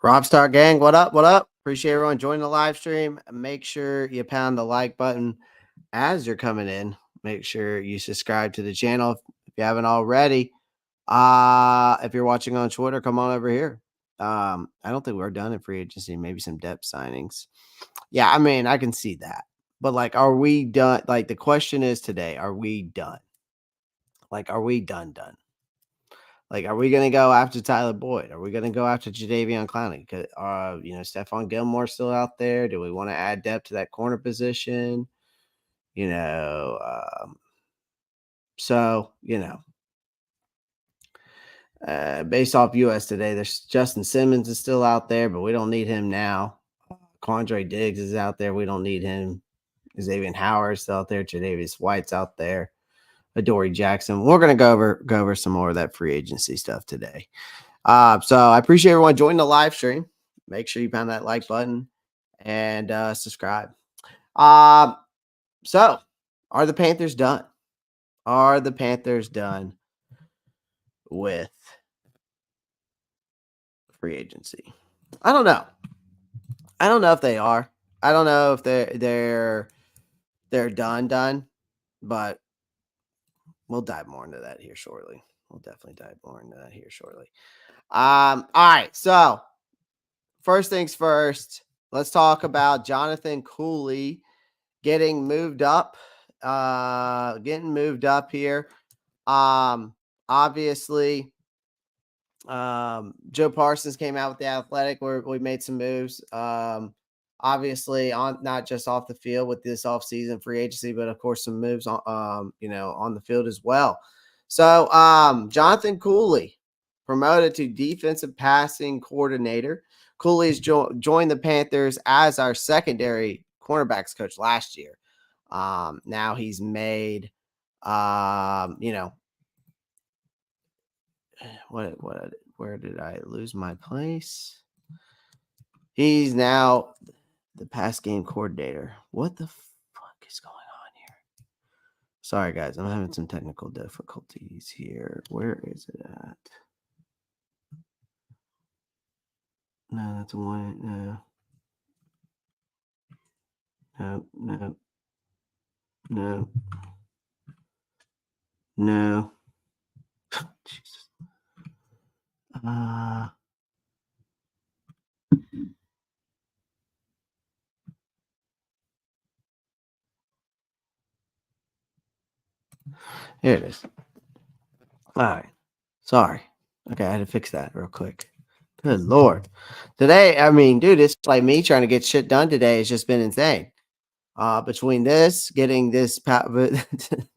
Robstar gang, what up? What up? Appreciate everyone joining the live stream. Make sure you pound the like button as you're coming in. Make sure you subscribe to the channel if you haven't already. If you're watching on Twitter, come on over here. I don't think we're done in free agency. Maybe some depth signings. Yeah, I mean, I can see that. But like, are we done? Like, the question is today, are we done? Like, are we done? Like, are we going to go after Tyler Boyd? Are we going to go after Jadeveon Clowney? Stephon Gilmore still out there. Do we want to add depth to that corner position? Based off US today, there's Justin Simmons is still out there, but we don't need him now. Quandre Diggs is out there. We don't need him. Xavier Howard's still out there. Tre'Davious White's out there. Adoree Jackson. We're going to go over some more of that free agency stuff today. So I appreciate everyone joining the live stream. Make sure you pound that like button and subscribe. So are the Panthers done? Are the Panthers done with free agency? I don't know. I don't know if they are. I don't know if they're done, but we'll dive more into that here shortly. We'll definitely dive more into that here shortly. All right. So first things first, let's talk about Jonathan Coley getting moved up. Here. Obviously, Joe Parsons came out with the Athletic where we made some moves. Obviously, on not just off the field with this offseason free agency, but of course some moves on on the field as well. So Jonathan Coley promoted to defensive passing coordinator. Coley has joined the Panthers as our secondary cornerbacks coach last year. Now he's made where did I lose my place? He's now the pass game coordinator. What the fuck is going on here? Sorry, guys. I'm having some technical difficulties here. Where is it at? No, that's one. No. Jesus. Here it is. All right. Sorry. Okay, I had to fix that real quick. Good Lord. Today, I mean, dude, it's like me trying to get shit done today. It's just been insane. Between this, getting this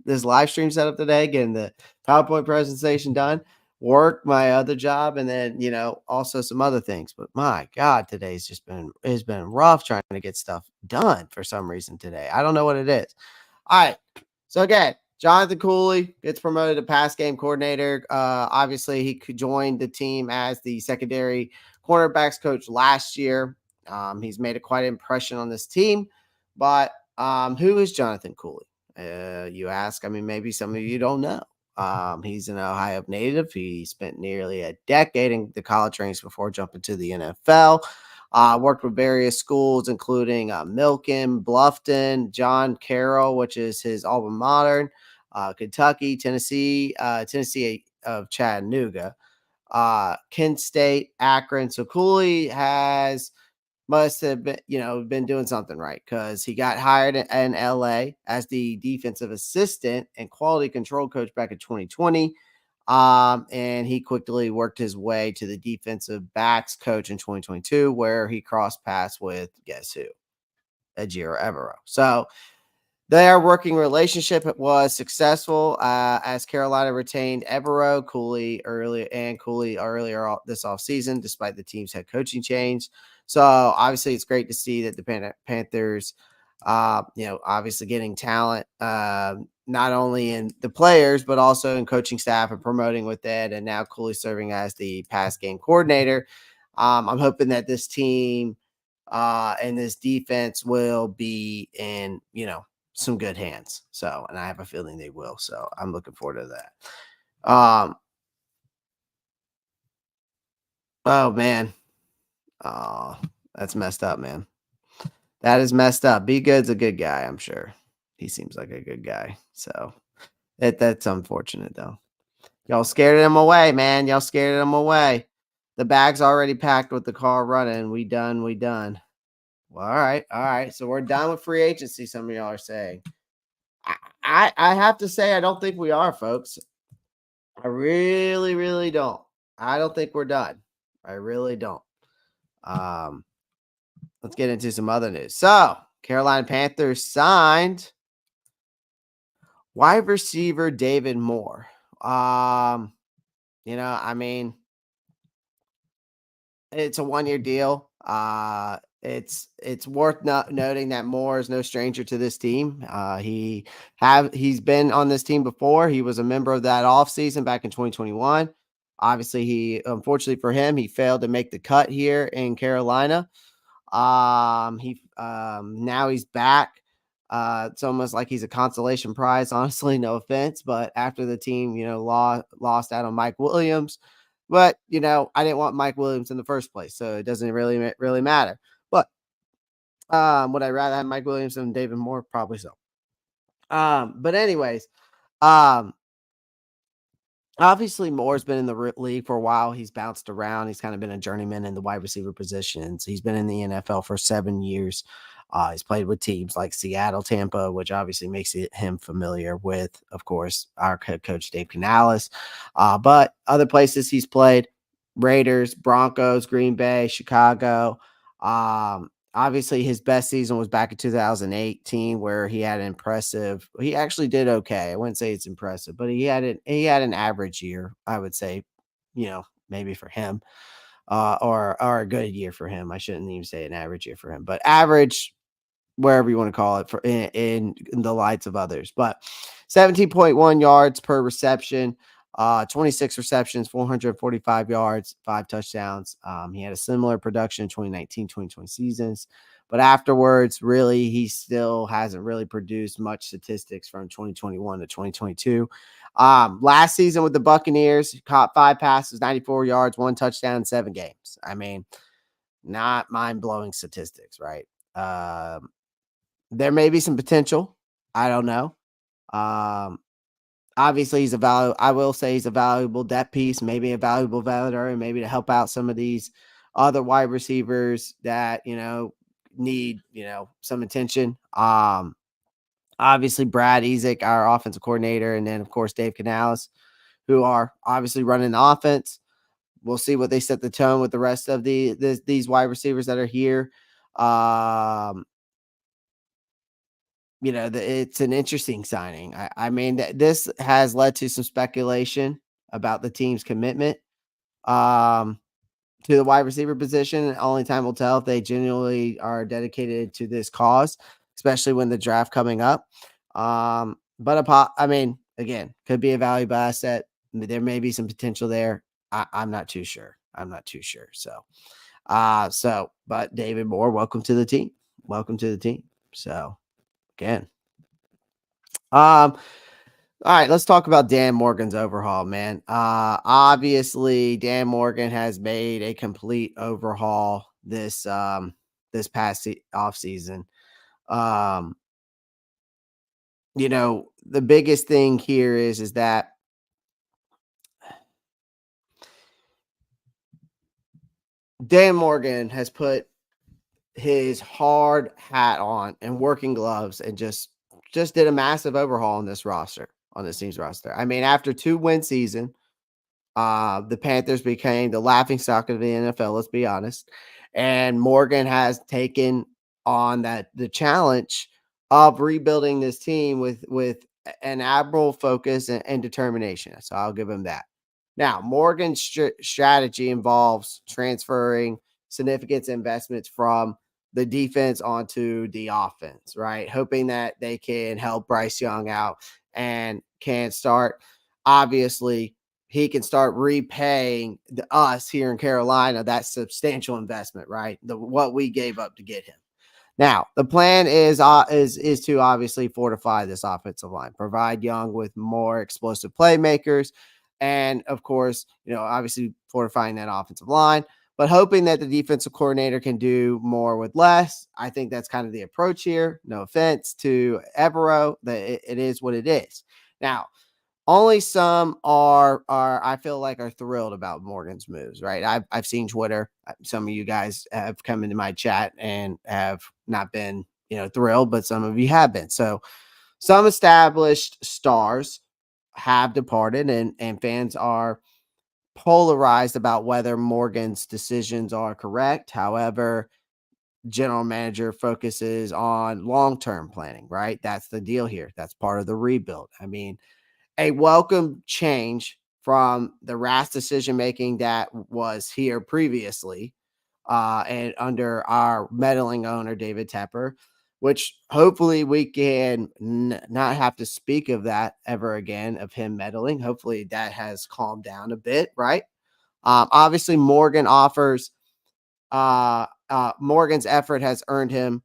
this live stream set up today, getting the PowerPoint presentation done, work, my other job, and then, also some other things. But my God, today's it's been rough trying to get stuff done for some reason today. I don't know what it is. All right. So again, Jonathan Cooley gets promoted to pass game coordinator. Obviously, he could join the team as the secondary cornerbacks coach last year. He's made a quite an impression on this team. But who is Jonathan Cooley? You ask. I mean, maybe some of you don't know. He's an Ohio native. He spent nearly a decade in the college ranks before jumping to the NFL. Worked with various schools, including Milken, Bluffton, John Carroll, which is his alma mater, Kentucky, Tennessee of Chattanooga, Kent State, Akron. So Cooley must have been doing something right because he got hired in LA as the defensive assistant and quality control coach back in 2020. And he quickly worked his way to the defensive backs coach in 2022, where he crossed paths with guess who? Ejiro Evero. So their working relationship was successful as Carolina retained Cooley earlier this offseason, despite the team's head coaching change. So obviously, it's great to see that the Panthers, obviously getting talent, not only in the players, but also in coaching staff and promoting with it. And now Cooley serving as the pass game coordinator. I'm hoping that this team and this defense will be in, some good hands. So, and I have a feeling they will. So I'm looking forward to that. Oh man. Oh, that's messed up, man. That is messed up. Be Good's a good guy, I'm sure. He seems like a good guy. So that's unfortunate though. Y'all scared him away, man. Y'all scared him away. The bag's already packed with the car running. We done. Well, all right. All right. So we're done with free agency, some of y'all are saying. I have to say, I don't think we are, folks. I really, really don't. I don't think we're done. I really don't. Um, let's get into some other news. So, Carolina Panthers signed wide receiver David Moore. I mean, it's a 1-year deal. It's worth noting that Moore is no stranger to this team. He's been on this team before. He was a member of that offseason back in 2021. Obviously, unfortunately for him, he failed to make the cut here in Carolina. Now he's back. It's almost like he's a consolation prize, honestly, no offense, but after the team, lost out on Mike Williams. But, I didn't want Mike Williams in the first place, so it doesn't really matter. But would I rather have Mike Williams than David Moore? Probably so. But anyways, um, obviously Moore's been in the league for a while. He's bounced around. He's kind of been a journeyman in the wide receiver positions. He's been in the NFL for 7 years. He's played with teams like Seattle, Tampa, which obviously makes him familiar with, of course, our head coach, Dave Canales. But other places he's played, Raiders, Broncos, Green Bay, Chicago. Obviously, his best season was back in 2018, where he actually did okay. I wouldn't say it's impressive, but he had an average year, I would say, maybe for him, or a good year for him. I shouldn't even say an average year for him, but average, wherever you want to call it, for in the lights of others. But 17.1 yards per reception, 26 receptions, 445 yards, 5 touchdowns. He had a similar production in 2019-2020 seasons, but afterwards, really, he still hasn't really produced much statistics from 2021 to 2022. Last season with the Buccaneers, he caught 5 passes, 94 yards, 1 touchdown, 7 games. I mean, not mind-blowing statistics, right? There may be some potential. I don't know. Obviously, I will say he's a valuable depth piece, maybe a valuable veteran, maybe to help out some of these other wide receivers that, need, some attention. Obviously, Brad Ezek, our offensive coordinator, and then, of course, Dave Canales, who are obviously running the offense. We'll see what they set the tone with the rest of these wide receivers that are here. It's an interesting signing. I mean, this has led to some speculation about the team's commitment to the wide receiver position. Only time will tell if they genuinely are dedicated to this cause, especially when the draft coming up. But I mean, again, could be a valuable asset. There may be some potential there. I'm not too sure. I'm not too sure. But David Moore, welcome to the team. Welcome to the team. So again, all right, let's talk about Dan Morgan's overhaul, man. Obviously, Dan Morgan has made a complete overhaul this past off season. The biggest thing here is that Dan Morgan has put his hard hat on and working gloves and just did a massive overhaul on this team's roster. I mean, after 2-win season, the Panthers became the laughing stock of the NFL, let's be honest. And Morgan has taken on the challenge of rebuilding this team with an admirable focus and determination. So I'll give him that. Now, Morgan's strategy involves transferring significant investments from the defense onto the offense, right? Hoping that they can help Bryce Young out and can start, obviously, he can start repaying us here in Carolina that substantial investment, right? What we gave up to get him. Now, the plan is to obviously fortify this offensive line, provide Young with more explosive playmakers, and of course, obviously fortifying that offensive line, but hoping that the defensive coordinator can do more with less. I think that's kind of the approach here. No offense to Evero, that it is what it is. Now, only some are I feel like are thrilled about Morgan's moves, right? I've seen Twitter. Some of you guys have come into my chat and have not been, thrilled, but some of you have been. So some established stars have departed and fans are polarized about whether Morgan's decisions are correct. However, general manager focuses on long-term planning, right? That's the deal here. That's part of the rebuild. I mean, a welcome change from the rash decision making that was here previously, and under our meddling owner David Tepper, which hopefully we can not have to speak of that ever again, of him meddling. Hopefully that has calmed down a bit, right? Obviously, Morgan's effort has earned him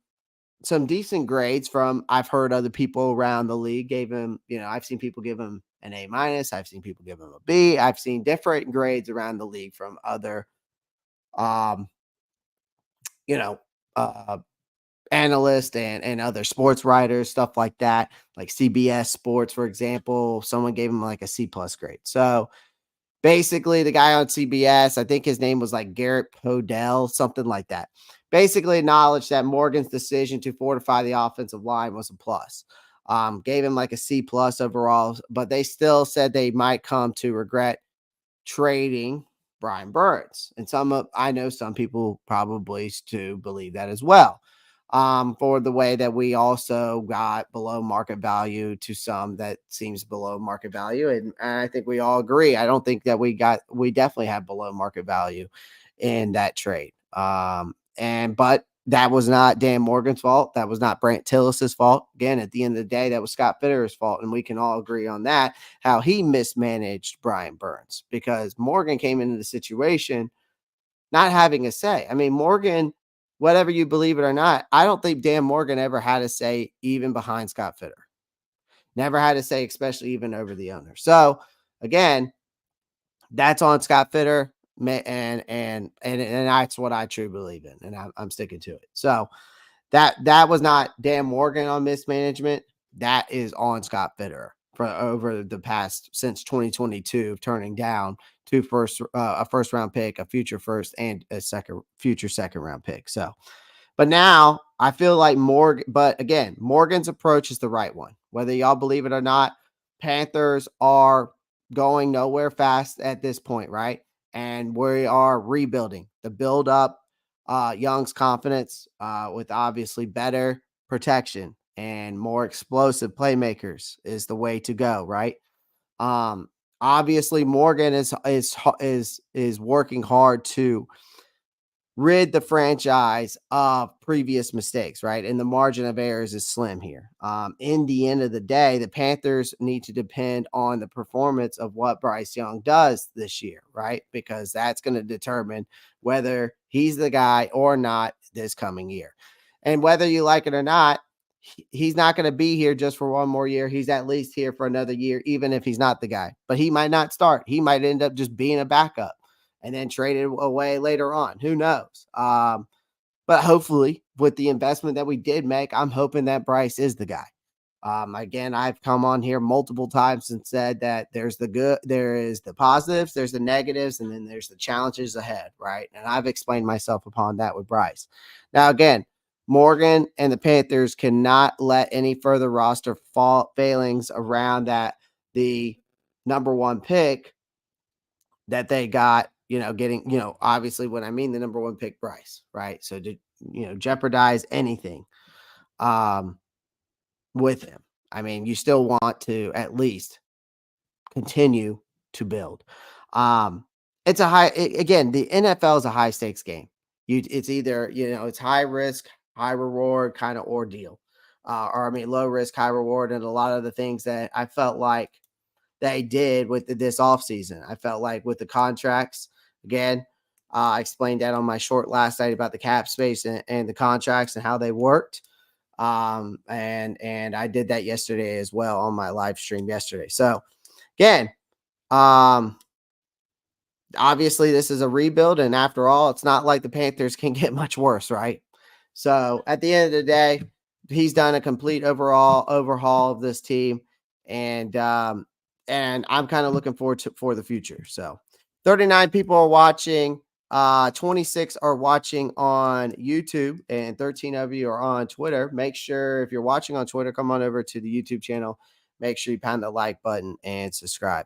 some decent grades from, I've heard other people around the league gave him, I've seen people give him an A minus. I've seen people give him a B. I've seen different grades around the league from other, um, you know, uh, analysts and other sports writers, stuff like that, like CBS Sports, for example. Someone gave him like a C plus grade. So basically, the guy on CBS, I think his name was like Garrett Podell, something like that, basically acknowledged that Morgan's decision to fortify the offensive line was a plus. Gave him like a C plus overall, but they still said they might come to regret trading Brian Burns. And I know some people probably do believe that as well. For the way that we also got below market value to some that seems below market value. And I think we all agree. I don't think that we definitely have below market value in that trade. But that was not Dan Morgan's fault. That was not Brant Tillis's fault. Again, at the end of the day, that was Scott Fitterer's fault. And we can all agree on that, how he mismanaged Brian Burns, because Morgan came into the situation not having a say. I mean, Morgan, whatever you believe it or not, I don't think Dan Morgan ever had a say even behind Scott Fitter. Never had a say, especially even over the owner. So again, that's on Scott Fitter, and that's what I truly believe in, and I'm sticking to it. So that was not Dan Morgan on mismanagement. That is on Scott Fitter for over the past since 2022, turning down a first round pick, a future first, and a future second round pick. So, but now I feel like Morgan's approach is the right one. Whether y'all believe it or not, Panthers are going nowhere fast at this point, right? And we are rebuilding. The build up Young's confidence with obviously better protection and more explosive playmakers is the way to go, right? Um, Obviously Morgan is working hard to rid the franchise of previous mistakes, right? And the margin of errors is slim here. In the end of the day, the Panthers need to depend on the performance of what Bryce Young does this year, right? Because that's going to determine whether he's the guy or not this coming year. And whether you like it or not, he's not going to be here just for one more year. He's at least here for another year, even if he's not the guy. But he might not start. He might end up just being a backup and then traded away later on. Who knows? But hopefully, with the investment that we did make, I'm hoping that Bryce is the guy. Again, I've come on here multiple times and said that there's the good, there is the positives, there's the negatives, and then there's the challenges ahead, right? And I've explained myself upon that with Bryce. Now, again, Morgan and the Panthers cannot let any further roster failings around that the number one pick that they got, getting, obviously when I mean the number one pick, Bryce, right? So to, jeopardize anything with him. I mean, you still want to at least continue to build. It's a again, the NFL is a high stakes game. It's either, it's high risk, high reward kind of ordeal. Or I mean, low risk, high reward. And a lot of the things that I felt like they did with this offseason. I felt like with the contracts, again, I explained that on my short last night about the cap space and the contracts and how they worked. And I did that yesterday as well on my live stream yesterday. So again, obviously this is a rebuild, and after all, it's not like the Panthers can get much worse, right? So at the end of the day, he's done a complete overhaul of this team, and I'm kind of looking forward to for the future. So 39 people are watching, 26 are watching on YouTube, and 13 of you are on Twitter. Make sure if you're watching on Twitter, come on over to the YouTube channel. Make sure you pound the like button and subscribe.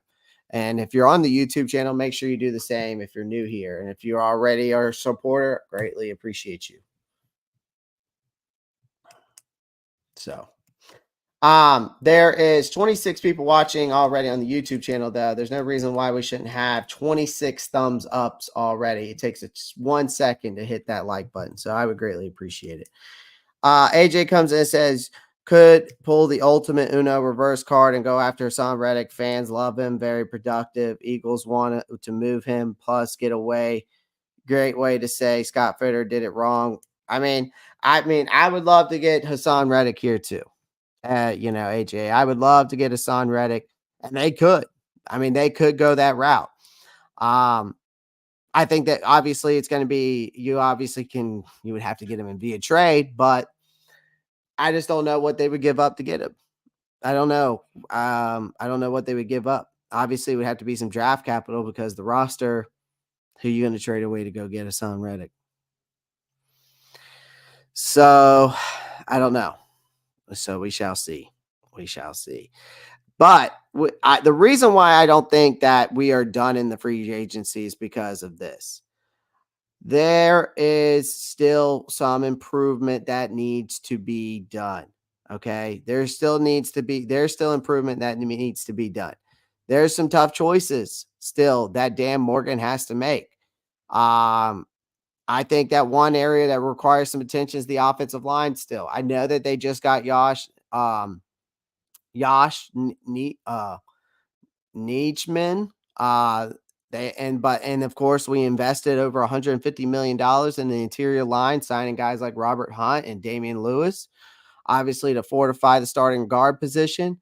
And if you're on the YouTube channel, make sure you do the same if you're new here. And if you already are a supporter, greatly appreciate you. So there is 26 people watching already on the YouTube channel, though. There's no reason why we shouldn't have 26 thumbs ups already. It takes 1 second to hit that like button. So I would greatly appreciate it. AJ comes in and says, could pull the ultimate Uno reverse card and go after Hassan Reddick. Fans love him. Very productive. Eagles want to move him, plus get away. Great way to say Scott Fitter did it wrong. I mean, I would love to get Hassan Reddick here too. AJ, I would love to get Hassan Reddick, and they could. I mean, they could go that route. I think that obviously it's going to be, you would have to get him in via trade, but I just don't know what they would give up to get him. I don't know. I don't know what they would give up. Obviously, it would have to be some draft capital because the roster, who are you going to trade away to go get Hassan Reddick? So I don't know. So we shall see. We shall see. But the reason why I don't think that we are done in the free agency is because of this. There is still some improvement that needs to be done. Okay. There's still improvement that needs to be done. There's some tough choices still that Dan Morgan has to make. I think that one area that requires some attention is the offensive line still. I know that they just got Josh Neichman. And of course we invested over $150 million in the interior line, signing guys like Robert Hunt and Damian Lewis, obviously to fortify the starting guard position.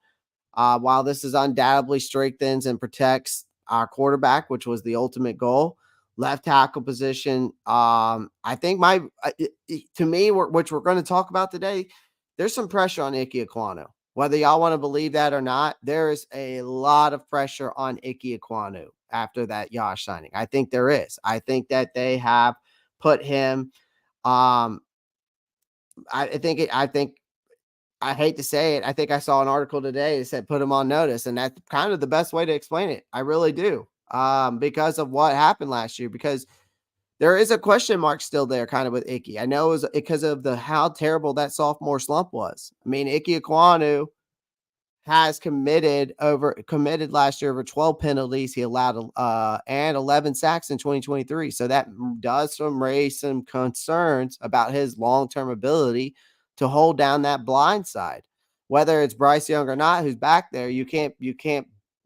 While this is undoubtedly strengthens and protects our quarterback, which was the ultimate goal, left tackle position. I think to me, which we're going to talk about today, there's some pressure on Ickey Ekwonu. Whether y'all want to believe that or not, there is a lot of pressure on Ickey Ekwonu after that Josh signing. I think there is. I think that they have put him. I hate to say it. I think I saw an article today that said put him on notice, and that's kind of the best way to explain it. I really do, because of what happened last year. Because there is a question mark still there, kind of with Ickey. I know it was because of how terrible that sophomore slump was. I mean, Ickey Ekwonu has committed last year over 12 penalties. He allowed and 11 sacks in 2023. So that does raise some concerns about his long-term ability to hold down that blind side. Whether it's Bryce Young or not, who's back there, you can't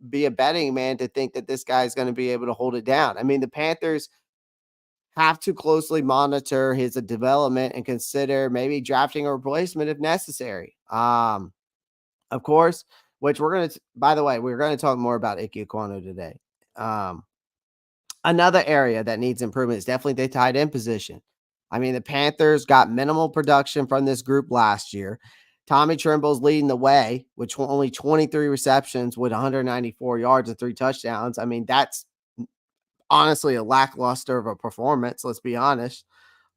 be a betting man to think that this guy is going to be able to hold it down. I mean, the Panthers have to closely monitor his development and consider maybe drafting a replacement if necessary. Of course, which we're going to, by the way, we're going to talk more about Ickey Ekwonu today. Another area that needs improvement is definitely the tight end position. I mean, the Panthers got minimal production from this group last year. Tommy Trimble's leading the way, which only 23 receptions with 194 yards and 3 touchdowns. I mean, that's honestly a lackluster of a performance. Let's be honest.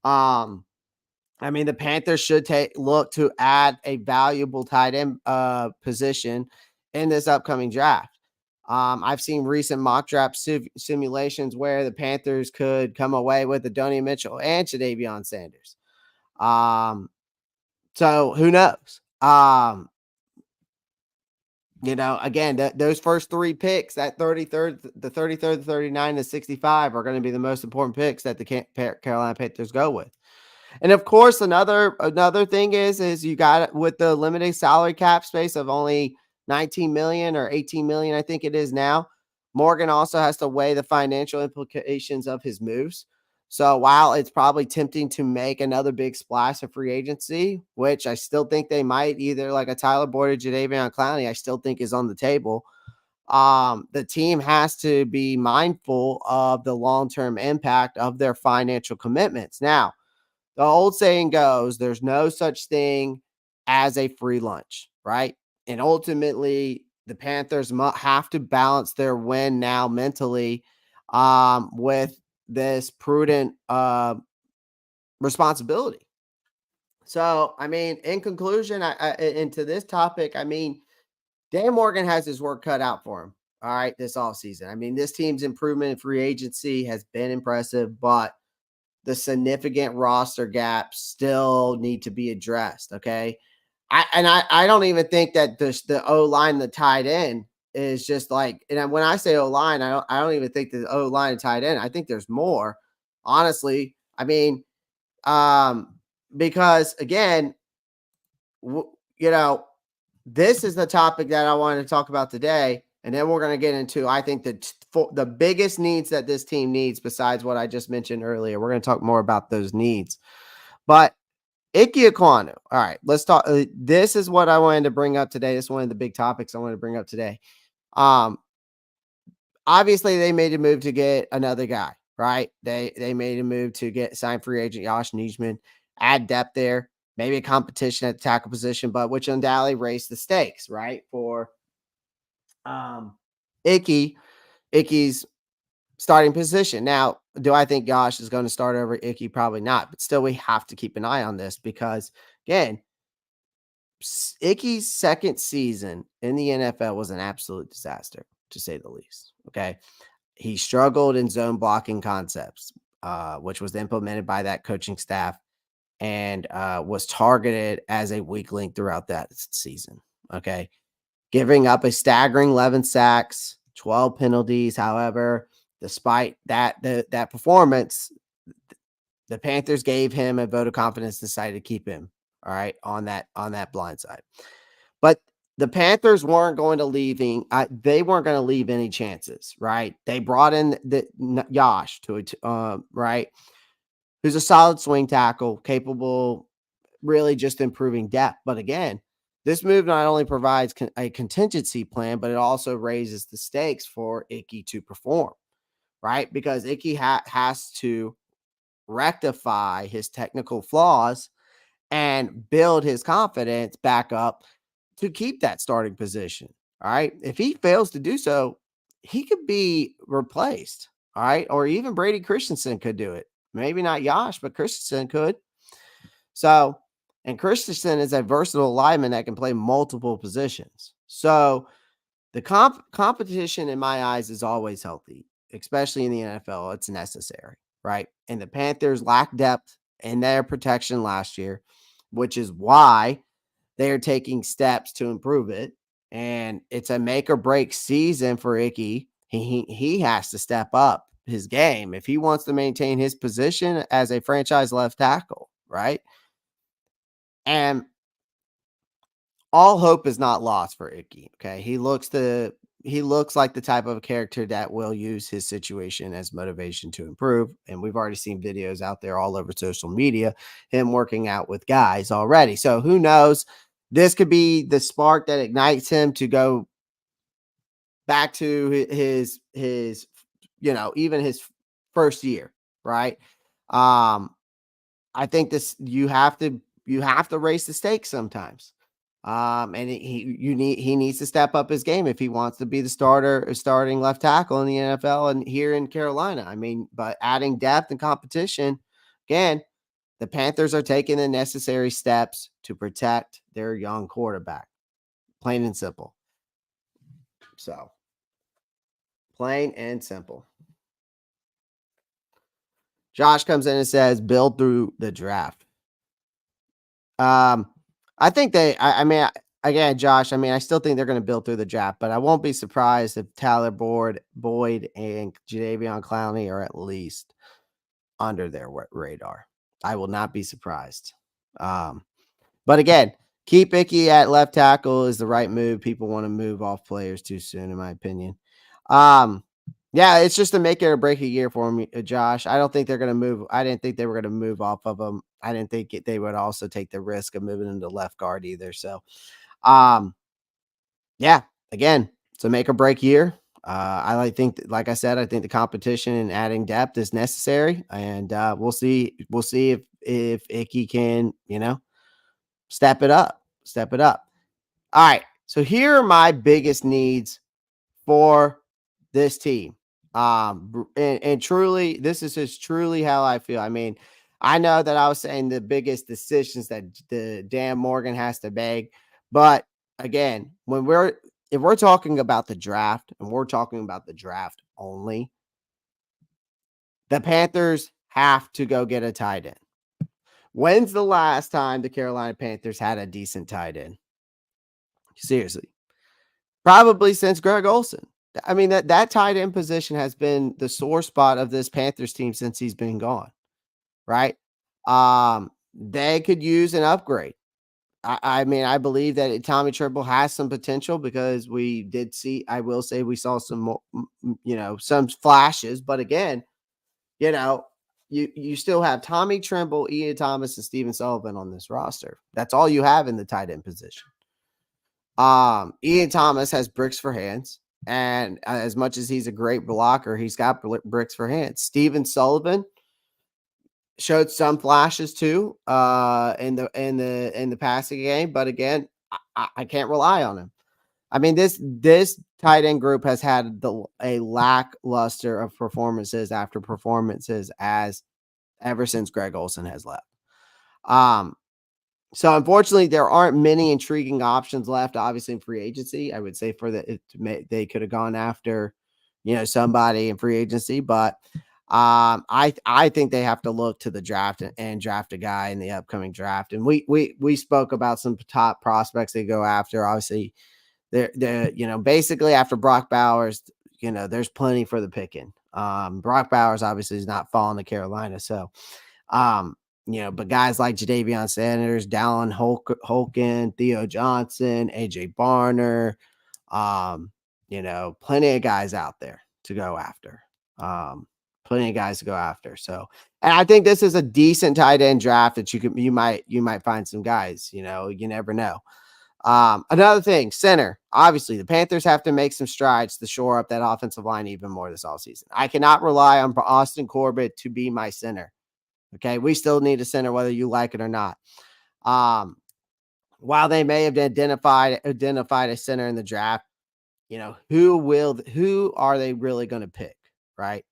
I mean, the Panthers should look to add a valuable tight end position in this upcoming draft. I've seen recent mock draft simulations where the Panthers could come away with Adonai Mitchell and Jadavion Sanders. So who knows? Again, those first 3 picks, that 33rd, the 33rd, the 39, the 65 are going to be the most important picks that the Carolina Panthers go with. And of course, another thing is you got it with the limited salary cap space of only 19 million or 18 million, I think it is now. Morgan also has to weigh the financial implications of his moves. So while it's probably tempting to make another big splash of free agency, which I still think they might, either like a Tyler Boyd or Jadeveon Clowney, I still think is on the table. The team has to be mindful of the long-term impact of their financial commitments. Now, the old saying goes, there's no such thing as a free lunch, right? And ultimately, the Panthers have to balance their win now mentally with this prudent responsibility. So, I mean, in conclusion, into this topic, I mean, Dan Morgan has his work cut out for him. All right, this offseason. I mean, this team's improvement in free agency has been impressive, but the significant roster gaps still need to be addressed. Okay. I don't even think that the O line, the tight end is just like, and when I say O line, I don't even think the O line and tight end. I think there's more, honestly. I mean, because again, this is the topic that I wanted to talk about today. And then we're going to get into, I think, the biggest needs that this team needs besides what I just mentioned earlier. We're going to talk more about those needs. But Ickey Ekwonu. All right, let's talk. This is what I wanted to bring up today. This is one of the big topics I wanted to bring up today. Obviously, they made a move to get another guy, right? They made a move to get signed free agent Josh Nijman, add depth there, maybe a competition at the tackle position, but which undoubtedly raised the stakes, right? For Ickey's starting position. Now, do I think Josh is going to start over Ickey? Probably not, but still we have to keep an eye on this because, again, Ickey's second season in the NFL was an absolute disaster, to say the least. Okay. He struggled in zone blocking concepts, which was implemented by that coaching staff and was targeted as a weak link throughout that season. Okay. Giving up a staggering 11 sacks, 12 penalties. However, despite that performance, the Panthers gave him a vote of confidence, decided to keep him, all right, on that blind side. But the Panthers weren't going to they weren't going to leave any chances, right? They brought in the Josh right, who's a solid swing tackle, capable, really just improving depth. But again, this move not only provides a contingency plan, but it also raises the stakes for Ickey to perform, right? Because Ickey has to rectify his technical flaws and build his confidence back up to keep that starting position. All right. If he fails to do so, he could be replaced. All right. Or even Brady Christensen could do it. Maybe not Josh, but Christensen could. So, and Christensen is a versatile lineman that can play multiple positions. So the competition in my eyes is always healthy, especially in the NFL. It's necessary, right? And the Panthers lack depth in their protection last year, which is why they are taking steps to improve it. and it's a make or break season for Ickey. He has to step up his game if he wants to maintain his position as a franchise left tackle, right? And all hope is not lost for Ickey. Okay, he looks like the type of character that will use his situation as motivation to improve. And we've already seen videos out there all over social media, him working out with guys already. So who knows? This could be the spark that ignites him to go back to his even his first year, right? Um, I think this you have to raise the stakes sometimes. And he needs to step up his game if he wants to be the starting left tackle in the NFL and here in Carolina. I mean, but adding depth and competition, again, the Panthers are taking the necessary steps to protect their young quarterback. Plain and simple. So, plain and simple. Josh comes in and says, build through the draft. I think I mean, again, Josh, I mean, I still think they're going to build through the draft, but I won't be surprised if Tyler Boyd and Jadeveon Clowney are at least under their radar. I will not be surprised. But again, keep Ickey at left tackle is the right move. People want to move off players too soon, in my opinion. Yeah, it's just a make it or break a year for me, Josh. I don't think they're going to move. I didn't think they were going to move off of them. I didn't think they would also take the risk of moving into left guard either. So, yeah, again, it's a make or break year. Like I said, I think the competition and adding depth is necessary, and we'll see. We'll see if Ickey can, step it up. Step it up. All right. So here are my biggest needs for this team. And truly, this is just truly how I feel. I mean, I know that I was saying the biggest decisions that the Dan Morgan has to make, but again, if we're talking about the draft and we're talking about the draft only, the Panthers have to go get a tight end. When's the last time the Carolina Panthers had a decent tight end? Seriously. Probably since Greg Olsen. I mean, that tight end position has been the sore spot of this Panthers team since he's been gone, right? They could use an upgrade. I mean, I believe that Tommy Tremble has some potential because we did see, I will say we saw some, some flashes, but again, you still have Tommy Tremble, Ian Thomas, and Steven Sullivan on this roster. That's all you have in the tight end position. Ian Thomas has bricks for hands, and as much as he's a great blocker, he's got bricks for hands. Steven Sullivan showed some flashes too in the passing game, but again, I can't rely on him. I mean, this tight end group has had a lackluster of performances after performances as ever since Greg Olsen has left. So unfortunately, there aren't many intriguing options left. Obviously, in free agency, I would say they could have gone after, somebody in free agency, but I think they have to look to the draft and draft a guy in the upcoming draft. And we spoke about some top prospects they go after. Obviously, they're basically after Brock Bowers, there's plenty for the picking. Brock Bowers obviously is not falling to Carolina, so. But guys like Jadavion Sanders, Dallin Holken, Theo Johnson, AJ Barner, plenty of guys out there to go after. So, and I think this is a decent tight end draft that you might find some guys, you never know. Another thing, center. Obviously, the Panthers have to make some strides to shore up that offensive line even more this offseason. I cannot rely on Austin Corbett to be my center. Okay, we still need a center, whether you like it or not. While they may have identified a center in the draft, who are they really going to pick, right?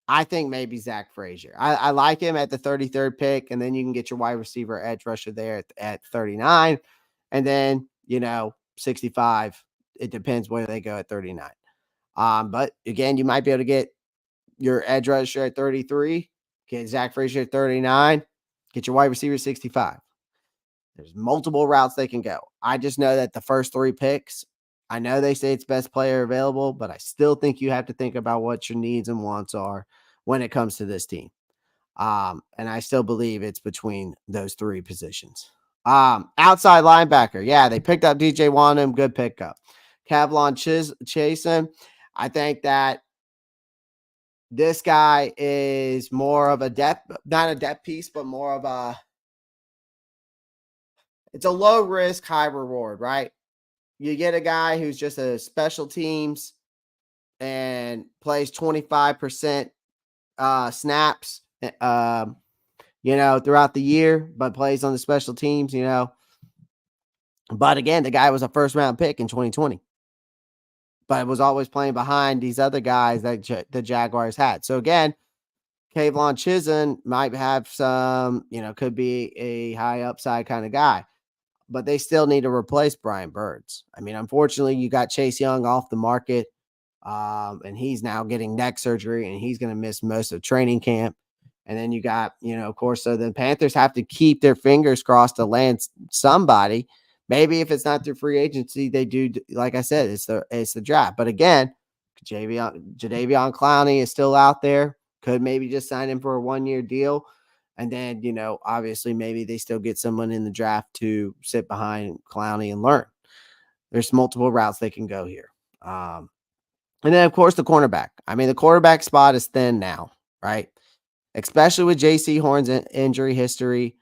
I think maybe Zach Frazier. I like him at the 33rd pick, and then you can get your wide receiver edge rusher there at 39, and then 65. It depends where they go at 39. But again, you might be able to get your edge rusher at 33. Get Zach Frazier at 39. Get your wide receiver 65. There's multiple routes they can go. I just know that the first 3 picks I know they say it's best player available, but I still think you have to think about what your needs and wants are when it comes to this team. And I still believe it's between those three positions. Outside linebacker. Yeah, they picked up DJ Wanham. Good pickup. Kavlon Chasen. I think that this guy is more of a depth, not a depth piece, but more of it's a low risk, high reward, right? You get a guy who's just a special teams and plays 25% snaps, throughout the year, but plays on the special teams, But again, the guy was a first round pick in 2020, but was always playing behind these other guys that the Jaguars had. So again, Kavlon Chisholm might have some, could be a high upside kind of guy, but they still need to replace Brian Burns. I mean, unfortunately, you got Chase Young off the market, and he's now getting neck surgery, and he's going to miss most of training camp. And then you got, of course, so the Panthers have to keep their fingers crossed to land somebody. Maybe if it's not through free agency, they do. Like I said, it's the draft. But again, Jadeveon Clowney is still out there. Could maybe just sign him for a 1-year deal. And then, obviously maybe they still get someone in the draft to sit behind Clowney and learn. There's multiple routes they can go here. And then, of course, the cornerback. I mean, the quarterback spot is thin now, right? Especially with JC Horn's injury history.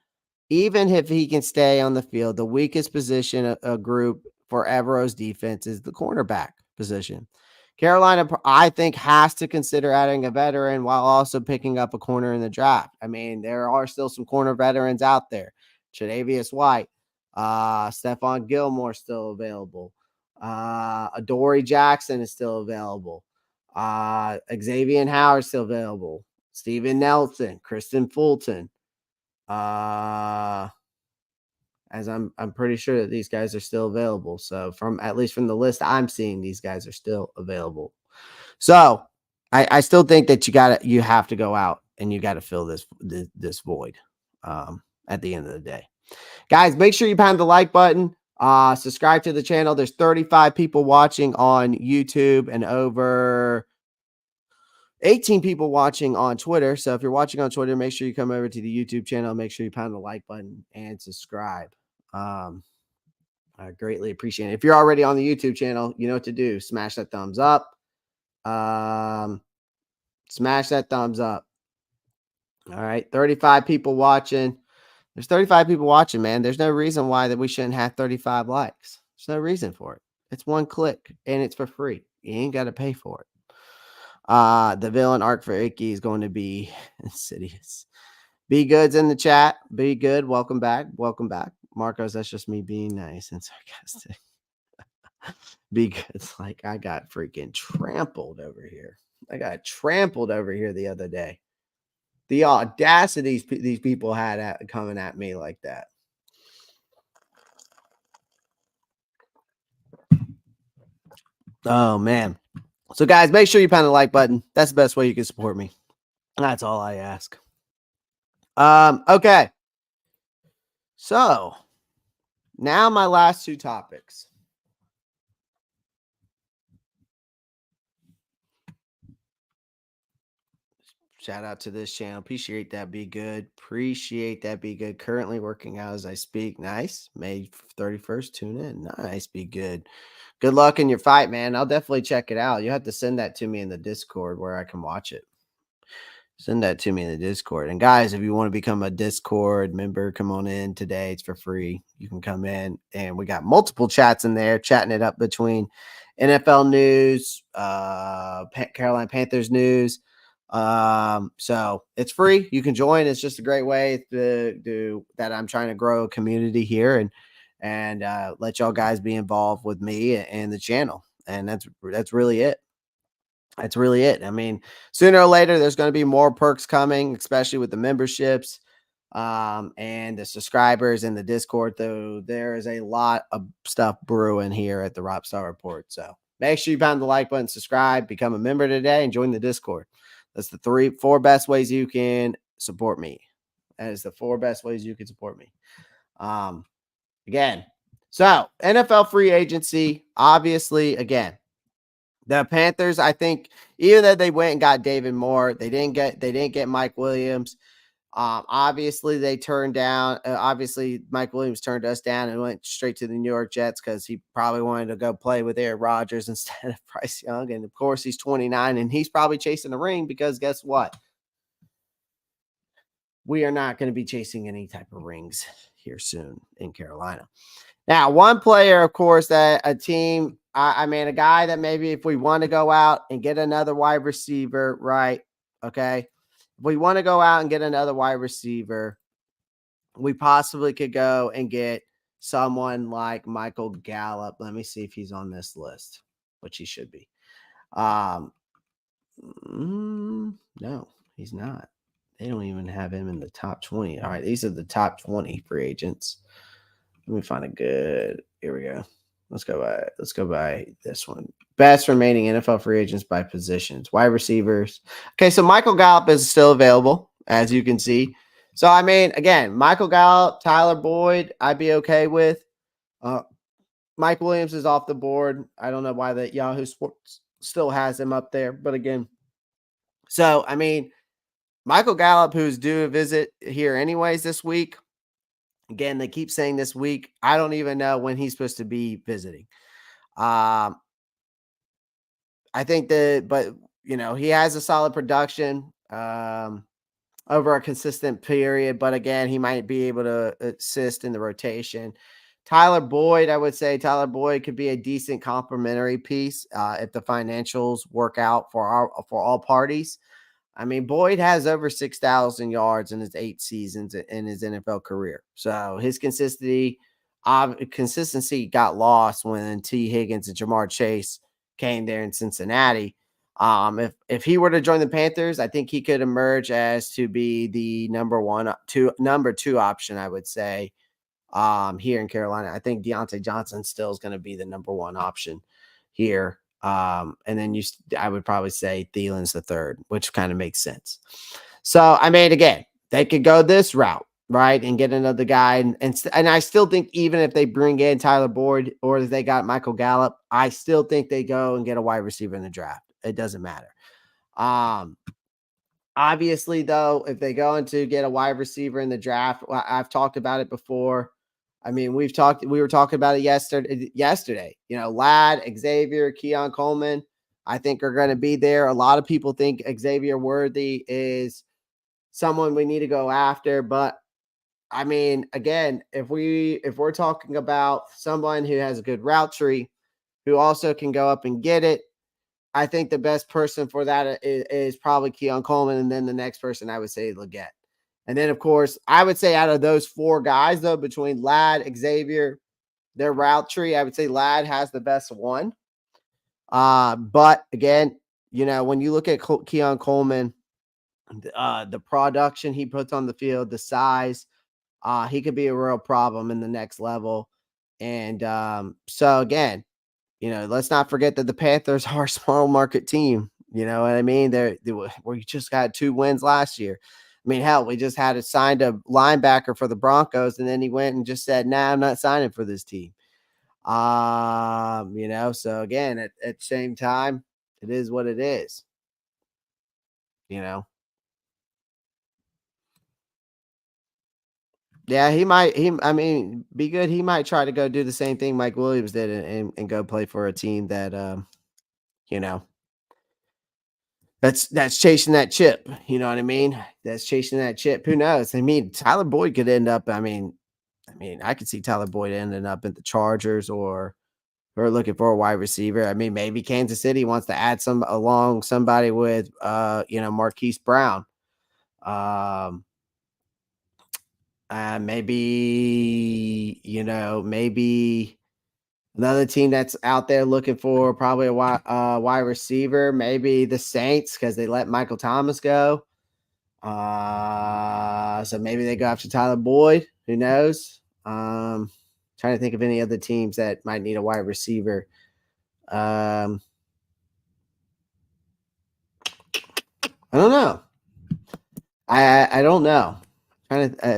Even if he can stay on the field, the weakest position a group for Evero's defense is the cornerback position. Carolina, I think, has to consider adding a veteran while also picking up a corner in the draft. I mean, there are still some corner veterans out there. Tre'Davious White, Stephon Gilmore still available. Adoree Jackson is still available. Xavier Howard still available. Steven Nelson, Kristen Fulton. As I'm pretty sure that these guys are still available. So at least from the list I'm seeing, these guys are still available. So I still think that you have to go out and you got to fill this void at the end of the day. Guys, make sure you pound the like button. Subscribe to the channel. There's 35 people watching on YouTube and over 18 people watching on Twitter. So if you're watching on Twitter, make sure you come over to the YouTube channel. Make sure you pound the like button and subscribe. I greatly appreciate it. If you're already on the YouTube channel, you know what to do. Smash that thumbs up. Smash that thumbs up. All right. 35 people watching. There's 35 people watching, man. There's no reason why that we shouldn't have 35 likes. There's no reason for it. It's one click and it's for free. You ain't got to pay for it. The villain arc for Ickey is going to be insidious. Be Good's in the chat. Be Good. Welcome back. Welcome back. Marcos, that's just me being nice and sarcastic. Be Good's like, I got freaking trampled over here. I got trampled over here the other day. The audacity these people had coming at me like that. Oh, man. So, guys, make sure you pound the like button. That's the best way you can support me. That's all I ask. Okay. So, now my last two topics. Shout out to this channel. Appreciate that. Be Good. Appreciate that. Be Good. Currently working out as I speak. Nice. May 31st. Tune in. Nice. Be Good. Good luck in your fight, man. I'll definitely check it out. You have to send that to me in the Discord where I can watch it. Send that to me in the Discord. And guys, if you want to become a Discord member, come on in today. It's for free. You can come in, and we got multiple chats in there, chatting it up between NFL news, Carolina Panthers news. So it's free. You can join. It's just a great way to do that. I'm trying to grow a community here and let y'all guys be involved with me and the channel. And that's really it. That's really it. I mean, sooner or later, there's going to be more perks coming, especially with the memberships and the subscribers and the Discord. Though there is a lot of stuff brewing here at the Ropp Star Report. So make sure you pound the like button, subscribe, become a member today, and join the Discord. That's the 4 best ways you can support me. That is the 4 best ways you can support me. Again, So NFL free agency, obviously, again, the Panthers, I think, even though they went and got David Moore, they didn't get Mike Williams. Obviously, they turned down. Obviously, Mike Williams turned us down and went straight to the New York Jets because he probably wanted to go play with Aaron Rodgers instead of Bryce Young. And of course, he's 29 and he's probably chasing a ring because guess what? We are not going to be chasing any type of rings here soon in Carolina. Now, one player, of course, that a team, I mean, a guy that maybe if we want to go out and get another wide receiver, right? Okay. If we want to go out and get another wide receiver, we possibly could go and get someone like Michael Gallup. Let me see if he's on this list, which he should be. Um, no, he's not. They don't even have him in the top 20. All right, these are the top 20 free agents. Let me find a good. Here we go. Let's go by this one. Best remaining NFL free agents by positions. Wide receivers. Okay, so Michael Gallup is still available, as you can see. So I mean, again, Michael Gallup, Tyler Boyd, I'd be okay with. Mike Williams is off the board. I don't know why that Yahoo Sports still has him up there, but again, so I mean, Michael Gallup, who's due a visit here anyways this week. Again, they keep saying this week. I don't even know when he's supposed to be visiting. Um, I think that, but he has a solid production over a consistent period. But again, he might be able to assist in the rotation. Tyler Boyd, I would say Tyler Boyd could be a decent complementary piece if the financials work out for all parties. I mean, Boyd has over 6,000 yards in his 8 seasons in his NFL career. So his consistency got lost when T. Higgins and Jamar Chase came there in Cincinnati. If he were to join the Panthers, I think he could emerge as to be the number two option, I would say, here in Carolina. I think Deontay Johnson still is going to be the number one option here. And then I would probably say Thielen's the third, which kind of makes sense. So, I mean, again, they could go this route, right, and get another guy. And I still think even if they bring in Tyler Boyd or if they got Michael Gallup, I still think they go and get a wide receiver in the draft. It doesn't matter. Obviously, though, if they go into get a wide receiver in the draft, I've talked about it before. I mean, we were talking about it yesterday. Ladd, Xavier, Keon Coleman, I think are going to be there. A lot of people think Xavier Worthy is someone we need to go after. But I mean, again, if we're talking about someone who has a good route tree, who also can go up and get it, I think the best person for that is probably Keon Coleman. And then the next person I would say Leggett. And then, of course, I would say out of those 4 guys, though, between Ladd, Xavier, their route tree, I would say Ladd has the best one. But again, when you look at Keon Coleman, the production he puts on the field, the size, he could be a real problem in the next level. And so again, let's not forget that the Panthers are a small market team. You know what I mean? We just got 2 wins last year. I mean, hell, we just had signed a linebacker for the Broncos, and then he went and just said, "Nah, I'm not signing for this team." So again, at the same time, it is what it is. Yeah, he might. I mean, be good. He might try to go do the same thing Mike Williams did and go play for a team that, you know, that's chasing that chip. You know what I mean? That's chasing that chip. Who knows? I mean, Tyler Boyd could end up. I could see Tyler Boyd ending up at the Chargers or looking for a wide receiver. I mean, maybe Kansas City wants to add somebody with Marquise Brown. Maybe another team that's out there looking for probably a wide receiver. Maybe the Saints because they let Michael Thomas go. So maybe they go after Tyler Boyd. Who knows? Trying to think of any other teams that might need a wide receiver. I don't know. I don't know.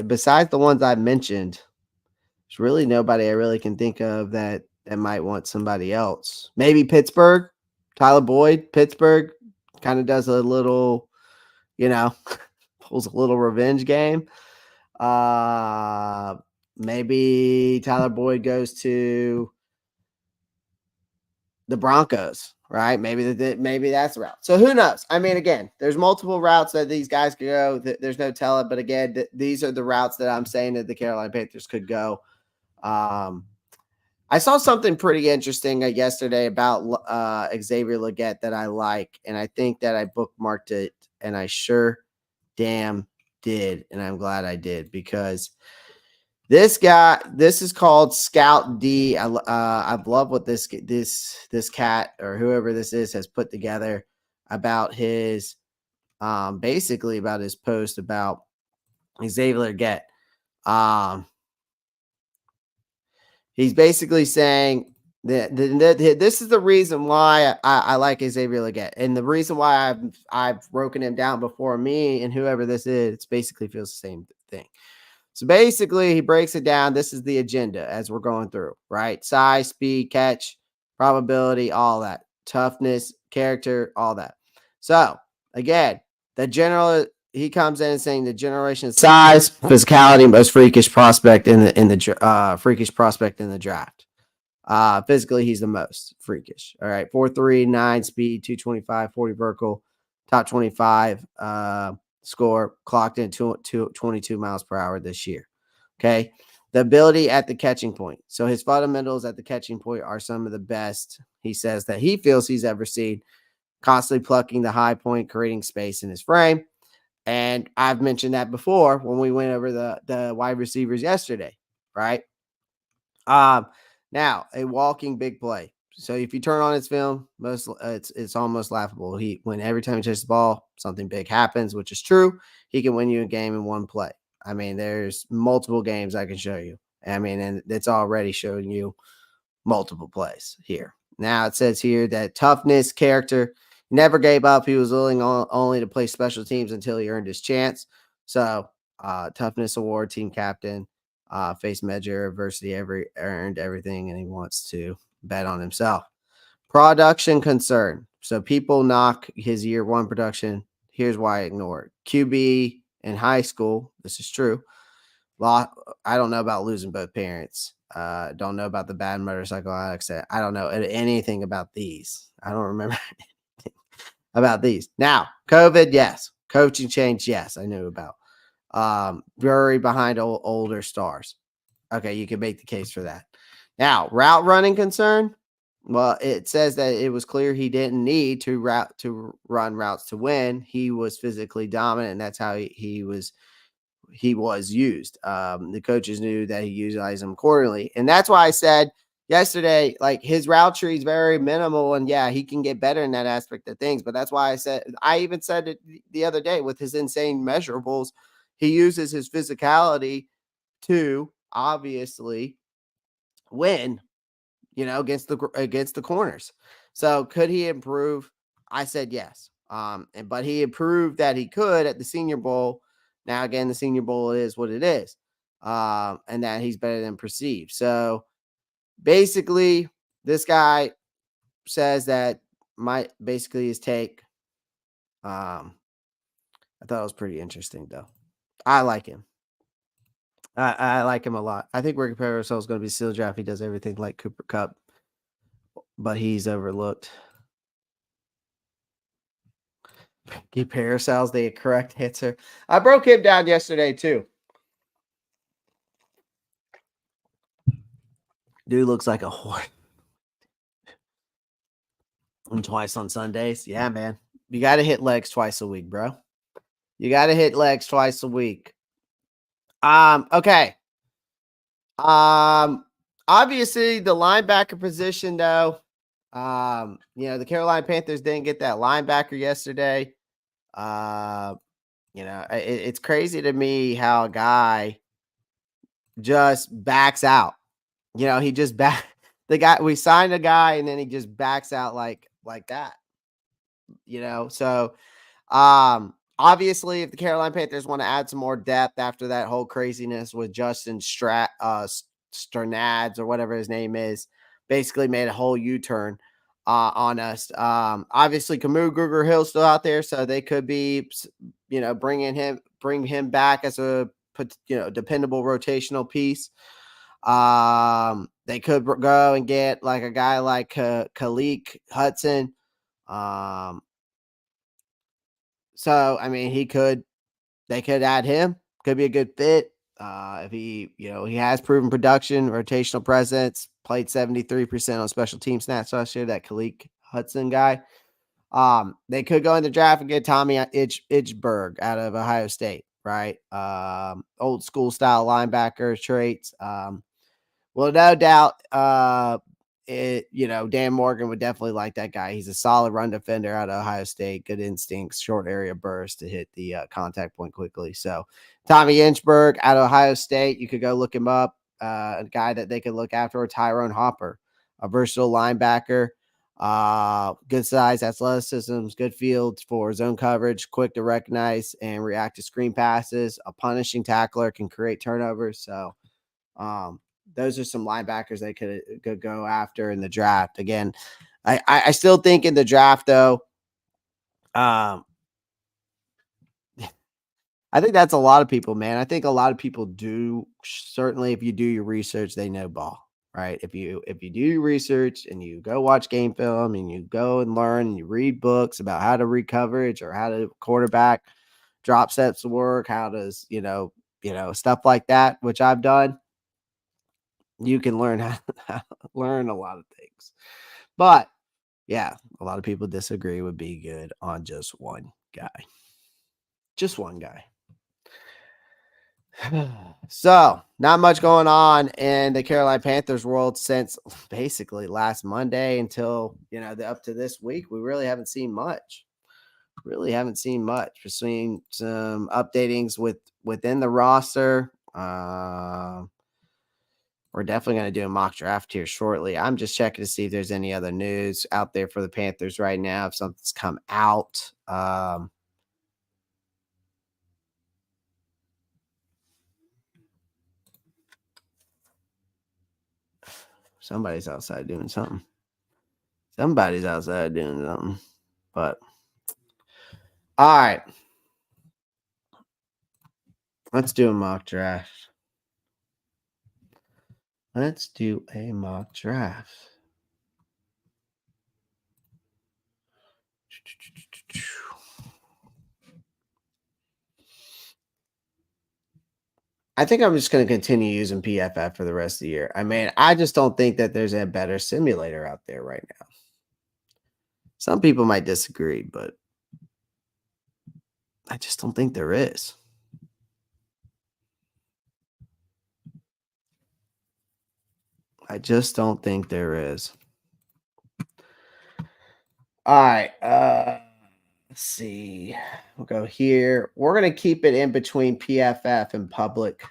Besides the ones I've mentioned, There's really nobody I really can think of that might want somebody else. Maybe Pittsburgh, Tyler Boyd, Pittsburgh kind of does a little, pulls a little revenge game. Maybe Tyler Boyd goes to the Broncos, right? Maybe that's the route. So who knows? I mean, again, there's multiple routes that these guys could go. There's no telling, but again, these are the routes that I'm saying that the Carolina Panthers could go. I saw something pretty interesting yesterday about Xavier Legette that I like, and I think that I bookmarked it, and I sure damn did, and I'm glad I did, because this is called Scout D. I love what this cat or whoever this is has put together about his basically about his post about Xavier Legette. He's basically saying that this is the reason why I like Xavier Legette, and the reason why I've broken him down before. Me and whoever this is, it basically feels the same thing. So basically, he breaks it down. This is the agenda as we're going through, right? Size, speed, catch, probability, all that. Toughness, character, all that. So again, he comes in saying the generation size, physicality, most freakish prospect in the freakish prospect in the draft. Physically, he's the most freakish. All right, 4'3", 9 speed, 225, 40 vertical, top 25 score, clocked in 22 miles per hour this year. Okay, the ability at the catching point. So his fundamentals at the catching point are some of the best, he says, that he feels he's ever seen. Constantly plucking the high point, creating space in his frame. And I've mentioned that before when we went over the wide receivers yesterday, right? Now a walking big play. So if you turn on his film, it's almost laughable. When every time he touches the ball, something big happens, which is true. He can win you a game in one play. I mean, there's multiple games I can show you. I mean, and it's already showing you multiple plays here. Now it says here that toughness, character, never gave up. He was willing only to play special teams until he earned his chance. So toughness award, team captain, face measure, adversity, earned everything, and he wants to bet on himself. Production concern. So people knock his year one production. Here's why I ignore it. QB in high school. This is true. I don't know about losing both parents. Don't know about the bad motorcycle accident. I don't know anything about these. I don't remember anything about these. Now, COVID, yes. Coaching change, yes, I knew about. Very behind older stars. Okay, you can make the case for that. Now, route running concern. Well, it says that it was clear he didn't need to run routes to win. He was physically dominant, and that's how he was used. The coaches knew that he utilized him accordingly. And that's why I said yesterday, like, his route tree is very minimal, and yeah, he can get better in that aspect of things. But that's why I even said it the other day with his insane measurables. He uses his physicality to obviously win, against the corners. So could he improve? I said yes. But he improved that he could at the Senior Bowl. Now, again, the Senior Bowl is what it is, and that he's better than perceived. So basically, this guy says that basically his take. I thought it was pretty interesting, though. I like him. I like him a lot. I think we're comparing ourselves going to be Seal Draft. He does everything like Cooper Kupp, but he's overlooked. Keep Paracells the correct answer. I broke him down yesterday too. Dude looks like a whore. And twice on Sundays. Yeah, man. You got to hit legs twice a week, bro. You got to hit legs twice a week. Okay. Obviously the linebacker position though. The Carolina Panthers didn't get that linebacker yesterday. It's crazy to me how a guy just backs out. He just we signed a guy and then he just backs out like that. So obviously if the Carolina Panthers want to add some more depth after that whole craziness with Justin Stranads or whatever his name is, basically made a whole U-turn on us. Obviously, Camus Gruger Hill's still out there, so they could be, bring him back as a dependable rotational piece. They could go and get like a guy like Kalik Hudson. So I mean, they could add him. Could be a good fit. If he has proven production, rotational presence, played 73% on special team snaps last year. That Kalik Hudson guy. They could go in the draft and get Tommy Itchberg out of Ohio State, right? Old school style linebacker traits. Well, no doubt, Dan Morgan would definitely like that guy. He's a solid run defender out of Ohio State, good instincts, short area burst to hit the contact point quickly. So Tommy Inchberg out of Ohio State, you could go look him up. A guy that they could look after, Tyrone Hopper, a versatile linebacker, good size, athleticism, good field for zone coverage, quick to recognize and react to screen passes, a punishing tackler, can create turnovers. So, those are some linebackers they could go after in the draft. Again, I still think in the draft though, I think that's a lot of people, man. I think a lot of people do. Certainly, if you do your research, they know ball, right? If you do your research and you go watch game film and you go and learn and you read books about how to read coverage or how to quarterback drop steps work, how does stuff like that, which I've done. You can learn how to learn a lot of things. But yeah, a lot of people disagree with be good on just one guy. Just one guy. So, not much going on in the Carolina Panthers world since basically last Monday until, up to this week. We really haven't seen much. We're seeing some updatings within the roster. We're definitely going to do a mock draft here shortly. I'm just checking to see if there's any other news out there for the Panthers right now, if something's come out. Somebody's outside doing something. But, all right. Let's do a mock draft. I think I'm just going to continue using PFF for the rest of the year. I mean, I just don't think that there's a better simulator out there right now. Some people might disagree, but I just don't think there is. All right. Let's see. We'll go here. We're going to keep it in between PFF and public.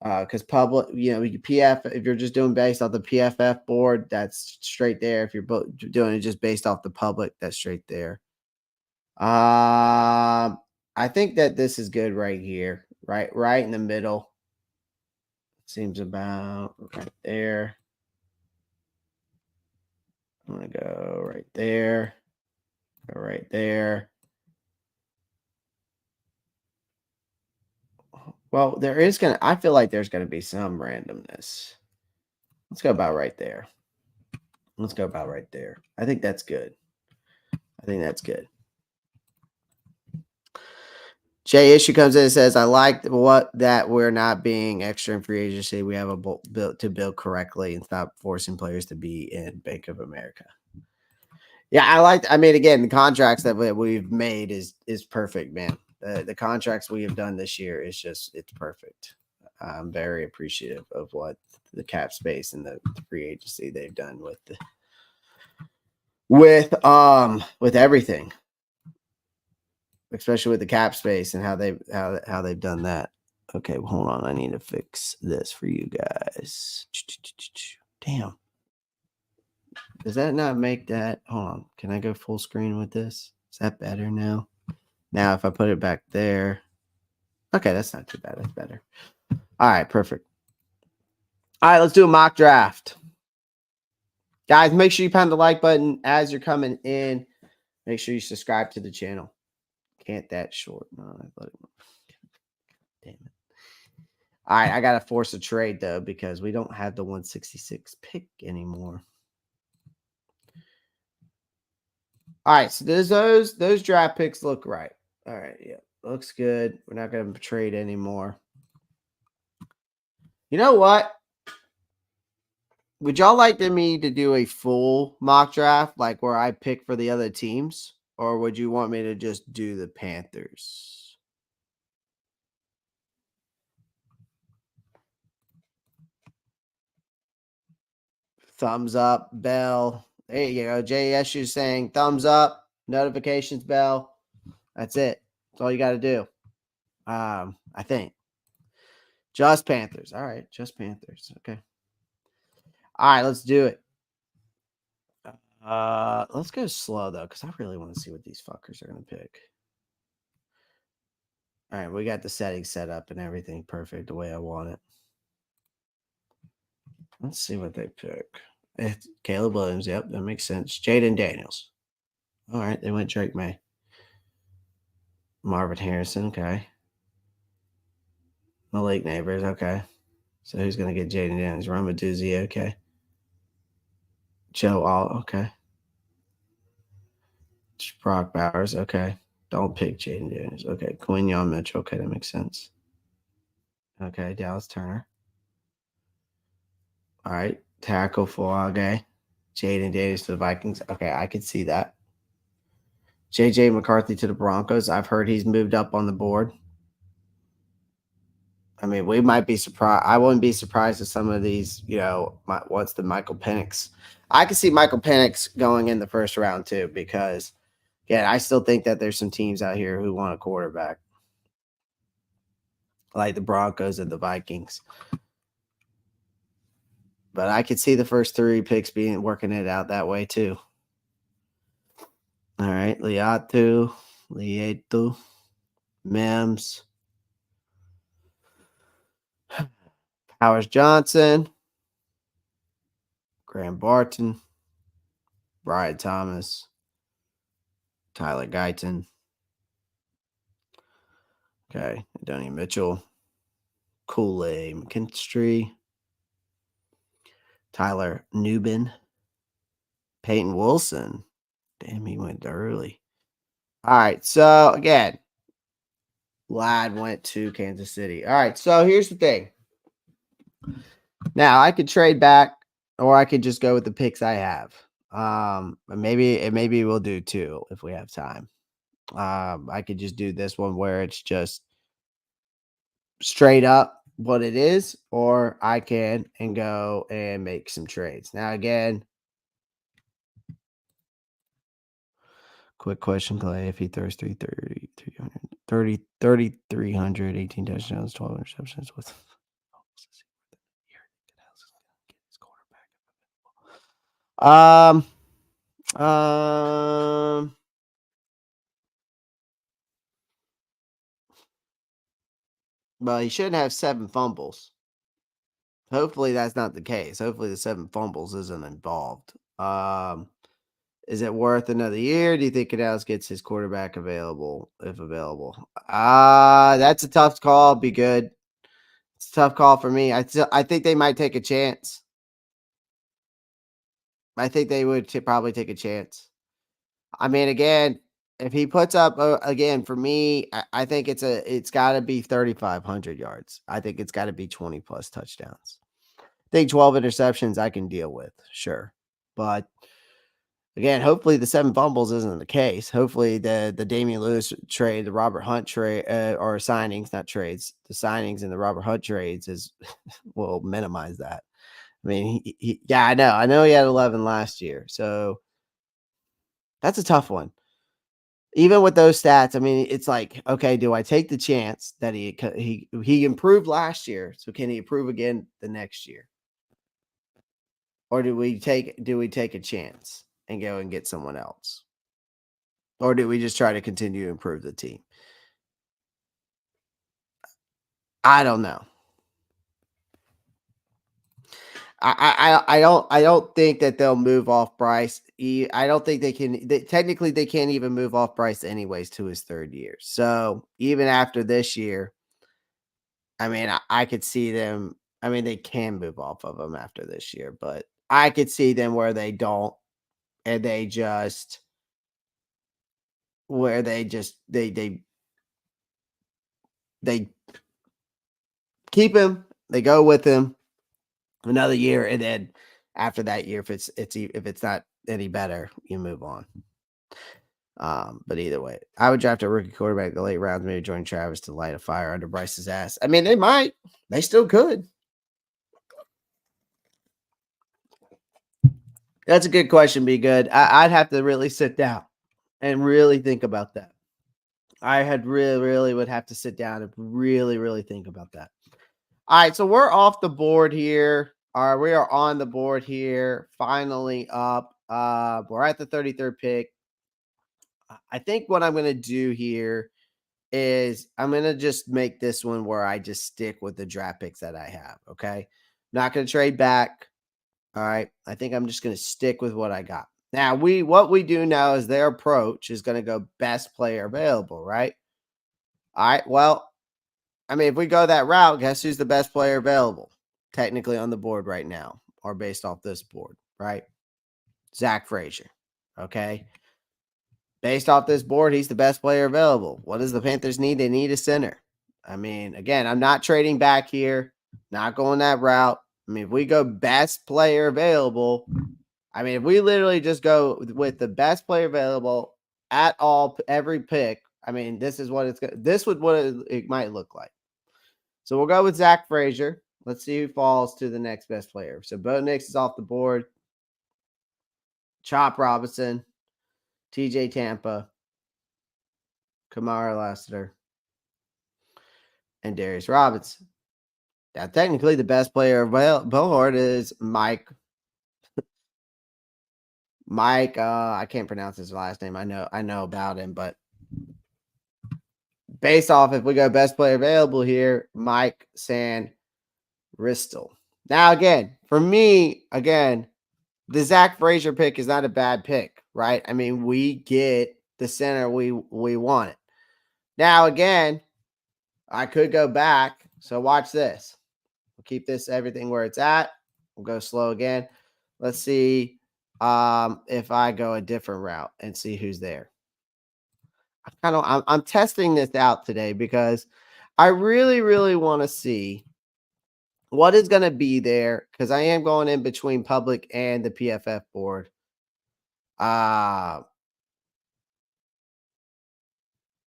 Because public, PF, if you're just doing based off the PFF board, that's straight there. If you're doing it just based off the public, that's straight there. I think that this is good right here, right in the middle. Seems about right there. I'm gonna go right there. Go right there. Well, I feel like there's gonna be some randomness. Let's go about right there. I think that's good. Jay Issue comes in and says, I like that we're not being extra in free agency. We have a built to build correctly and stop forcing players to be in Bank of America. Yeah, again, the contracts that we've made is perfect, man. The contracts we have done this year it's perfect. I'm very appreciative of what the cap space and the free agency they've done with everything, especially with the cap space and how they've done that. Okay, well, hold on. I need to fix this for you guys. Damn. Does that not make that? Hold on. Can I go full screen with this? Is that better now? Now, if I put it back there. Okay, that's not too bad. That's better. All right, perfect. All right, let's do a mock draft. Guys, make sure you pound the like button as you're coming in. Make sure you subscribe to the channel. Can't that short. No, damn it. All right, I got to force a trade, though, because we don't have the 166 pick anymore. All right, so those draft picks look right. All right, yeah, looks good. We're not going to trade anymore. You know what? Would y'all like me to do a full mock draft, like where I pick for the other teams? Or would you want me to just do the Panthers? Thumbs up, bell. There you go. JSU saying thumbs up, notifications bell. That's it. That's all you got to do. I think. Just Panthers. All right, just Panthers. Okay. All right, let's do it. Let's go slow though, because I really want to see what these fuckers are gonna pick. All right, we got the settings set up and everything perfect the way I want it. Let's see what they pick. It's Caleb Williams. Yep, that makes sense. Jaden Daniels. All right, they went Drake May. Marvin Harrison. Okay. Malik Neighbors. Okay. So who's gonna get Jaden Daniels? Ramaduzzi. Okay. Joe All. Okay. Brock Bowers. Okay. Don't pick Jaden Daniels. Okay. Quinyon Mitchell. Okay, that makes sense. Okay. Dallas Turner. All right. Tackle for okay. Jaden Daniels to the Vikings. Okay, I could see that. JJ McCarthy to the Broncos. I've heard he's moved up on the board. I mean, we might be surprised. I wouldn't be surprised if some of these, what's the Michael Penix? I could see Michael Penix going in the first round too, because, yeah, I still think that there's some teams out here who want a quarterback, like the Broncos and the Vikings. But I could see the first three picks working it out that way too. All right, Lietu, Mims, Powers Johnson, Graham Barton, Brian Thomas, Tyler Guyton. Okay, Donnie Mitchell, Coley McKinstry, Tyler Newbin, Peyton Wilson. Damn, he went early. All right, so again, Lad went to Kansas City. All right, so here's the thing. Now I could trade back, or I could just go with the picks I have. Maybe we'll do two if we have time. I could just do this one where it's just straight up what it is, or I can and go and make some trades. Now, again, quick question, Clay. If he throws 330, 3,300, 18 touchdowns, 12 interceptions with um well, he shouldn't have 7 fumbles. Hopefully that's not the case. Hopefully the 7 fumbles isn't involved. Is it worth another year? Do you think Canales gets his quarterback available if available? That's a tough call. Be good. It's a tough call for me. I think they might take a chance. I think they would probably take a chance. I mean, again, if he puts up again for me, I think it's got to be 3,500 yards. I think it's got to be 20 plus touchdowns. I think 12 interceptions I can deal with, sure, but again, hopefully the 7 fumbles isn't the case. Hopefully the Damian Lewis trade, the Robert Hunt trade, or signings, not trades, the signings and the Robert Hunt trades will minimize that. I mean, yeah, I know he had 11 last year, so that's a tough one. Even with those stats, I mean, it's like, okay, do I take the chance that he improved last year? So can he improve again the next year? Or do we take a chance and go and get someone else? Or do we just try to continue to improve the team? I don't know. I don't think that they'll move off Bryce. I don't think they can. Technically, they can't even move off Bryce anyways to his third year. So even after this year, I mean, I could see them. I mean, they can move off of him after this year, but I could see them where they don't, and they keep him. They go with him another year, and then after that year, if it's not any better, you move on. But either way, I would draft a rookie quarterback in the late rounds, maybe join Travis to light a fire under Bryce's ass. I mean, they might. They still could. That's a good question, Be Good. I'd have to really sit down and really think about that. I had really would have to sit down and really think about that. All right, so we're off the board here. All right, we are on the board here. Finally up. We're at the 33rd pick. I think what I'm going to do here is I'm going to just make this one where I just stick with the draft picks that I have. Okay. Not going to trade back. All right. I think I'm just going to stick with what I got. Now, what we do now is their approach is going to go best player available, right? All right. Well, I mean, if we go that route, guess who's the best player available technically on the board right now or based off this board, right? Zach Frazier. Okay. Based off this board, he's the best player available. What does the Panthers need? They need a center. I mean, again, I'm not trading back here, not going that route. I mean, if we go best player available, I mean, if we literally just go with the best player available at all, every pick, I mean, this is what it might look like. So we'll go with Zach Frazier. Let's see who falls to the next best player. So Bo Nix is off the board. Chop Robinson, TJ Tampa, Kamara Lassiter, and Darius Robinson. Now, technically, the best player available is Mike. I can't pronounce his last name. I know about him, but based off if we go best player available here, Mike San Ristel. Now, again, for me, the Zach Frazier pick is not a bad pick, right? I mean, we get the center we wanted. Now, again, I could go back. So watch this. We'll keep everything where it's at. We'll go slow again. Let's see if I go a different route and see who's there. I'm testing this out today because I really want to see what is going to be there because I am going in between public and the PFF board.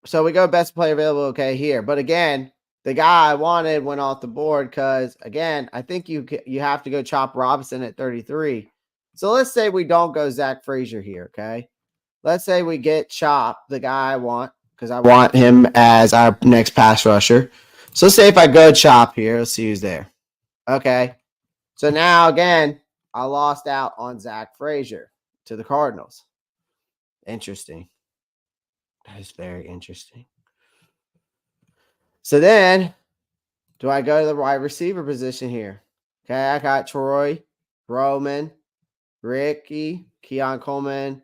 So we go best player available, okay, here. But again, the guy I wanted went off the board because, again, I think you have to go Chop Robinson at 33. So let's say we don't go Zach Frazier here, okay? Let's say we get Chop, the guy I want, because I want him as our next pass rusher. So let's say if I go Chop here, let's see who's there. Okay. So now, again, I lost out on Zach Frazier to the Cardinals. Interesting. That is very interesting. So then, do I go to the wide receiver position here? Okay, I got Troy, Roman, Ricky, Keon Coleman,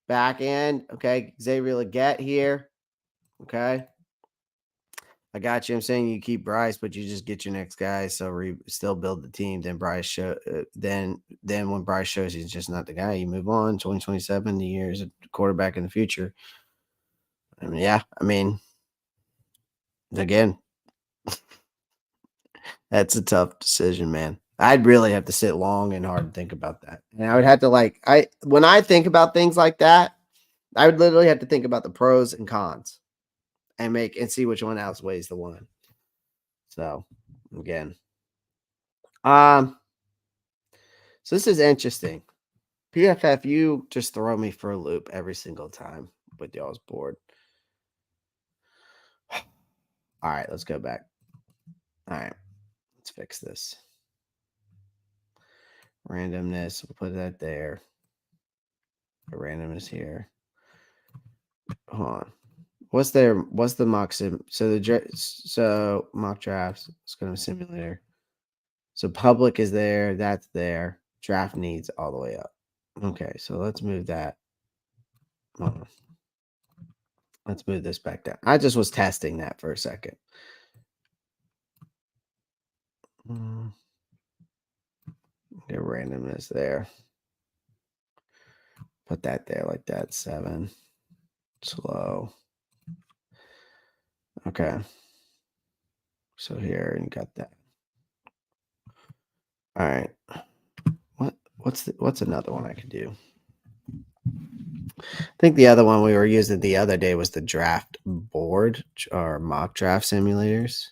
back end. Okay, Xavier Legette here. Okay. I got you. I'm saying you keep Bryce, but you just get your next guy. So still build the team. Then then when Bryce shows he's just not the guy, you move on. 2027, the year is a quarterback in the future. I mean, yeah. I mean, again, that's a tough decision, man. I'd really have to sit long and hard and think about that. And I would have to when I think about things like that, I would literally have to think about the pros and cons and see which one outweighs the one. So again. So this is interesting. PFF, you just throw me for a loop every single time with y'all's board. All right, let's go back. All right, let's fix this. Randomness, we'll put that there. Randomness here. Hold on. What's the mock sim? So mock drafts. Let's go to simulator. So public is there. That's there. Draft needs all the way up. Okay, so let's move that. Hold on. Let's move this back down. I just was testing that for a second. Get randomness there. Put that there like that. 7. Slow. Okay. So here you got that. All right. What's another one I could do? I think the other one we were using the other day was the draft board or mock draft simulators.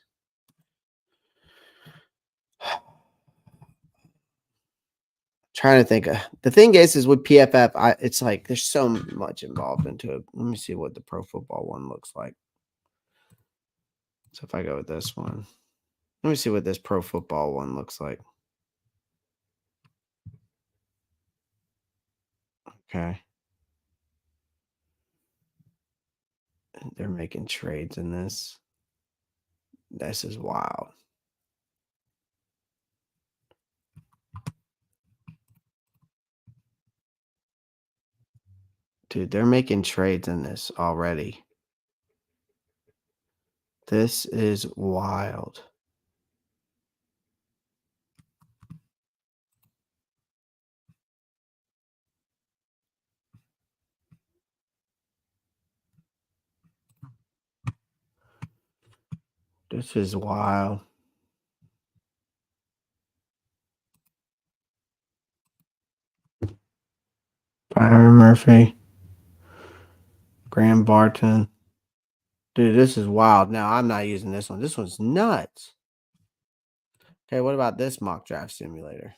Trying to think. The thing is with PFF, it's like there's so much involved into it. Let me see what the pro football one looks like. So if I go with this one, let me see what this pro football one looks like. Okay. They're making trades in this. This is wild. Dude, they're making trades in this already. This is wild. This is wild. Byron Murphy. Graham Barton. Dude, this is wild. Now, I'm not using this one. This one's nuts. Okay, what about this mock draft simulator?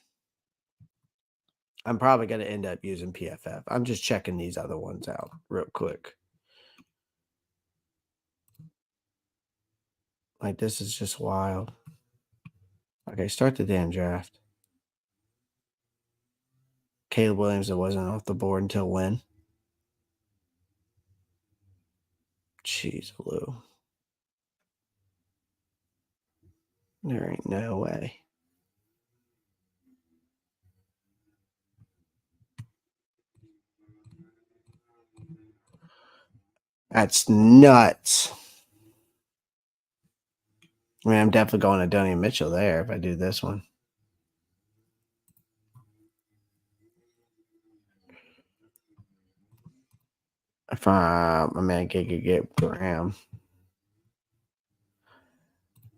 I'm probably going to end up using PFF. I'm just checking these other ones out real quick. Like, this is just wild. Okay, start the damn draft. Caleb Williams, that wasn't off the board until when? Jeez, Lou. There ain't no way. That's nuts. I mean, I'm definitely going to Donnie Mitchell there if I do this one. If I mean, I could get Graham.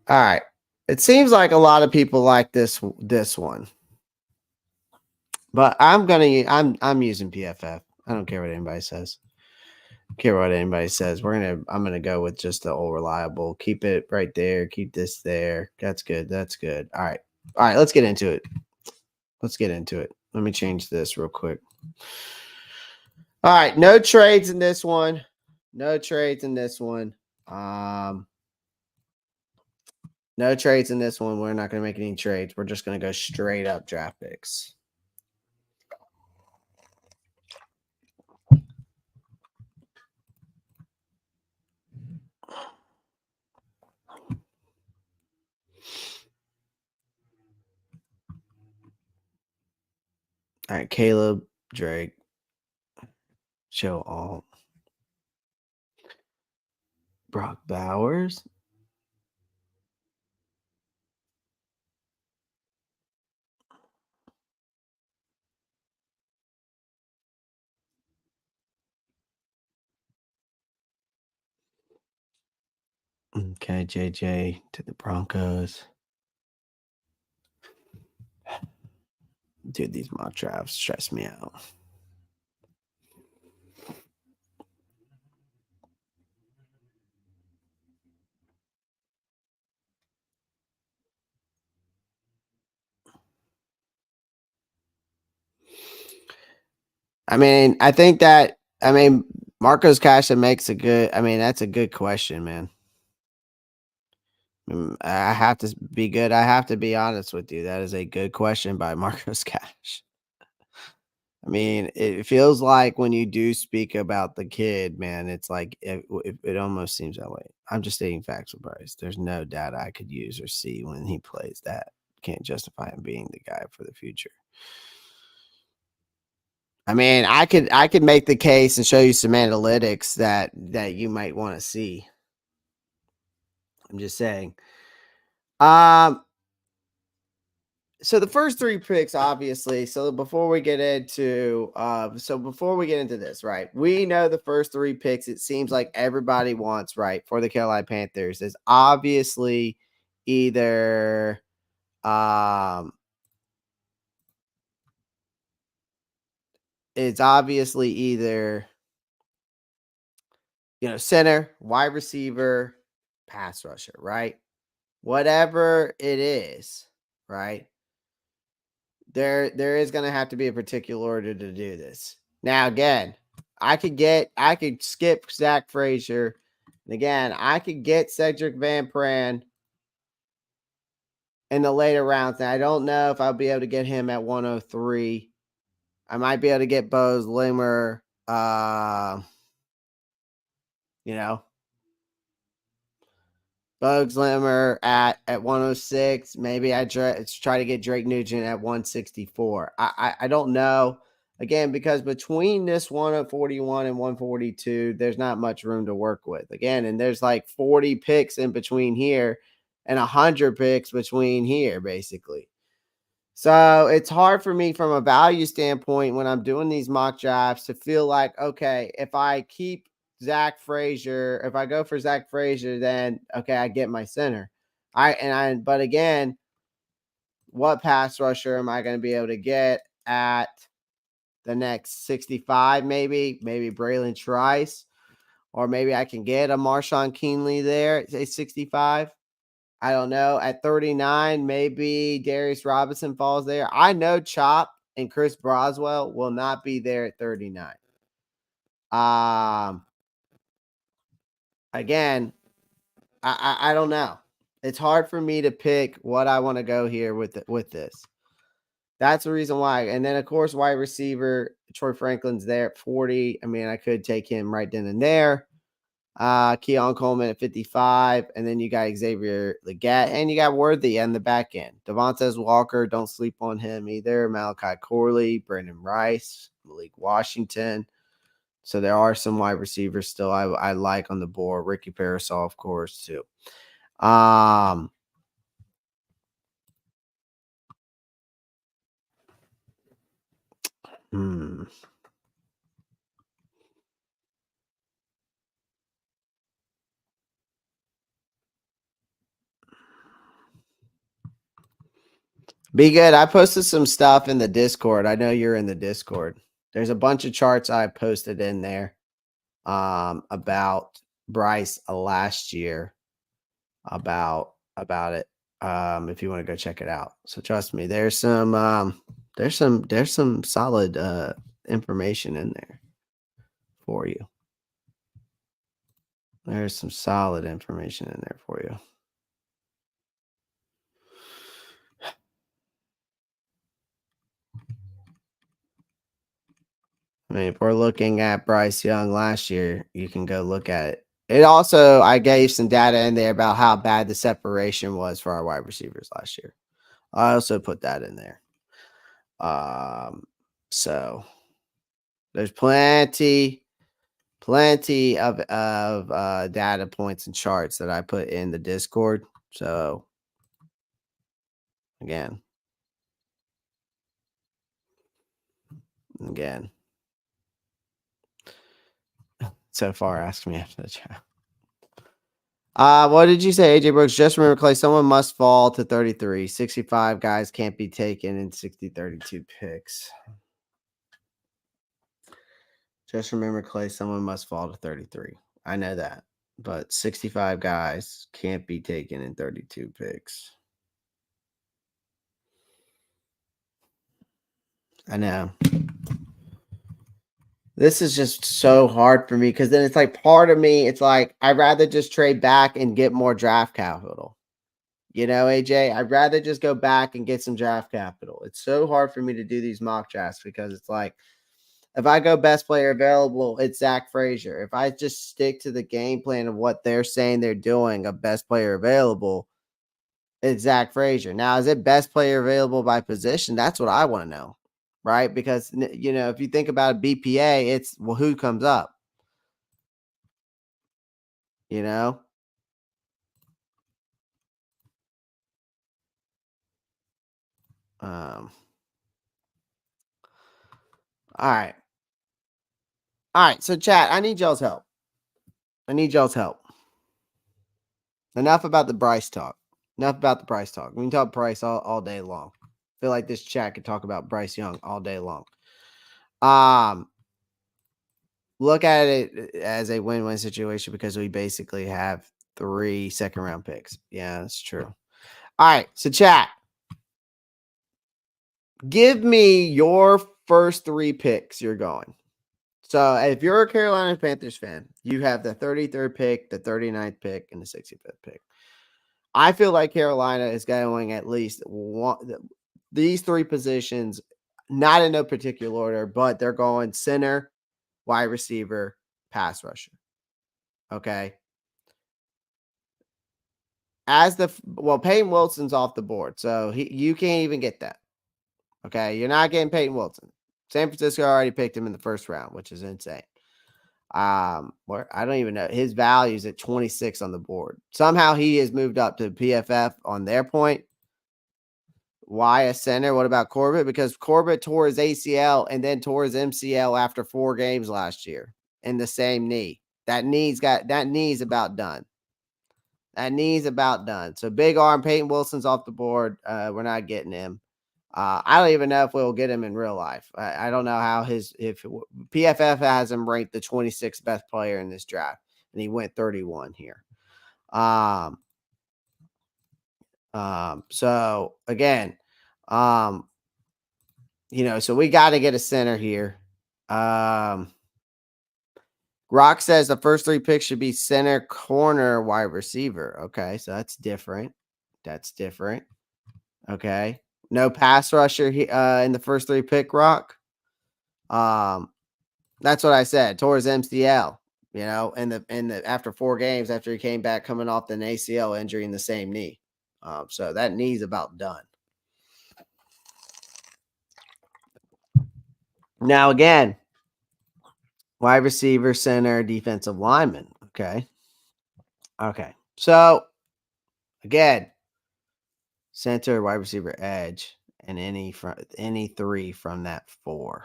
All right. It seems like a lot of people like this one. But I'm using PFF. I don't care what anybody says. I'm gonna go with just the old reliable. Keep it right there. Keep this there. That's good. All right. Let's get into it. Let me change this real quick. All right. No trades in this one. No trades in this one. No trades in this one. We're not gonna make any trades. We're just gonna go straight up draft picks. All right, Caleb, Drake, Joe Alt, Brock Bowers. Okay, JJ to the Broncos. Dude, these mock drafts stress me out. I mean, Marcos Casha makes that's a good question, man. I have to be good. I have to be honest with you. That is a good question by Marcos Cash. I mean, it feels like when you do speak about the kid, man, it's like it almost seems that way. I'm just stating facts with Bryce. There's no data I could use or see when he plays that can't justify him being the guy for the future. I mean, I could make the case and show you some analytics that you might want to see. I'm just saying. So the first 3 picks, obviously. So before we get into this, right? We know the first 3 picks. It seems like everybody wants, right, for the Carolina Panthers is obviously either it's obviously either center, wide receiver, pass rusher, right? Whatever it is, right? There is going to have to be a particular order to do this. Now, again, I could skip Zach Frazier. And again, I could get Cedric Van Pran in the later rounds. Now, I don't know if I'll be able to get him at 103. I might be able to get Bose Limmer, Bugs Limmer at 106. Maybe I try to get Drake Nugent at 164. I don't know. Again, because between this 141 and 142, there's not much room to work with. Again, and there's like 40 picks in between here and 100 picks between here, basically. So it's hard for me from a value standpoint when I'm doing these mock drafts to feel like, okay, if I keep Zach Frazier, if I go for Zach Frazier, then okay, I get my center. But again, what pass rusher am I going to be able to get at the next 65? Maybe Braylon Trice, or maybe I can get a Marshawn Keenly there at 65. I don't know. At 39, maybe Darius Robinson falls there. I know Chop and Chris Broswell will not be there at 39. Again, I don't know. It's hard for me to pick what I want to go here with this. That's the reason why. And then, of course, wide receiver, Troy Franklin's there at 40. I mean, I could take him right then and there. Keon Coleman at 55, and then you got Xavier Leggett, and you got Worthy on the back end. Devontae Walker, don't sleep on him either. Malachi Corley, Brandon Rice, Malik Washington. So there are some wide receivers still I like on the board. Ricky Parasol, of course, too. Be good. I posted some stuff in the Discord. I know you're in the Discord. There's a bunch of charts I posted in there about Bryce last year about it. If you want to go check it out. So trust me, there's some solid information in there for you. There's some solid information in there for you. I mean, if we're looking at Bryce Young last year, you can go look at it. It also, I gave some data in there about how bad the separation was for our wide receivers last year. I also put that in there. So there's plenty of data points and charts that I put in the Discord. So again, so far, ask me after the chat. What did you say, AJ Brooks? Just remember, Clay, someone must fall to 33. 65 guys can't be taken in 32 picks. Just remember, Clay, someone must fall to 33. I know that. But 65 guys can't be taken in 32 picks. I know. This is just so hard for me because then it's like part of me, it's like I'd rather just trade back and get more draft capital. You know, AJ, I'd rather just go back and get some draft capital. It's so hard for me to do these mock drafts because it's like if I go best player available, it's Zach Frazier. If I just stick to the game plan of what they're saying they're doing, a best player available, It's Zach Frazier. Now, is it best player available by position? That's what I want to know, right? Because, if you think about a BPA, it's, well, who comes up, you know? Um, all right. All right. So, chat, I need y'all's help. I need y'all's help. Enough about the Bryce talk. Enough about the Bryce talk. We can talk Bryce all day long. I feel like this chat could talk about Bryce Young all day long. Look at it as a win-win situation because we basically have 3 second-round picks. Yeah, that's true. All right, so chat, give me your first 3 picks you're going. So if you're a Carolina Panthers fan, you have the 33rd pick, the 39th pick, and the 65th pick. I feel like Carolina is going at least one, these 3 positions, not in no particular order, but they're going center, wide receiver, pass rusher. Okay. Peyton Wilson's off the board, so you can't even get that. Okay, you're not getting Peyton Wilson. San Francisco already picked him in the first round, which is insane. I don't even know his value is at 26 on the board. Somehow he has moved up to PFF on their point. Why a center? What about Corbett? Because Corbett tore his ACL and then tore his MCL after 4 games last year in the same knee. That knee's about done. That knee's about done. So big arm, Peyton Wilson's off the board. We're not getting him. I don't even know if we'll get him in real life. I don't know how if PFF has him ranked the 26th best player in this draft, and he went 31 here. So again, so we got to get a center here. Rock says the first 3 picks should be center, corner, wide receiver. Okay, so that's different. Okay. No pass rusher in the first 3 pick, Rock. That's what I said. Tore his MCL, in the after 4 games after he came back coming off an ACL injury in the same knee. So that knee's about done. Now again, wide receiver, center, defensive lineman. Okay. So again, center, wide receiver, edge, and any 3 from that 4.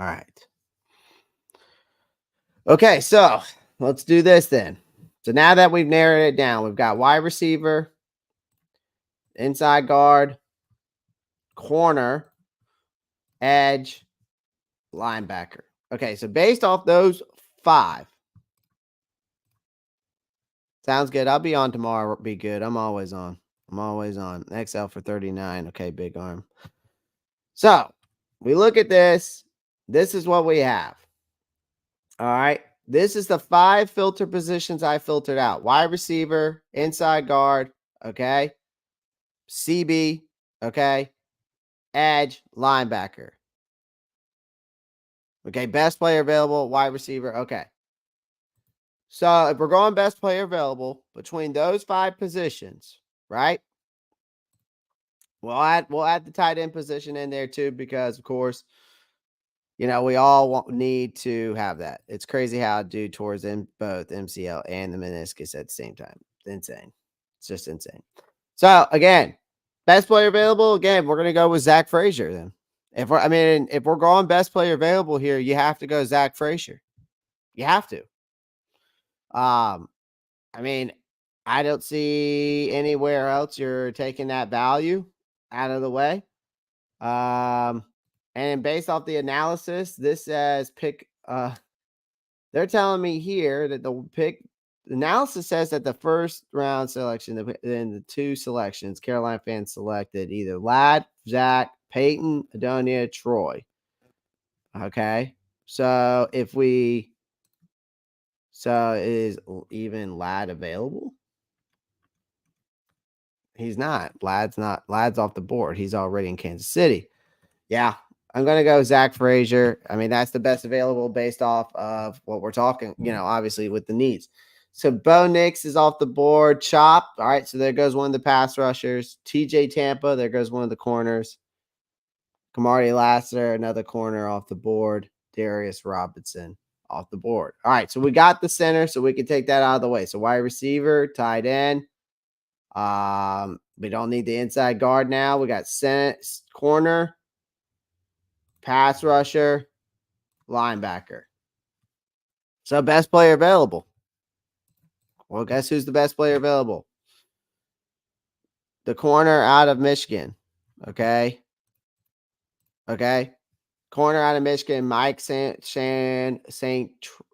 All right. Okay, so let's do this then. So now that we've narrowed it down, we've got wide receiver, inside guard, corner, edge, linebacker. Okay, so based off those 5, sounds good. I'll be on tomorrow. Be good. I'm always on. XL for 39. Okay, big arm. So we look at this. This is what we have. All right. This is the 5 filter positions I filtered out. Wide receiver, inside guard, okay? CB, okay? Edge, linebacker. Okay, best player available, wide receiver, okay. So if we're going best player available between those 5 positions, right? We'll add the tight end position in there too, because of course, we all need to have that. It's crazy how a dude towards both MCL and the meniscus at the same time. It's insane. It's just insane. So again, best player available. Again, we're gonna go with Zach Frazier then. If we're going best player available here, you have to go Zach Frazier. You have to. I don't see anywhere else you're taking that value out of the way. And based off the analysis, this says pick. They're telling me here that the analysis says that the first round selection, in the 2 selections, Carolina fans selected either Ladd, Zach, Peyton, Adonia, Troy. Okay, so is even Ladd available? He's not. Ladd's off the board. He's already in Kansas City. Yeah, I'm going to go Zach Frazier. That's the best available based off of what we're talking, obviously with the needs. So Bo Nix is off the board. Chop. All right. So there goes one of the pass rushers. TJ Tampa. There goes one of the corners. Kamari Lassiter, another corner off the board. Darius Robinson off the board. All right. So we got the center, so we can take that out of the way. So wide receiver, tight end. We don't need the inside guard now. We got center, corner, pass rusher, linebacker. So best player available. Well, guess who's the best player available? The corner out of Michigan. Okay. Corner out of Michigan, Mike St.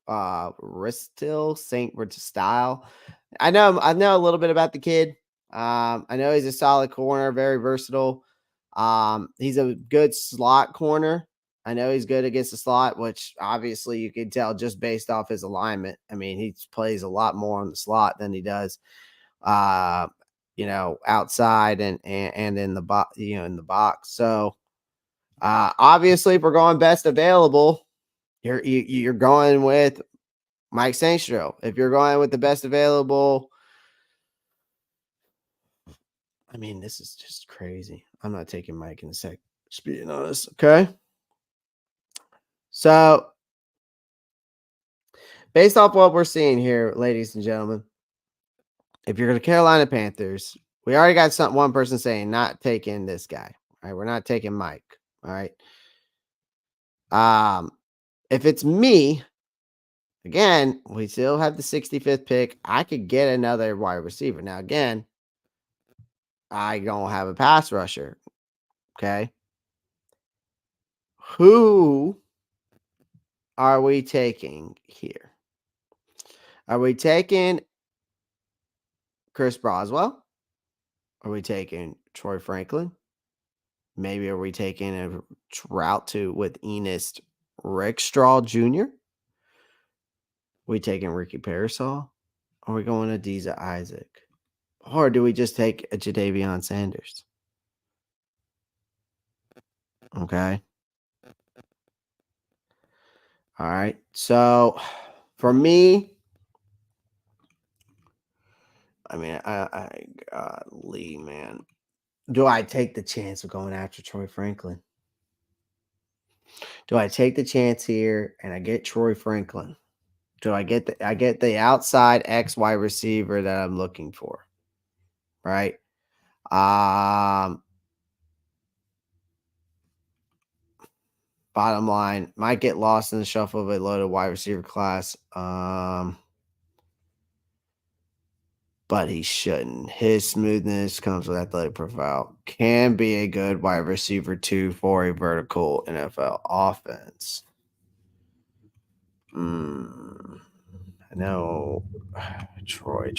Ristil, St. Ristil. I know a little bit about the kid. I know he's a solid corner, very versatile. He's a good slot corner. I know he's good against the slot, which obviously you can tell just based off his alignment. I mean, he plays a lot more on the slot than he does, outside and in the box, in the box. So, obviously, if we're going best available, you're going with Mike Sainstro. If you're going with the best available, I mean, this is just crazy. I'm not taking Mike in a sec. Just being honest, okay? So, based off what we're seeing here, ladies and gentlemen, if you're the Carolina Panthers, we already got one person saying not taking this guy. All right, we're not taking Mike. All right. If it's me, again, we still have the 65th pick. I could get another wide receiver. Now, again, I don't have a pass rusher. Okay. Who are we taking here? Are we taking Chris Broswell? Are we taking Troy Franklin? Maybe are we taking a route with Enos Rickstraw Jr.? We taking Ricky Parasol? Are we going to Adiza Isaac? Or do we just take a Jadavion Sanders? Okay. All right. So for me, I mean, golly, man. Do I take the chance of going after Troy Franklin? Do I take the chance here and I get Troy Franklin? Do I get the outside X Y receiver that I'm looking for? Right? Bottom line, might get lost in the shuffle of a loaded wide receiver class. But he shouldn't. His smoothness comes with athletic profile. Can be a good wide receiver too for a vertical NFL offense. I know. Troy.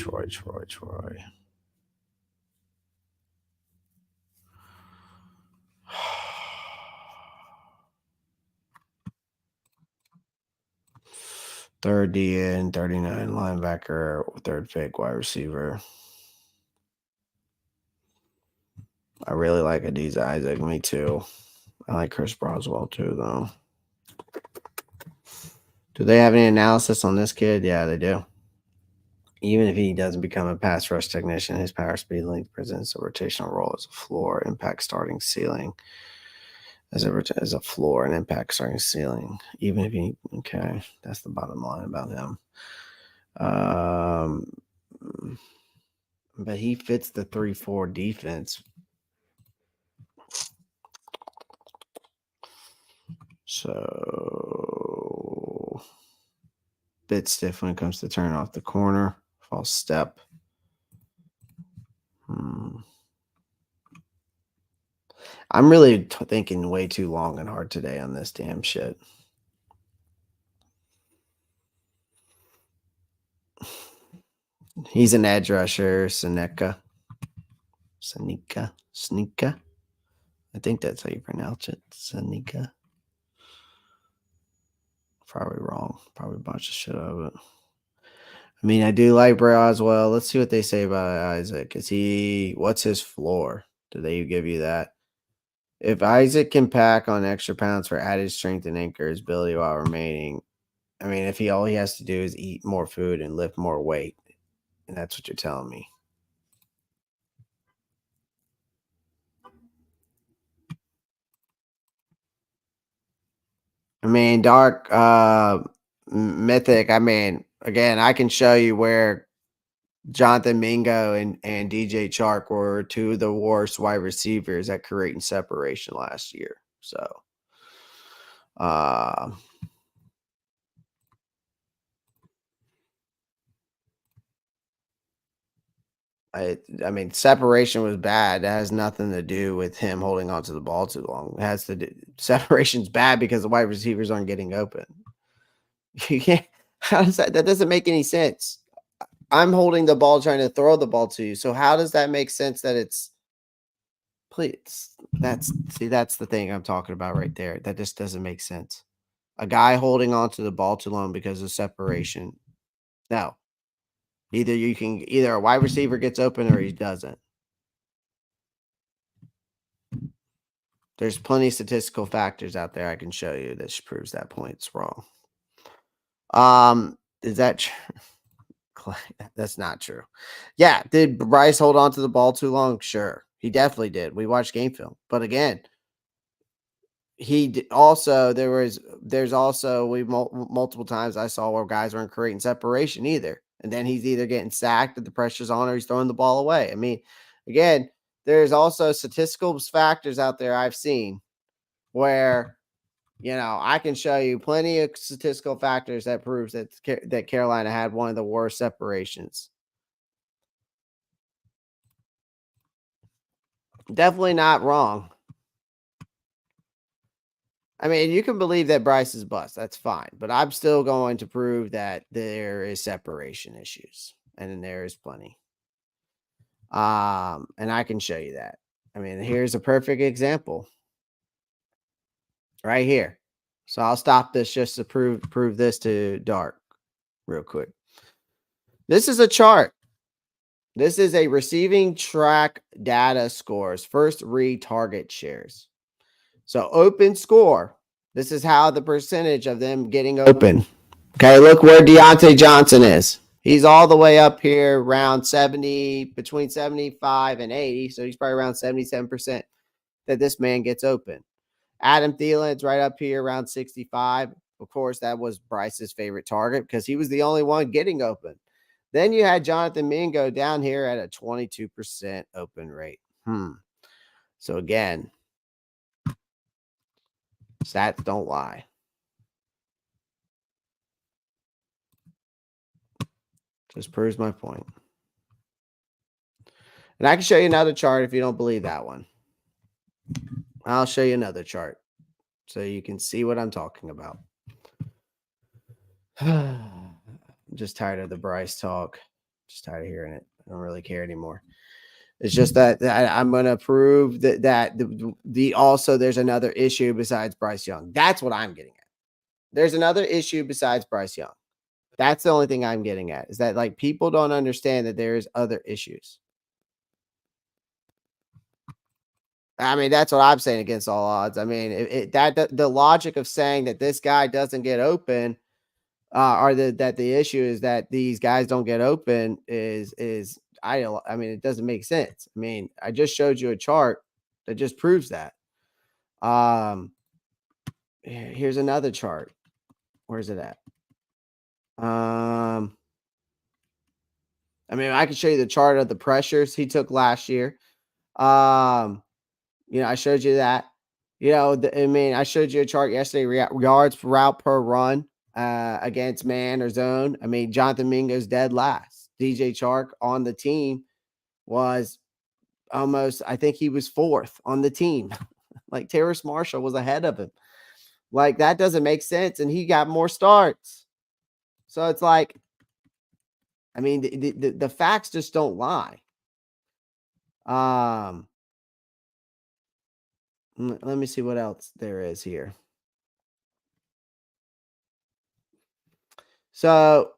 30 and 39 linebacker, third pick wide receiver. I really like Adiza Isaac. Me too. I like Chris Broswell too, though. Do they have any analysis on this kid? Yeah, they do. Even if he doesn't become a pass rush technician, his power, speed, length presents a rotational role as a floor, impact, starting, ceiling. As a floor and impact, starting, ceiling. Even if he, okay, that's the bottom line about him. But he fits the 3-4 defense. So bit stiff when it comes to turning off the corner. False step. I'm really thinking way too long and hard today on this damn shit. He's an edge rusher, Seneca. I think that's how you pronounce it. Seneca. Probably wrong. Probably a bunch of shit out of it. I mean, I do like Bray as well. Let's see what they say about Isaac. What's his floor? Do they give you that? If Isaac can pack on extra pounds for added strength and anchor his ability while remaining I mean, if all he has to do is eat more food and lift more weight, and that's what you're telling me. I mean, Dark Mythic, I mean, again, I can show you where Jonathan Mingo and DJ Chark were two of the worst wide receivers at creating separation last year. So, uh, I mean, separation was bad. That has nothing to do with him holding on to the ball too long. It has to do, separation's bad because the wide receivers aren't getting open. You can't. How does that? That doesn't make any sense. I'm holding the ball, trying to throw the ball to you. So how does that make sense? That it's please. That's the thing I'm talking about right there. That just doesn't make sense. A guy holding on to the ball too long because of separation. No, either a wide receiver gets open or he doesn't. There's plenty of statistical factors out there I can show you that proves that point's wrong. Is that true? That's not true. Yeah, did Bryce hold on to the ball too long? Sure, he definitely did. We watched game film, but again, also there's also multiple times I saw where guys weren't creating separation either, and then he's either getting sacked if the pressure's on or he's throwing the ball away. I mean, again, there's also statistical factors out there I've seen where I can show you plenty of statistical factors that proves that Carolina had one of the worst separations. Definitely not wrong. I mean, you can believe that Bryce is bust. That's fine. But I'm still going to prove that there is separation issues. And there is plenty. And I can show you that. I mean, here's a perfect example. Right here. So I'll stop this just to prove this to Dark real quick. This is a chart. This is a receiving track data scores, first read target shares. So open score. This is how the percentage of them getting open. Okay, look where Deontay Johnson is. He's all the way up here around 70, between 75 and 80. So he's probably around 77% that this man gets open. Adam Thielen's right up here around 65. Of course, that was Bryce's favorite target because he was the only one getting open. Then you had Jonathan Mingo down here at a 22% open rate. So again, stats don't lie. Just proves my point. And I can show you another chart if you don't believe that one. I'll show you another chart so you can see what I'm talking about. I'm just tired of the Bryce talk. Just tired of hearing it. I don't really care anymore. It's just that I'm going to prove that also there's another issue besides Bryce Young. That's what I'm getting at. There's another issue besides Bryce Young. That's the only thing I'm getting at is that like people don't understand that there's other issues. I mean, that's what I'm saying against all odds. I mean, the logic of saying that this guy doesn't get open, or that the issue is that these guys don't get open is I mean, it doesn't make sense. I mean, I just showed you a chart that just proves that. Here's another chart. Where's it at? I mean, I can show you the chart of the pressures he took last year. I showed you that. I mean, I showed you a chart yesterday, yards per route per run against man or zone. I mean, Jonathan Mingo's dead last. DJ Chark on the team was almost, I think he was fourth on the team. Like Terrace Marshall was ahead of him. Like that doesn't make sense. And he got more starts. So it's like, I mean, the facts just don't lie. Let me see what else there is here. So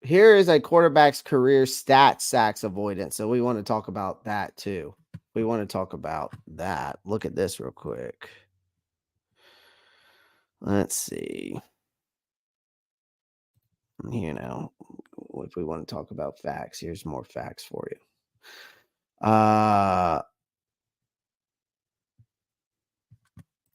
here is a quarterback's career stats sacks avoidance. So we want to talk about that too. We want to talk about that. Look at this real quick. Let's see. You know, if we want to talk about facts, here's more facts for you.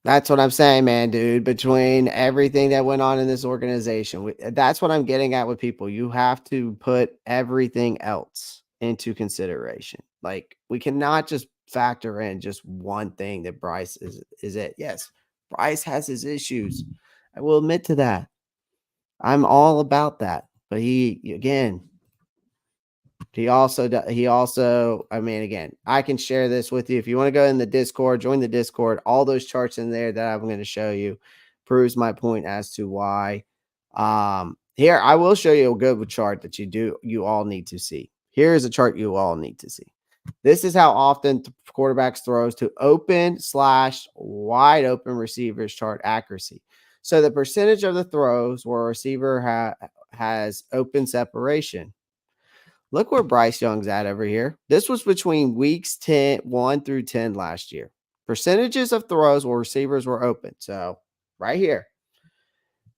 That's what I'm saying, man, dude. Between everything that went on in this organization, that's what I'm getting at with people. You have to put everything else into consideration. Like, we cannot just factor in just one thing that Bryce is it. Yes, Bryce has his issues. I will admit to that. I'm all about that. But he also, I mean, again, I can share this with you. If you want to go in the Discord, join the Discord. All those charts in there that I'm going to show you proves my point as to why. Here, I will show you a good chart that you all need to see. Here's a chart you all need to see. This is how often quarterbacks throws to open/wide open receivers chart accuracy. So the percentage of the throws where a receiver has open separation. Look where Bryce Young's at over here. This was between weeks 1 through 10 last year. Percentages of throws where receivers were open. So right here.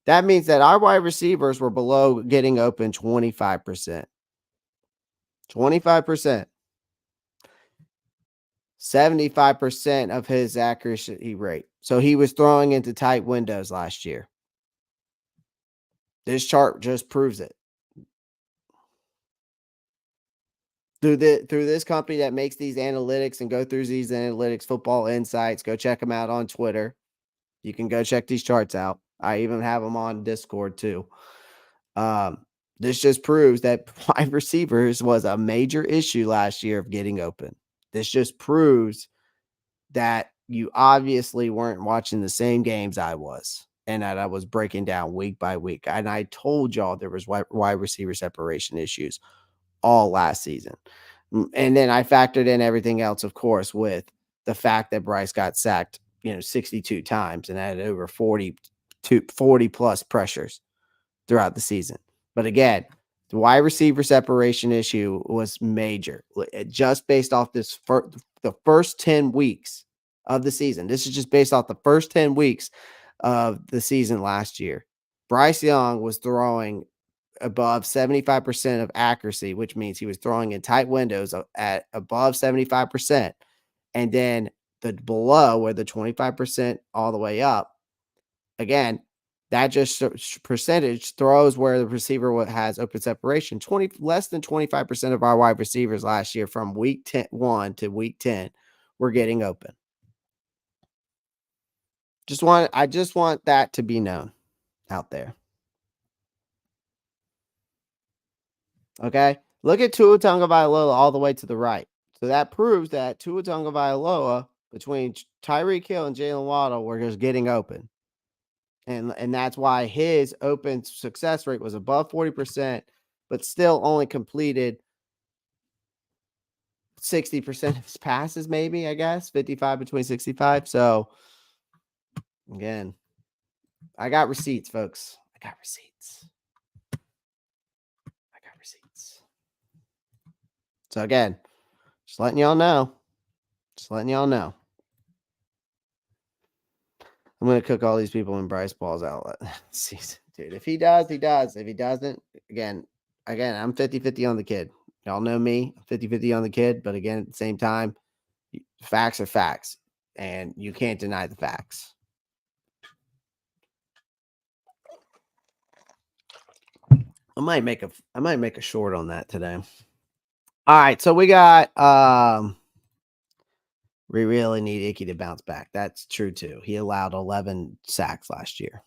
That means that our wide receivers were below getting open 25%. 25%. 75% of his accuracy rate. So he was throwing into tight windows last year. This chart just proves it. Through this company that makes these analytics and go through these analytics, Football Insights, go check them out on Twitter. You can go check these charts out. I even have them on Discord too. This just proves that wide receivers was a major issue last year of getting open. This just proves that you obviously weren't watching the same games I was, and that I was breaking down week by week. And I told y'all there was wide receiver separation issues all last season. And then I factored in everything else, of course, with the fact that Bryce got sacked, 62 times and had over 40 plus pressures throughout the season. But again, the wide receiver separation issue was major. Just based off the first 10 weeks of the season. This is just based off the first 10 weeks of the season last year. Bryce Young was throwing above 75% of accuracy, which means he was throwing in tight windows at above 75%. And then the below, where the 25% all the way up, again, that just percentage throws where the receiver has open separation. Less than 25% of our wide receivers last year from week 1 to week 10 were getting open. I just want that to be known out there. Okay. Look at Tua Tagovailoa all the way to the right. So that proves that Tua Tagovailoa between Tyreek Hill and Jalen Waddle were just getting open. And that's why his open success rate was above 40%, but still only completed 60% of his passes, maybe, I guess, 55 between 65. So again, I got receipts, folks. I got receipts. So again, just letting y'all know. I'm going to cook all these people in Bryce Ball's outlet season, dude. If he does, he does. If he doesn't, again, I'm 50-50 on the kid. Y'all know me, 50-50 on the kid. But again, at the same time, facts are facts, and you can't deny the facts. I might make a short on that today. All right, so we got we really need Ickey to bounce back. That's true too. He allowed 11 sacks last year.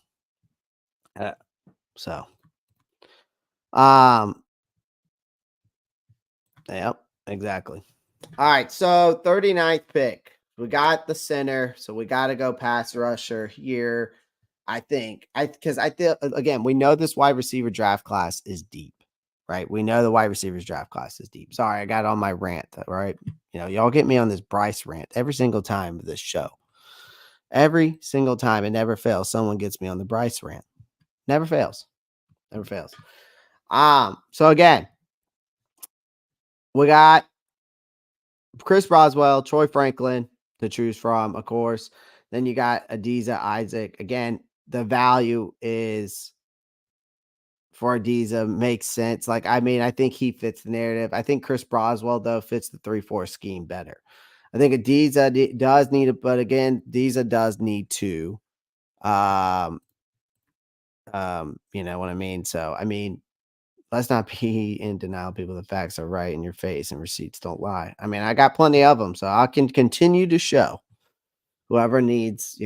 Yep, exactly. All right, so 39th pick. We got the center, so we got to go pass rusher here. I think because I feel, again, we know this wide receiver draft class is deep, right? We know the wide receivers draft class is deep. Sorry, I got on my rant, right? Y'all get me on this Bryce rant every single time of this show. Every single time, it never fails. Someone gets me on the Bryce rant. Never fails. So again, we got Chris Boswell, Troy Franklin to choose from, of course. Then you got Adiza Isaac. Again, the value is for Adiza makes sense. Like, I mean, I think he fits the narrative. I think Chris Broswell, though, fits the 3-4 scheme better. I think Adiza does need it, but again, Adiza does need to. You know what I mean? So, I mean, let's not be in denial, people. The facts are right in your face and receipts don't lie. I mean, I got plenty of them, so I can continue to show whoever needs,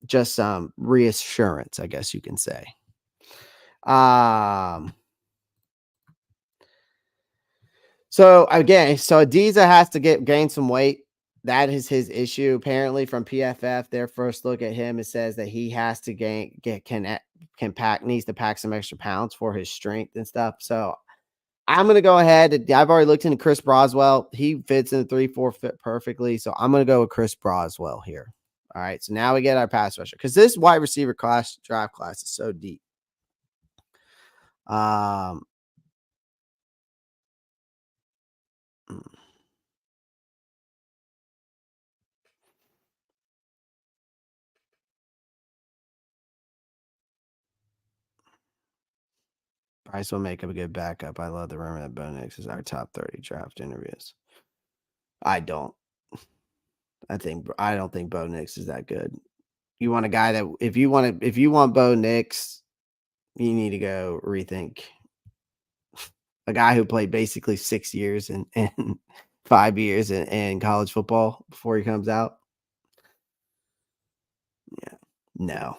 just some reassurance, I guess you can say. So again, Adiza has to gain some weight. That is his issue. Apparently, from PFF, their first look at him, it says that he has to needs to pack some extra pounds for his strength and stuff. So I'm gonna go ahead. I've already looked into Chris Broswell. He fits in the 3-4 fit perfectly. So I'm gonna go with Chris Broswell here. All right. So now we get our pass rusher because this wide receiver draft class is so deep. Mm. Bryce will make up a good backup. I love the rumor that Bo Nix is our top 30 draft interviews. I don't. I don't think Bo Nix is that good. You want a guy that if you want Bo Nix, you need to go rethink a guy who played basically 6 years and 5 years in college football before he comes out. Yeah. No.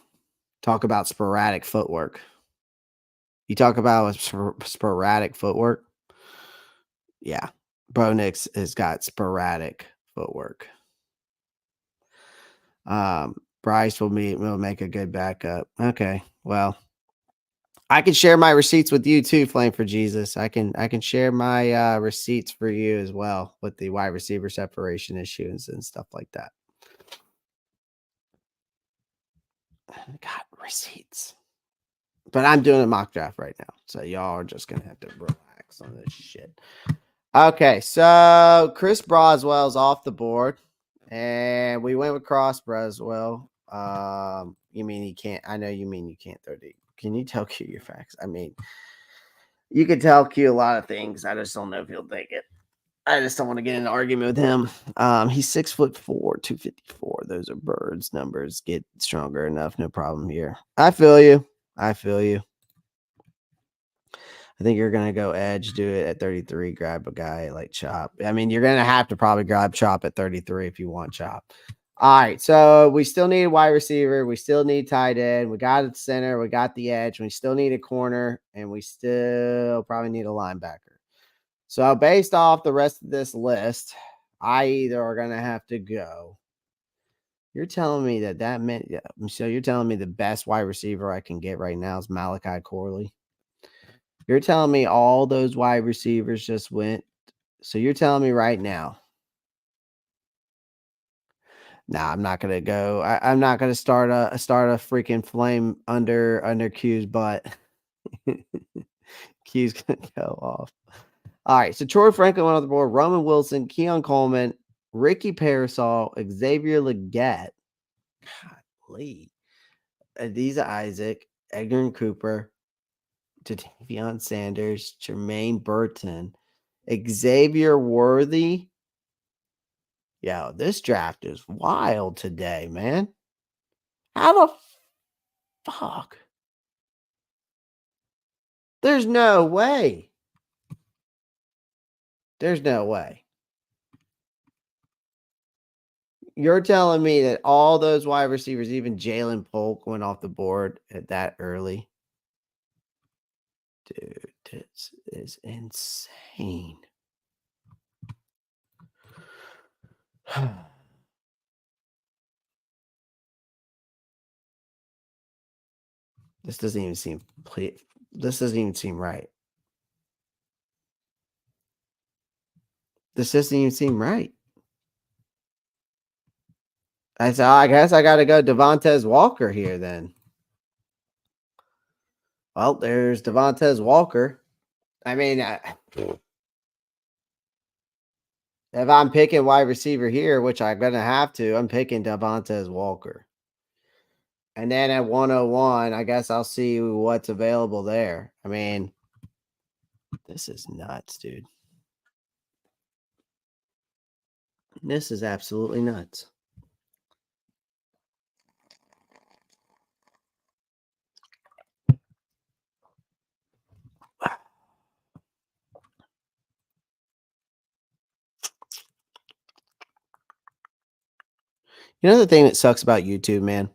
Talk about sporadic footwork. You talk about sporadic footwork. Yeah. Bo Nix has got sporadic footwork. Bryce will make a good backup. Okay. Well, I can share my receipts with you too, Flame for Jesus. I can share my receipts for you as well with the wide receiver separation issues and stuff like that. Got receipts. But I'm doing a mock draft right now. So y'all are just gonna have to relax on this shit. Okay, so Chris Broswell's off the board. And we went with Cross Broswell. You mean he can't? I know you mean you can't throw deep. Can you tell Q your facts? I mean, you can tell Q a lot of things. I just don't know if he'll take it. I just don't want to get in an argument with him. He's 6'4", 254. Those are birds numbers. Get stronger enough. No problem here. I feel you. I think you're going to go edge, do it at 33, grab a guy like Chop. I mean, you're going to have to probably grab Chop at 33 if you want Chop. All right, so we still need a wide receiver. We still need tight end. We got a center. We got the edge. We still need a corner, and we still probably need a linebacker. So based off the rest of this list, I either are going to have to go. You're telling me that meant so you're telling me the best wide receiver I can get right now is Malachi Corley. You're telling me all those wide receivers just went. So you're telling me right now. Nah, I'm not gonna go. I'm not gonna start a freaking flame under Q's butt. Q's gonna go off. All right, so Troy Franklin went on the board. Roman Wilson, Keon Coleman, Ricky Parasol, Xavier Legette, Lee, Adiza Isaac, Edgar Cooper, Jadavion Sanders, Jermaine Burton, Xavier Worthy. Yo, this draft is wild today, man. How the fuck? There's no way. There's no way. You're telling me that all those wide receivers, even Jalen Polk, went off the board at that early? Dude, this is insane. This doesn't even seem this doesn't even seem right. This doesn't even seem right. I guess I got to go Devontae Walker here then. Well, there's Devontae Walker. I mean, if I'm picking wide receiver here, which I'm going to have to, I'm picking Devontae Walker. And then at 101, I guess I'll see what's available there. I mean, this is nuts, dude. This is absolutely nuts. You know the thing that sucks about YouTube, man,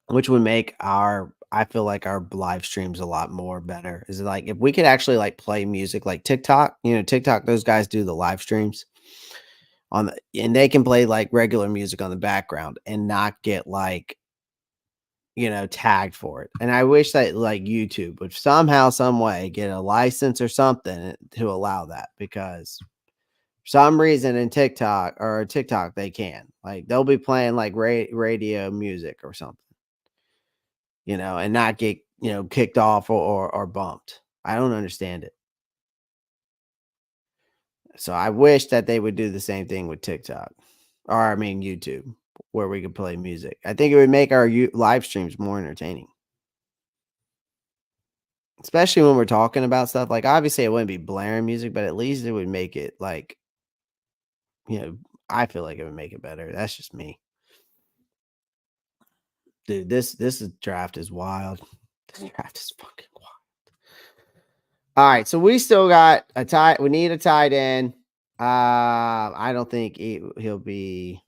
which would make our I feel like our live streams a lot more better is like if we could actually like play music like TikTok, TikTok, those guys do the live streams and they can play like regular music on the background and not get like, tagged for it. And I wish that like YouTube would somehow, some way get a license or something to allow that because for some reason in TikTok they can. Like they'll be playing like radio music or something, and not get, kicked off or bumped. I don't understand it. So I wish that they would do the same thing with TikTok or I mean YouTube where we could play music. I think it would make our live streams more entertaining. Especially when we're talking about stuff like obviously it wouldn't be blaring music, but at least it would make it like, you know, I feel like it would make it better. That's just me. Dude, this draft is wild. This draft is fucking wild. All right, so we still got a tie. We need a tight end. I don't think he'll be.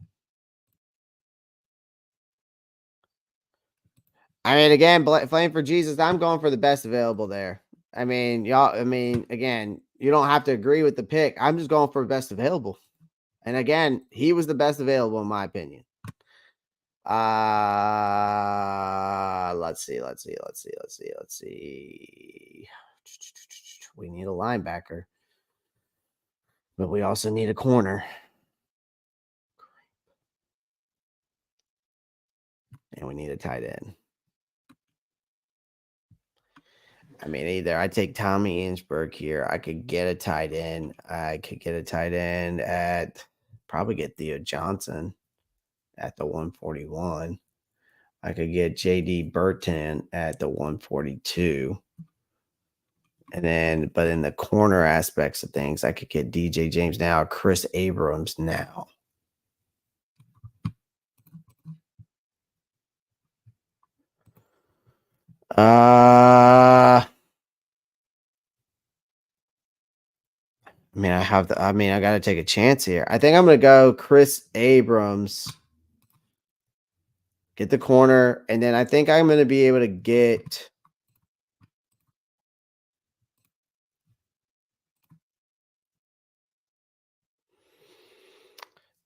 I mean, again, playing for Jesus. I'm going for the best available there. I mean, y'all. I mean, again, you don't have to agree with the pick. I'm just going for best available. And again, he was the best available in my opinion. Let's see. We need a linebacker, but we also need a corner. And we need a tight end. I mean, either I take Tommy Innsbruck here. I could get a tight end. I could get a tight end at probably get Theo Johnson at the 141. I could get JD Burton at the 142. And then, but in the corner aspects of things, I could get DJ James now, Chris Abrams now. I mean, I got to take a chance here. I think I'm going to go Chris Abrams, get the corner, and then I think I'm going to be able to get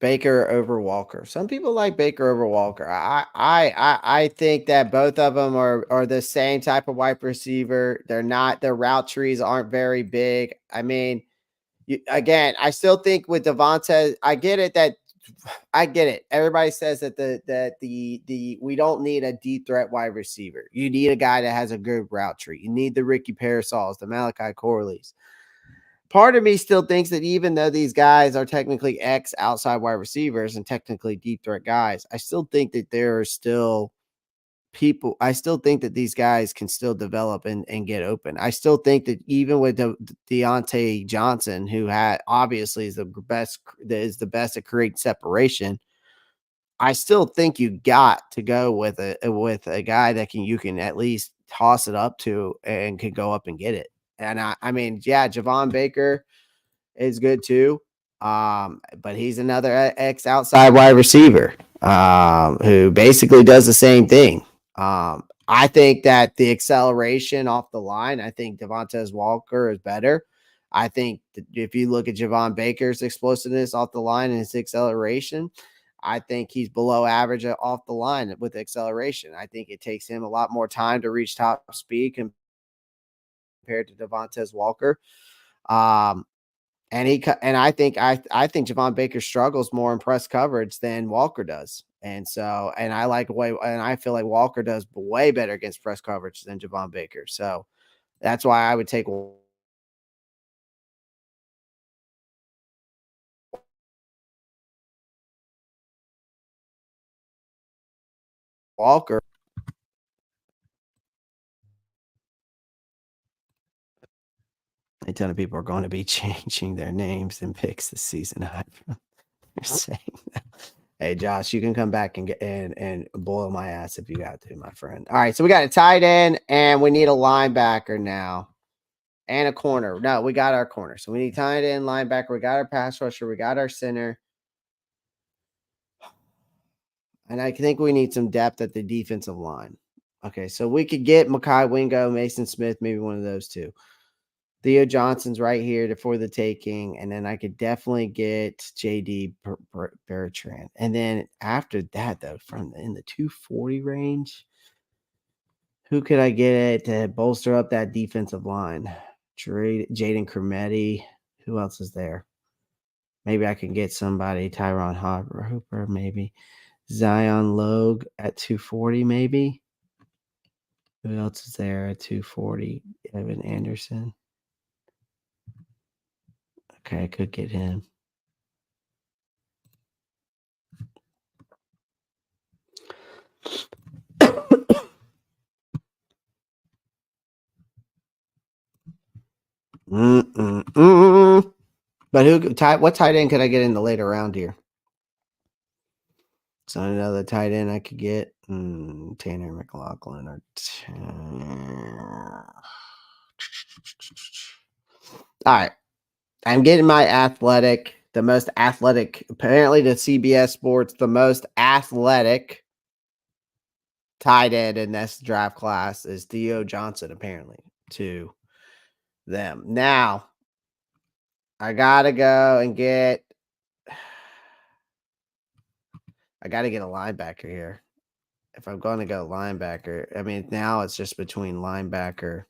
Baker over Walker. Some people like Baker over Walker. I think that both of them are the same type of wide receiver. They're not, their route trees aren't very big. I mean, again, I still think with Devonta, I get it. Everybody says that the we don't need a deep threat wide receiver. You need a guy that has a good route tree. You need the Ricky Parasols, the Malachi Corleys. Part of me still thinks that even though these guys are technically ex outside wide receivers and technically deep threat guys, I still think that there are still people. I still think that these guys can still develop and get open. I still think that even with Deontay Johnson, who had obviously is the best at creating separation, I still think you got to go with a guy that you can at least toss it up to and can go up and get it. And I mean, yeah, Javon Baker is good too. But he's another ex outside wide receiver who basically does the same thing. I think that the acceleration off the line, I think Devontae Walker is better. I think if you look at Javon Baker's explosiveness off the line and his acceleration, I think he's below average off the line with acceleration. I think it takes him a lot more time to reach top speed compared to Devontae Walker. And I think Javon Baker struggles more in press coverage than Walker does. And so, and I feel like Walker does way better against press coverage than Javon Baker. So that's why I would take Walker. A ton of people are going to be changing their names and picks this season. You're saying that. Hey, Josh, you can come back and get and boil my ass if you got to, my friend. All right, so we got a tight end, and we need a linebacker now. And a corner. No, we got our corner. So we need tight end, linebacker. We got our pass rusher. We got our center. And I think we need some depth at the defensive line. Okay, so we could get Mekhi Wingo, Mason Smith, maybe one of those two. Theo Johnson's right here for the taking. And then I could definitely get JD Bertrand. And then after that, though, in the 240 range, who could I get to bolster up that defensive line? Jaden Crometti. Who else is there? Maybe I can get somebody, Tyron Hooper, maybe. Zion Logue at 240, maybe. Who else is there at 240? Evan Anderson. Okay, I could get him. But what tight end could I get in the later round here? So another tight end I could get Tanner McLaughlin or all right. I'm getting my the most athletic, apparently to CBS Sports, the most athletic tight end in this draft class is Theo Johnson, apparently, to them. Now, I got to go and I got to get a linebacker here. If I'm going to go linebacker, I mean, now it's just between linebacker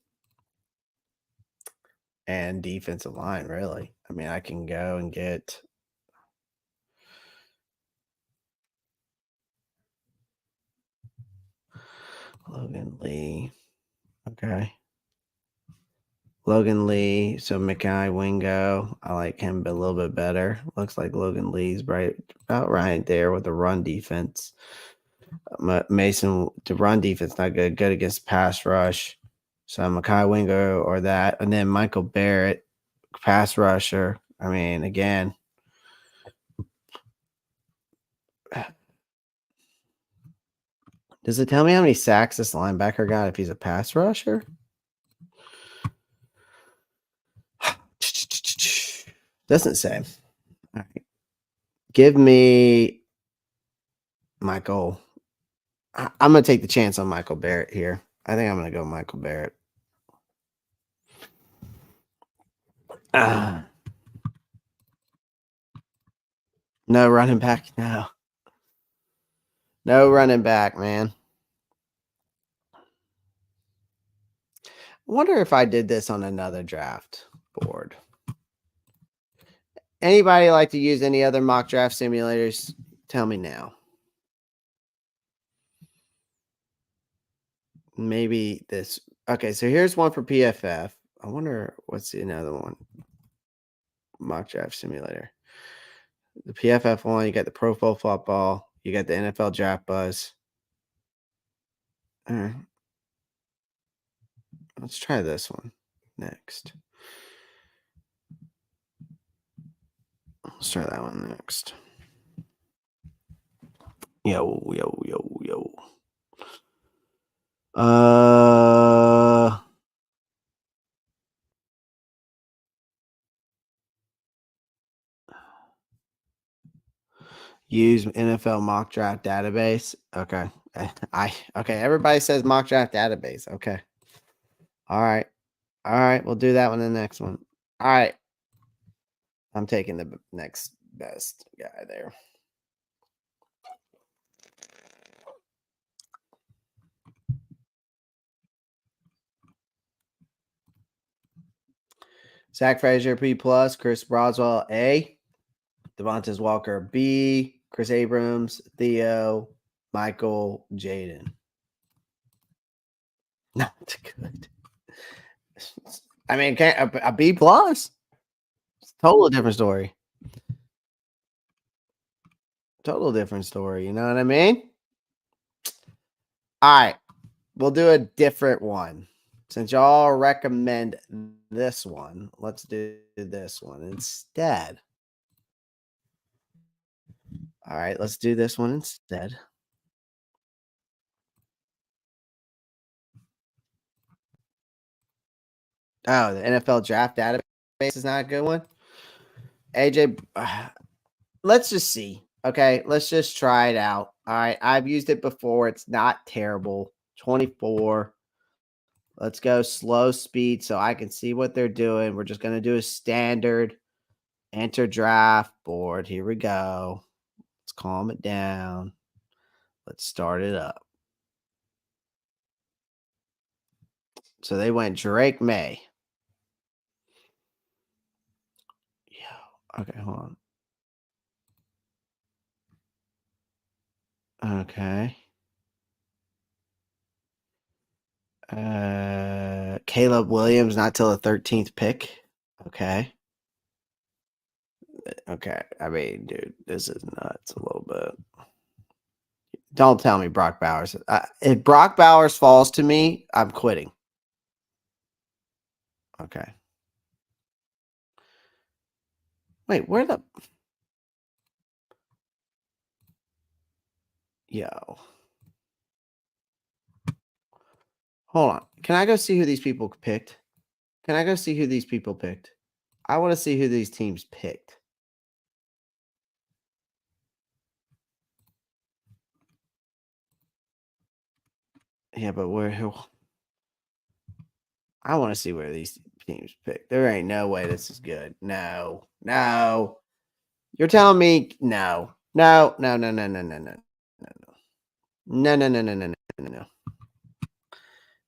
and defensive line, really. I mean, I can go and get Logan Lee. Okay. Logan Lee. So Mekhi Wingo. I like him a little bit better. Looks like Logan Lee's about right there with the run defense. Mason, the run defense not good. Good against pass rush. So Mekhi Wingo or that. And then Michael Barrett, pass rusher. I mean, again. Does it tell me how many sacks this linebacker got if he's a pass rusher? Doesn't say. All right. Give me Michael. I'm going to take the chance on Michael Barrett here. I think I'm going to go Michael Barrett. No running back. No. No running back, man. I wonder if I did this on another draft board. Anybody like to use any other mock draft simulators? Tell me now. Maybe this. Okay, so here's one for PFF. I wonder what's another one. Mock draft simulator. The PFF one, you got the Pro Football, you got the NFL Draft Buzz. All right. Let's try this one next. Let's try that one next. Yo. Use NFL mock draft database. Okay. Okay. Everybody says mock draft database. Okay. All right. We'll do that one in the next one. All right. I'm taking the next best guy there. Zach Frazier, B+, Chris Broswell, A, Devontae Walker, B, Chris Abrams, Theo, Michael, Jaden. Not good. I mean, a B+. Total different story. Total different story. You know what I mean? All right. We'll do a different one. Since y'all recommend this one, let's do this one instead. All right, let's do this one instead. Oh, the NFL draft database is not a good one. AJ, let's just see. Okay, let's just try it out. All right, I've used it before. It's not terrible. 24. Let's go slow speed so I can see what they're doing. We're just going to do a standard enter draft board. Here we go. Let's calm it down. Let's start it up. So they went Drake May. Yeah. Okay, hold on. Okay. Caleb Williams, not till the 13th pick. Okay. Okay. I mean, dude, this is nuts a little bit. Don't tell me Brock Bowers. If Brock Bowers falls to me, I'm quitting. Okay. Wait, where the yo? Hold on. Can I go see who these people picked? Can I go see who these people picked? I want to see who these teams picked. Yeah, but who? I want to see where these teams picked. There ain't no way this is good. No. You're telling me no. No. No. No. No. No. No. No. No. No. No. No. No. No. No.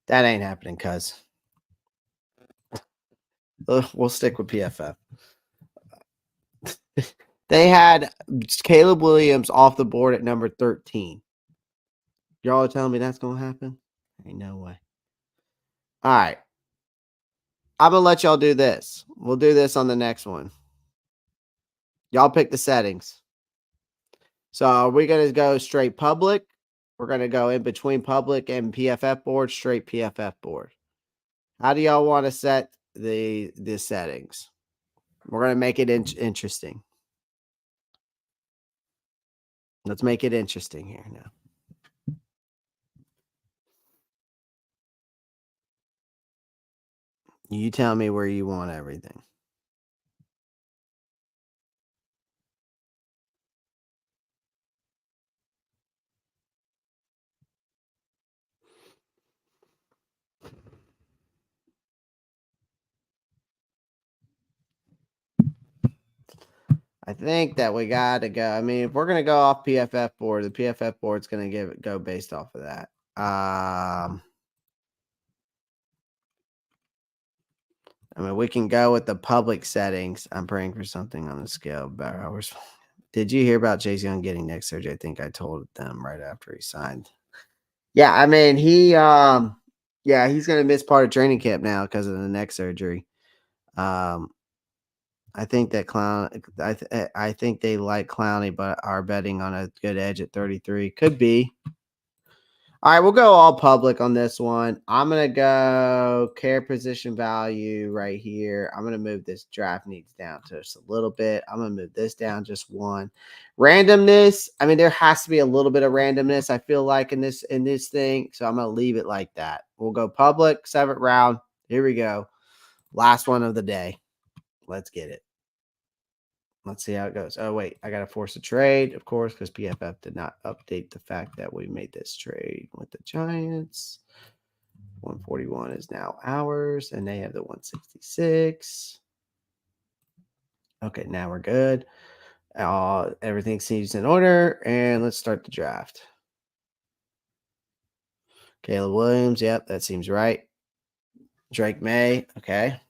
That ain't happening, cuz. We'll stick with PFF. They had Caleb Williams off the board at number 13. Y'all are telling me that's going to happen? Ain't no way. All right. I'm going to let y'all do this. We'll do this on the next one. Y'all pick the settings. So are we going to go straight public? We're going to go in between public and PFF board, straight PFF board. How do y'all want to set the settings? We're going to make it interesting. Let's make it interesting here now. You tell me where you want everything. I think that we got to go. I mean, if we're going to go off PFF board, the PFF board's going to go based off of that. I mean, we can go with the public settings. I'm praying for something on the scale of better hours. Did you hear about Bryce Young getting neck surgery? I think I told them right after he signed. Yeah, I mean, he's going to miss part of training camp now because of the neck surgery. I think that I think they like Clowney, but are betting on a good edge at 33. Could be. All right, we'll go all public on this one. I'm going to go care position value right here. I'm going to move this draft needs down to just a little bit. I'm going to move this down just one. Randomness, I mean, there has to be a little bit of randomness, I feel like, in this thing. So I'm going to leave it like that. We'll go public, 7th round. Here we go. Last one of the day. Let's get it. Let's see how it goes. Oh, wait. I got to force a trade, of course, because PFF did not update the fact that we made this trade with the Giants. 141 is now ours, and they have the 166. Okay, now we're good. Everything seems in order, and let's start the draft. Caleb Williams. Yep, that seems right. Drake May. Okay.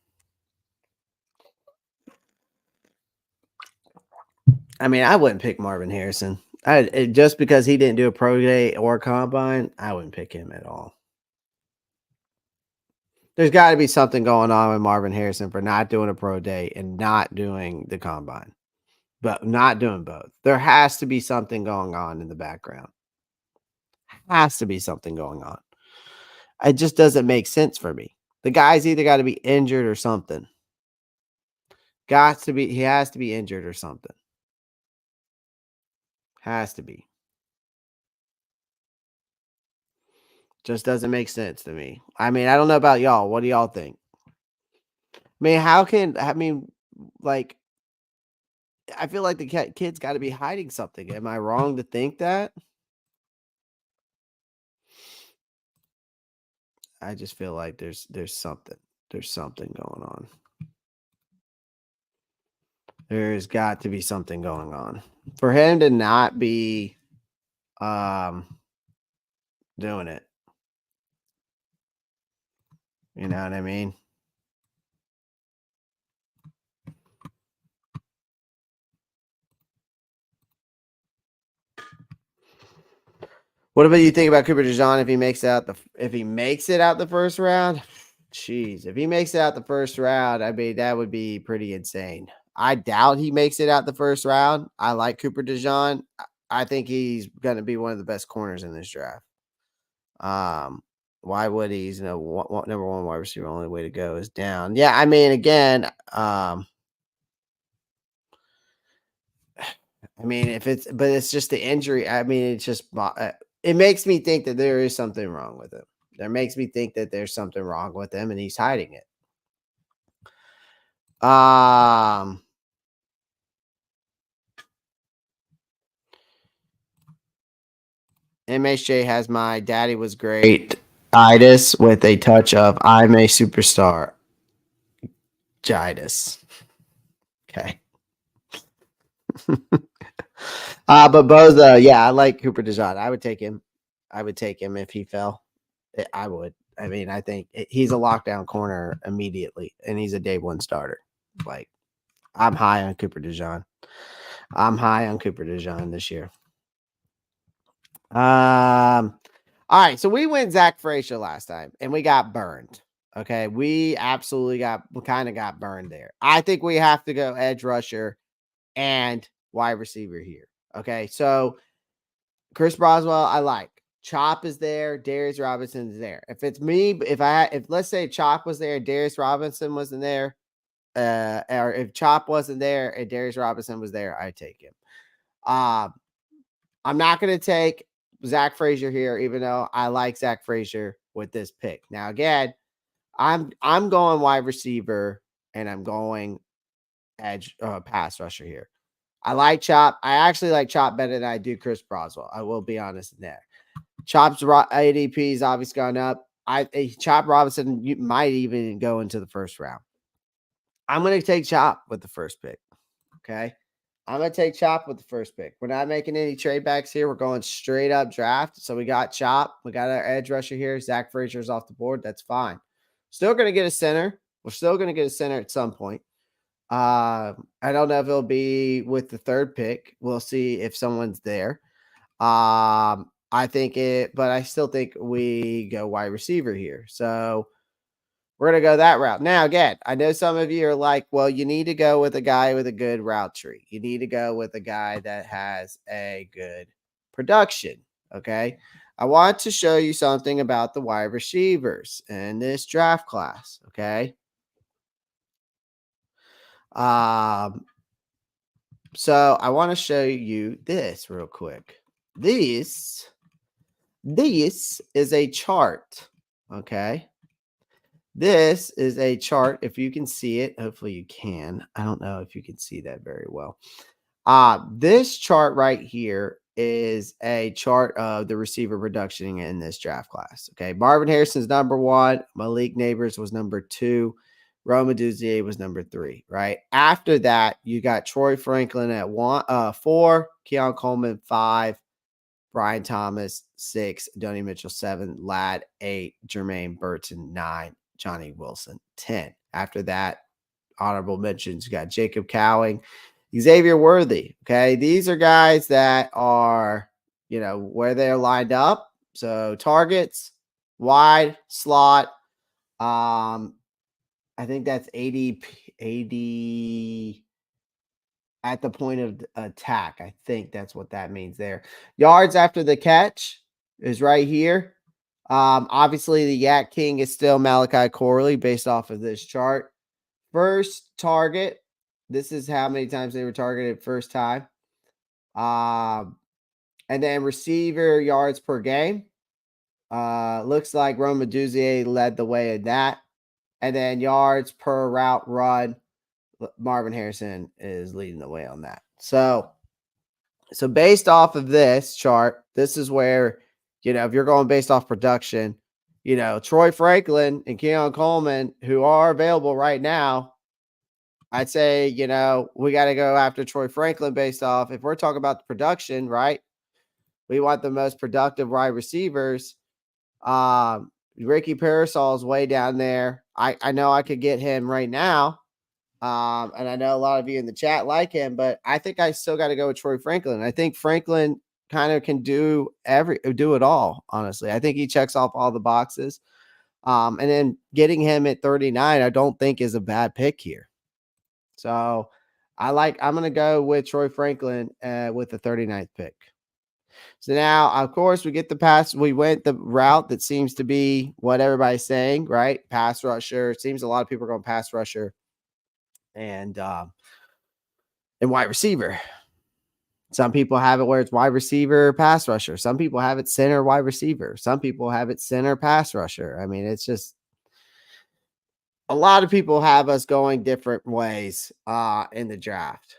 I mean, I wouldn't pick Marvin Harrison. Just because he didn't do a pro day or a combine, I wouldn't pick him at all. There's got to be something going on with Marvin Harrison for not doing a pro day and not doing the combine, but not doing both. There has to be something going on in the background. Has to be something going on. It just doesn't make sense for me. The guy's either got to be injured or something. He has to be injured or something. Has to be. Just doesn't make sense to me. I mean, I don't know about y'all. What do y'all think? Like, I feel like the kid's got to be hiding something. Am I wrong to think that? I just feel like there's something. There's something going on. There's got to be something going on. For him to not be doing it. You know what I mean? What about you think about Cooper DeJean if he makes it out the first round? Jeez, if he makes it out the first round, I mean that would be pretty insane. I doubt he makes it out the first round. I like Cooper DeJean. I think he's going to be one of the best corners in this draft. Why would he? He's number one wide receiver. Only way to go is down. Yeah, I mean, again, but it's just the injury. I mean, it's just it makes me think that there is something wrong with him. That makes me think that there's something wrong with him, and he's hiding it. MHJ has my daddy was great itis with a touch of I'm a superstar jitis. Okay. But both, yeah, I like Cooper DeJean. I would take him. I would take him if he fell. I would. I mean, I think he's a lockdown corner immediately, and he's a day one starter. Like, I'm high on Cooper DeJean. I'm high on Cooper DeJean this year. All right, so we went Zach Frazier last time, and we got burned. Okay, we absolutely kind of got burned there. I think we have to go edge rusher and wide receiver here. Okay, so Chris Boswell, I like. Chop is there. Darius Robinson is there. If it's me, if let's say Chop was there, Darius Robinson wasn't there, or if Chop wasn't there and Darius Robinson was there, I'd take him. I'm not going to take Zach Frazier here, even though I like Zach Frazier with this pick. Now, again, I'm going wide receiver and I'm going edge pass rusher here. I like Chop. I actually like Chop better than I do Chris Boswell. I will be honest in there. Chop's ADP is obviously gone up. Chop Robinson might even go into the first round. I'm going to take Chop with the first pick. Okay. I'm going to take Chop with the first pick. We're not making any trade backs here. We're going straight up draft. So we got Chop. We got our edge rusher here. Zach Frazier's off the board. That's fine. Still going to get a center. We're still going to get a center at some point. I don't know if it'll be with the third pick. We'll see if someone's there. But I still think we go wide receiver here. So we're going to go that route. Now, again, I know some of you are like, well, you need to go with a guy with a good route tree. You need to go with a guy that has a good production. Okay. I want to show you something about the wide receivers in this draft class. Okay. So I want to show you this real quick. This is a chart. Okay. This is a chart. If you can see it, hopefully you can. I don't know if you can see that very well. This chart right here is a chart of the receiver production in this draft class. Okay. Marvin Harrison's number 1. Malik Neighbors was number 2. Rome Odunze was number 3, right? After that, you got Troy Franklin at 4, Keon Coleman 5, Brian Thomas 6, Donnie Mitchell 7, Ladd 8, Jermaine Burton 9, Johnny Wilson 10. After that, honorable mentions, you got Jacob Cowing, Xavier Worthy. Okay, these are guys that are, where they're lined up. So targets, wide, slot. I think that's 80 at the point of attack. I think that's what that means there. Yards after the catch is right here. Obviously, the Yak King is still Malachi Corley based off of this chart. First target. This is how many times they were targeted first time. Um, and then receiver yards per game. Looks like Rome Duzier led the way in that. And then yards per route run. Marvin Harrison is leading the way on that. So based off of this chart, this is where, if you're going based off production, Troy Franklin and Keon Coleman, who are available right now, I'd say, we got to go after Troy Franklin based off, if we're talking about the production, right? We want the most productive wide receivers. Ricky Parasol's way down there. I know I could get him right now. And I know a lot of you in the chat like him, but I think I still got to go with Troy Franklin. I think Franklin kind of can do it all. Honestly, I think he checks off all the boxes. And then getting him at 39, I don't think is a bad pick here. So I'm going to go with Troy Franklin with the 39th pick. So now, of course, we get the pass. We went the route that seems to be what everybody's saying, right? Pass rusher. It seems a lot of people are going pass rusher and wide receiver. Some people have it where it's wide receiver, pass rusher. Some people have it center, wide receiver. Some people have it center, pass rusher. I mean, it's just a lot of people have us going different ways in the draft.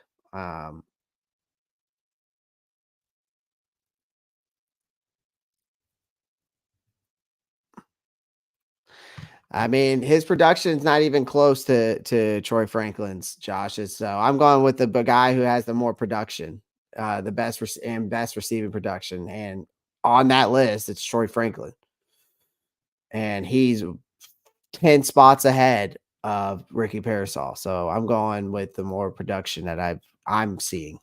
I mean, his production is not even close to Troy Franklin's, Josh's. So I'm going with the guy who has the more production, the best best receiving production. And on that list, it's Troy Franklin. And he's 10 spots ahead of Ricky Parasol. So I'm going with the more production that I'm seeing.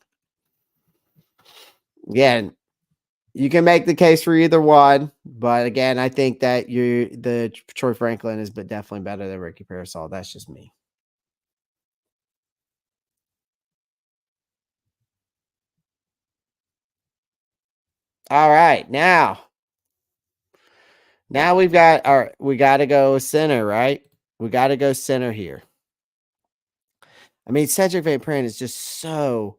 Again, you can make the case for either one, but again, I think that the Troy Franklin is definitely better than Ricky Parasol. That's just me. All right, now we got we got to go center, right? We got to go center here. I mean, Cedric Van Pran is just so.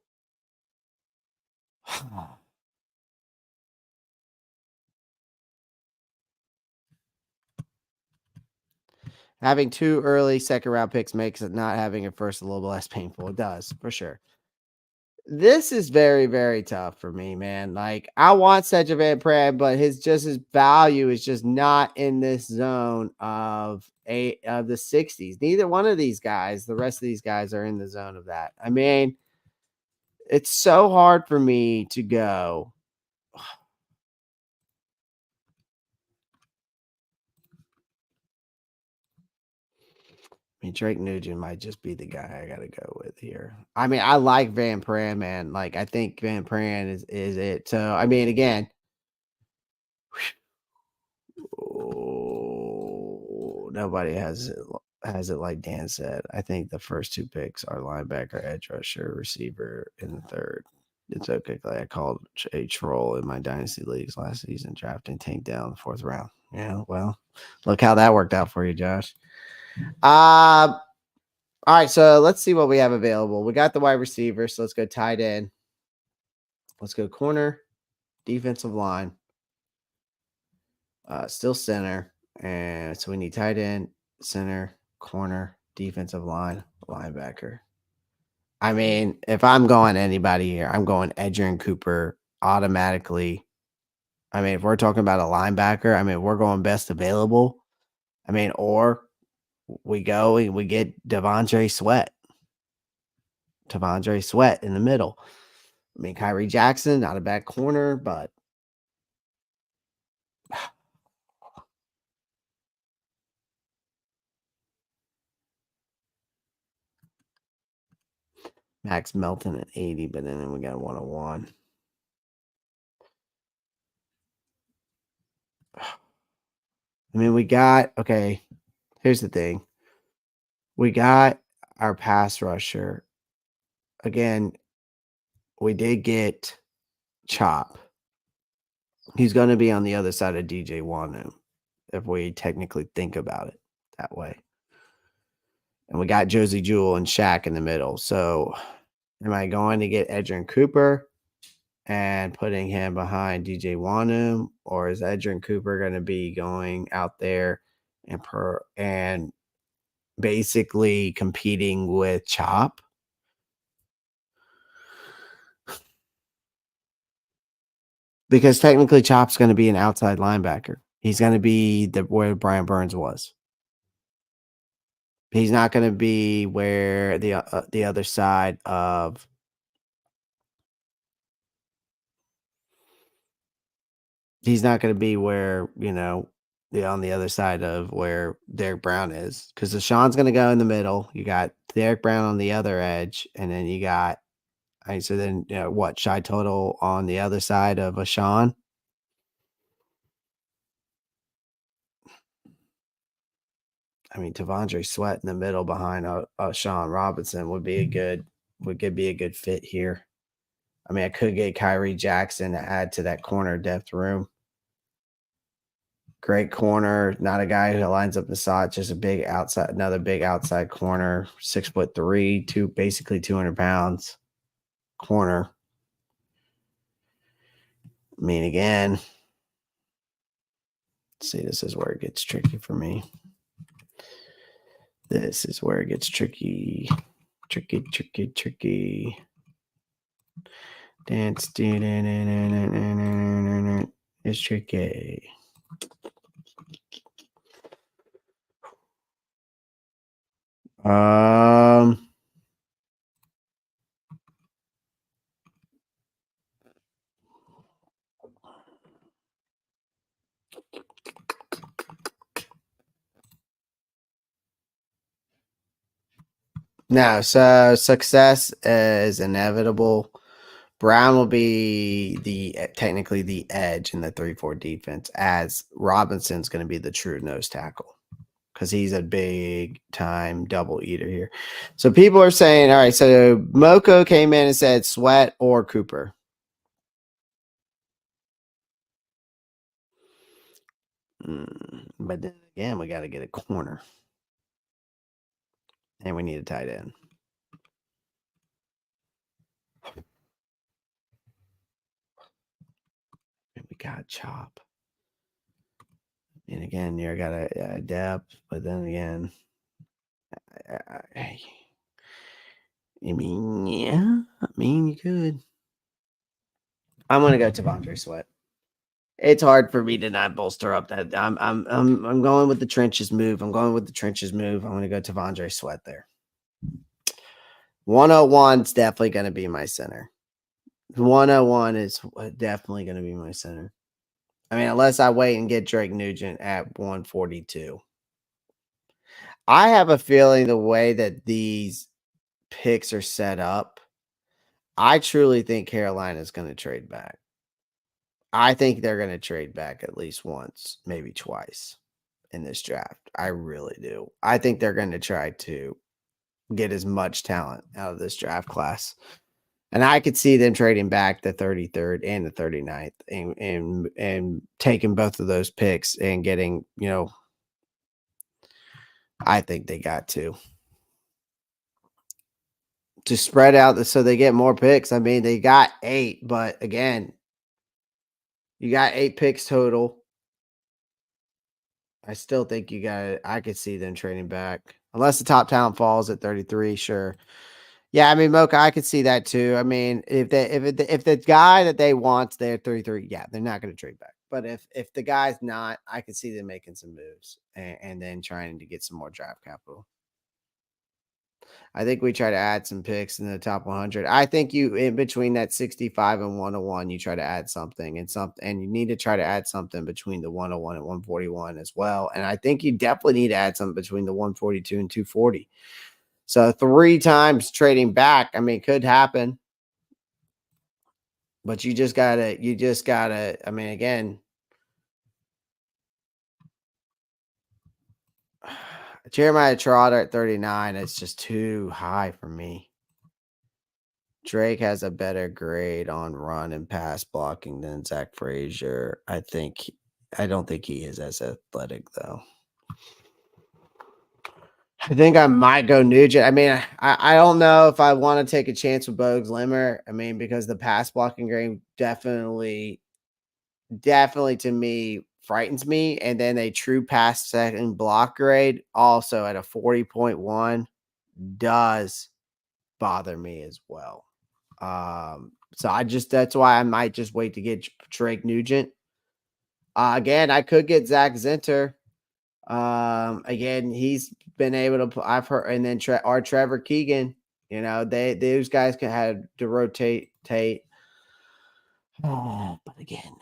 Having two early second round picks makes it not having a first a little less painful. It does, for sure. This is very, very tough for me, man. Like, I want Cedric Van Pran, but his value is just not in this zone of the 60s. Neither one of these guys, the rest of these guys, are in the zone of that. I mean, it's so hard for me to go. I mean, Drake Nugent might just be the guy I got to go with here. I mean, I like Van Pran, man. Like, I think Van Pran is it. So, I mean, again, nobody has it like Dan said. I think the first two picks are linebacker, edge rusher, receiver in the third. It's okay. Like I called a troll in my dynasty leagues last season, drafting Tank down the fourth round. Yeah, well, look how that worked out for you, Josh. All right, so let's see what we have available. We got the wide receiver, so let's go tight end. Let's go corner, defensive line, still center, and so we need tight end, center, corner, defensive line, linebacker. I mean, if I'm going anybody here, I'm going Edgerrin Cooper automatically. I mean, if we're talking about a linebacker, I mean, we're going best available. I mean, or we go and we get Devondre Sweat in the middle. I mean, Kyrie Jackson, not a bad corner, but Max Melton at 80, but then we got a 101. I mean, here's the thing. We got our pass rusher. Again, we did get Chop. He's going to be on the other side of DJ Wanu. if we technically think about it that way. And we got Josie Jewell and Shaq in the middle. So am I going to get Edgerrin Cooper and putting him behind DJ Ekwonu, or is Edgerrin Cooper going to be going out there and basically competing with Chop? Because technically Chop's going to be an outside linebacker. He's going to be where Brian Burns was. He's not going to be where the other side of he's not going to be where, on the other side of where Derek Brown is, because Deshaun's going to go in the middle. You got Derek Brown on the other edge, and then you got, so then, what, Shy Total on the other side of a Sean? I mean, Tavondre Sweat in the middle behind Sean Robinson would be a good fit here. I mean, I could get Kyrie Jackson to add to that corner depth room. Great corner, not a guy who lines up the slot, just another big outside corner, 6'3", basically 200 pounds corner. I mean, again, see, this is where it gets tricky for me. This is where it gets tricky. Tricky. Dance. It's tricky. No, so success is inevitable. Brown will be technically the edge in the 3-4 defense, as Robinson's going to be the true nose tackle because he's a big time double eater here. So people are saying, all right, so Moko came in and said Sweat or Cooper. But then again, we got to get a corner. And we need a tight end. And we got Chop. And again, you got a depth, but then again, I mean, yeah. I mean, you could. I'm gonna go Tavondre Sweat. It's hard for me to not bolster up that. I'm going with the trenches move. I'm going gonna go Tavondre Sweat there. 101 is definitely gonna be my center. 101 is definitely gonna be my center. I mean, unless I wait and get Drake Nugent at 142. I have a feeling the way that these picks are set up, I truly think Carolina is going to trade back. I think they're going to trade back at least once, maybe twice in this draft. I really do. I think they're going to try to get as much talent out of this draft class. And I could see them trading back the 33rd and the 39th and taking both of those picks and getting, I think they got to spread out so they get more picks. I mean, they got 8, but again, you got 8 picks total. I still think I could see them trading back. Unless the top talent falls at 33, sure. Yeah, I mean, Mocha, I could see that too. I mean, if the guy that they want's there at 33, yeah, they're not going to trade back. But if the guy's not, I could see them making some moves and then trying to get some more draft capital. I think we try to add some picks in the top 100. I think you in between that 65 and 101, you try to add something and you need to try to add something between the 101 and 141 as well. And I think you definitely need to add something between the 142 and 240. So 3 times trading back, I mean, could happen. But you just gotta, I mean, again, Jeremiah Trotter at 39, it's just too high for me. Drake has a better grade on run and pass blocking than Zach Frazier. I think I don't think he is as athletic though. I think I might go Nugent. I mean, I don't know if I want to take a chance with Bogues Limmer. I mean, because the pass blocking game definitely to me frightens me. And then a true pass second block grade also at a 40.1 does bother me as well. So that's why I might just wait to get Drake Nugent. Again, I could get Zach Zinter. Again, he's been able to. I've heard, and then Trevor Keegan. You know, those guys can have to rotate. But again,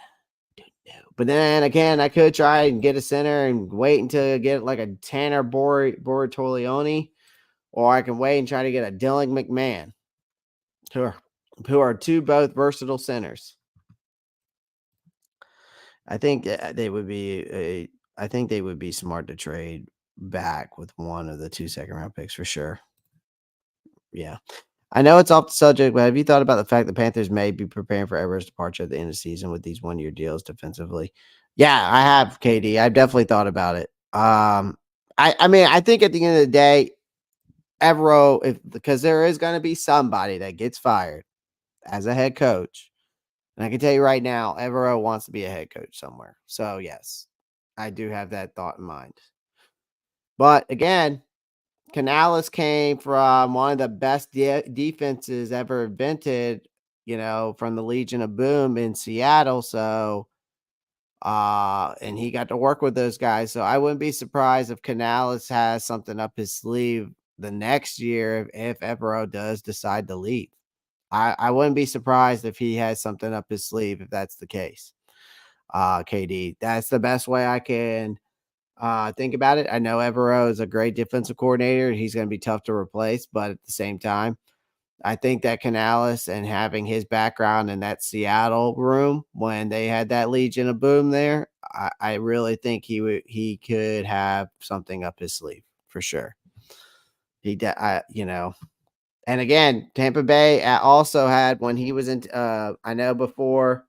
don't know. But then again, I could try and get a center and wait until I get like a Tanner Bortolioni, or I can wait and try to get a Dylan McMahon, who are both versatile centers. I think they would be I think they would be smart to trade back with one of the 2 second-round picks for sure. Yeah. I know it's off the subject, but have you thought about the fact the Panthers may be preparing for Everett's departure at the end of the season with these 1-year deals defensively? Yeah, I have, KD. I've definitely thought about it. I mean, I think at the end of the day, because there is going to be somebody that gets fired as a head coach. And I can tell you right now, Evero wants to be a head coach somewhere. So, yes, I do have that thought in mind. But again, Canales came from one of the best defenses ever invented, from the Legion of Boom in Seattle. So, and he got to work with those guys. So I wouldn't be surprised if Canales has something up his sleeve the next year if Evero does decide to leave. I wouldn't be surprised if he has something up his sleeve if that's the case. KD, that's the best way I can think about it. I know Evero is a great defensive coordinator. He's going to be tough to replace, but at the same time, I think that Canales and having his background in that Seattle room when they had that Legion of Boom there, I really think he could have something up his sleeve for sure. And again, Tampa Bay also had when he was in. I know before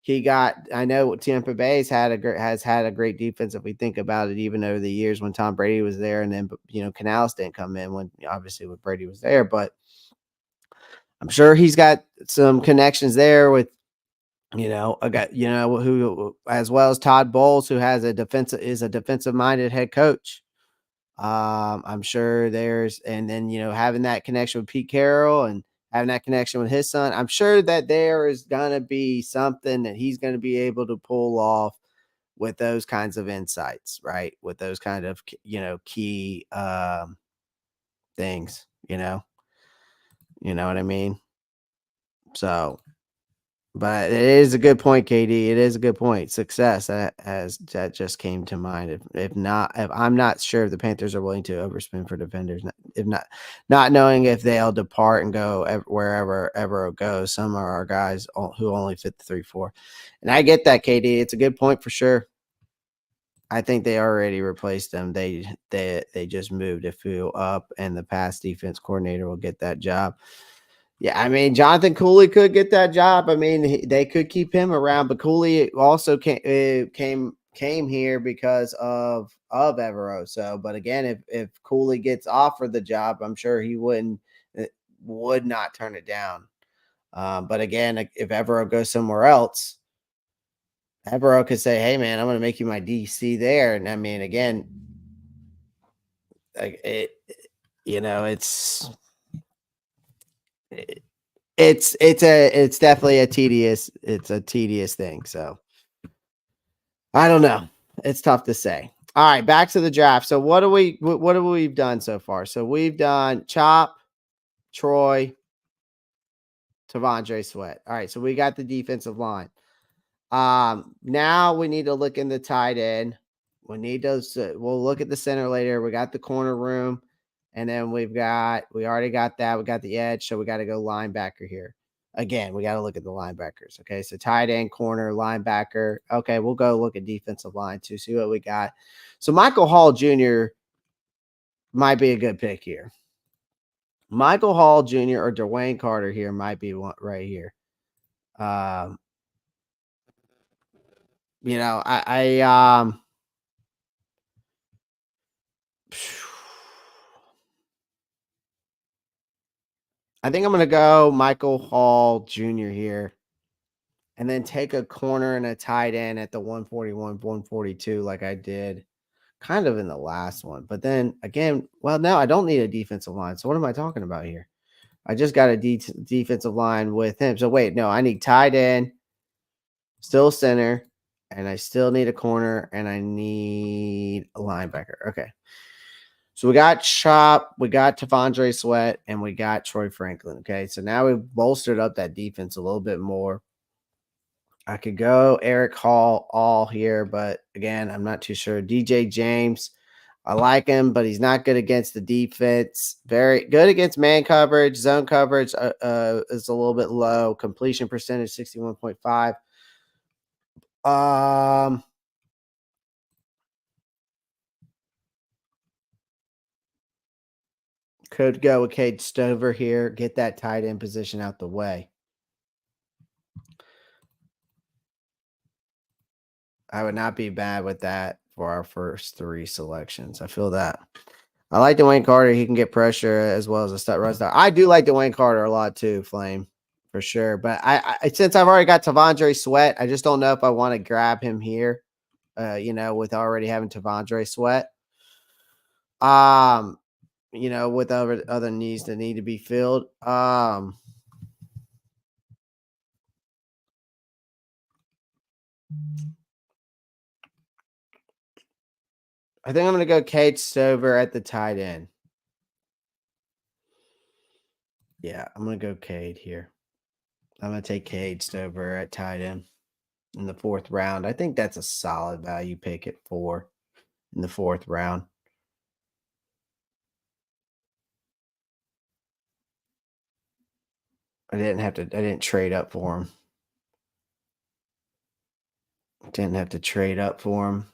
I know Tampa Bay's has had a great defense if we think about it, even over the years when Tom Brady was there, and then Canales didn't come in when Brady was there, but I'm sure he's got some connections there with who as well as Todd Bowles, who is a defensive minded head coach. I'm sure and then having that connection with Pete Carroll and having that connection with his son, I'm sure that there is gonna be something that he's gonna be able to pull off with those kinds of insights, right? With those kind of key things, you know what I mean? So, but it is a good point, KD. It is a good point. Success that just came to mind. If I'm not sure if the Panthers are willing to overspend for defenders, if not knowing if they'll depart and go wherever Evero goes. Some are our guys who only fit the 3-4, and I get that, KD. It's a good point for sure. I think they already replaced them. They just moved a few up, and the pass defense coordinator will get that job. Yeah, I mean, Jonathan Coley could get that job. I mean, they could keep him around, but Coley also came here because of Evero. So, but again, if Coley gets offered the job, I'm sure he would not turn it down. But again, if Evero goes somewhere else, Evero could say, "Hey, man, I'm going to make you my DC there." And I mean, again, like it's definitely a tedious thing. So I don't know. It's tough to say. All right, back to the draft. So what have we done so far? So we've done Chop, Troy, Tavondre Sweat. All right, so we got the defensive line. Now we need to look in the tight end. We need those. We'll look at the center later. We got the corner room, and then we already got that. We got the edge, so we got to go linebacker here. Again, we got to look at the linebackers. Okay, so tight end, corner, linebacker. Okay, we'll go look at defensive line too. See what we got. So Michael Hall Jr. might be a good pick here. Michael Hall Jr. or Dwayne Carter here might be one right here. You know, I think I'm gonna go Michael Hall Jr. here, and then take a corner and a tight end at the 141, 142, like I did kind of in the last one. But then again, well, no, I don't need a defensive line. So what am I talking about here? I just got a defensive line with him. So wait, no, I need tight end, still center, and I still need a corner, and I need a linebacker. Okay. So we got Chop, we got Tavondre Sweat, and we got Troy Franklin. Okay. So now we've bolstered up that defense a little bit more. I could go Eric Hall all here, but again, I'm not too sure. DJ James, I like him, but he's not good against the defense. Very good against man coverage. Zone coverage is a little bit low. Completion percentage 61.5. Could go with Cade Stover here. Get that tight end position out the way. I would not be bad with that for our first three selections. I feel that. I like Dwayne Carter. He can get pressure as well as a stud run star. I do like Dwayne Carter a lot too, Flame, for sure. But I since I've already got Tavondre Sweat, I just don't know if I want to grab him here. With already having Tavondre Sweat. With other needs that need to be filled. I think I'm going to go Cade Stover at the tight end. Yeah, I'm going to go Cade here. I'm going to take Cade Stover at tight end in the 4th round. I think that's a solid value pick at 4 in the 4th round. I didn't trade up for him. Didn't have to trade up for him.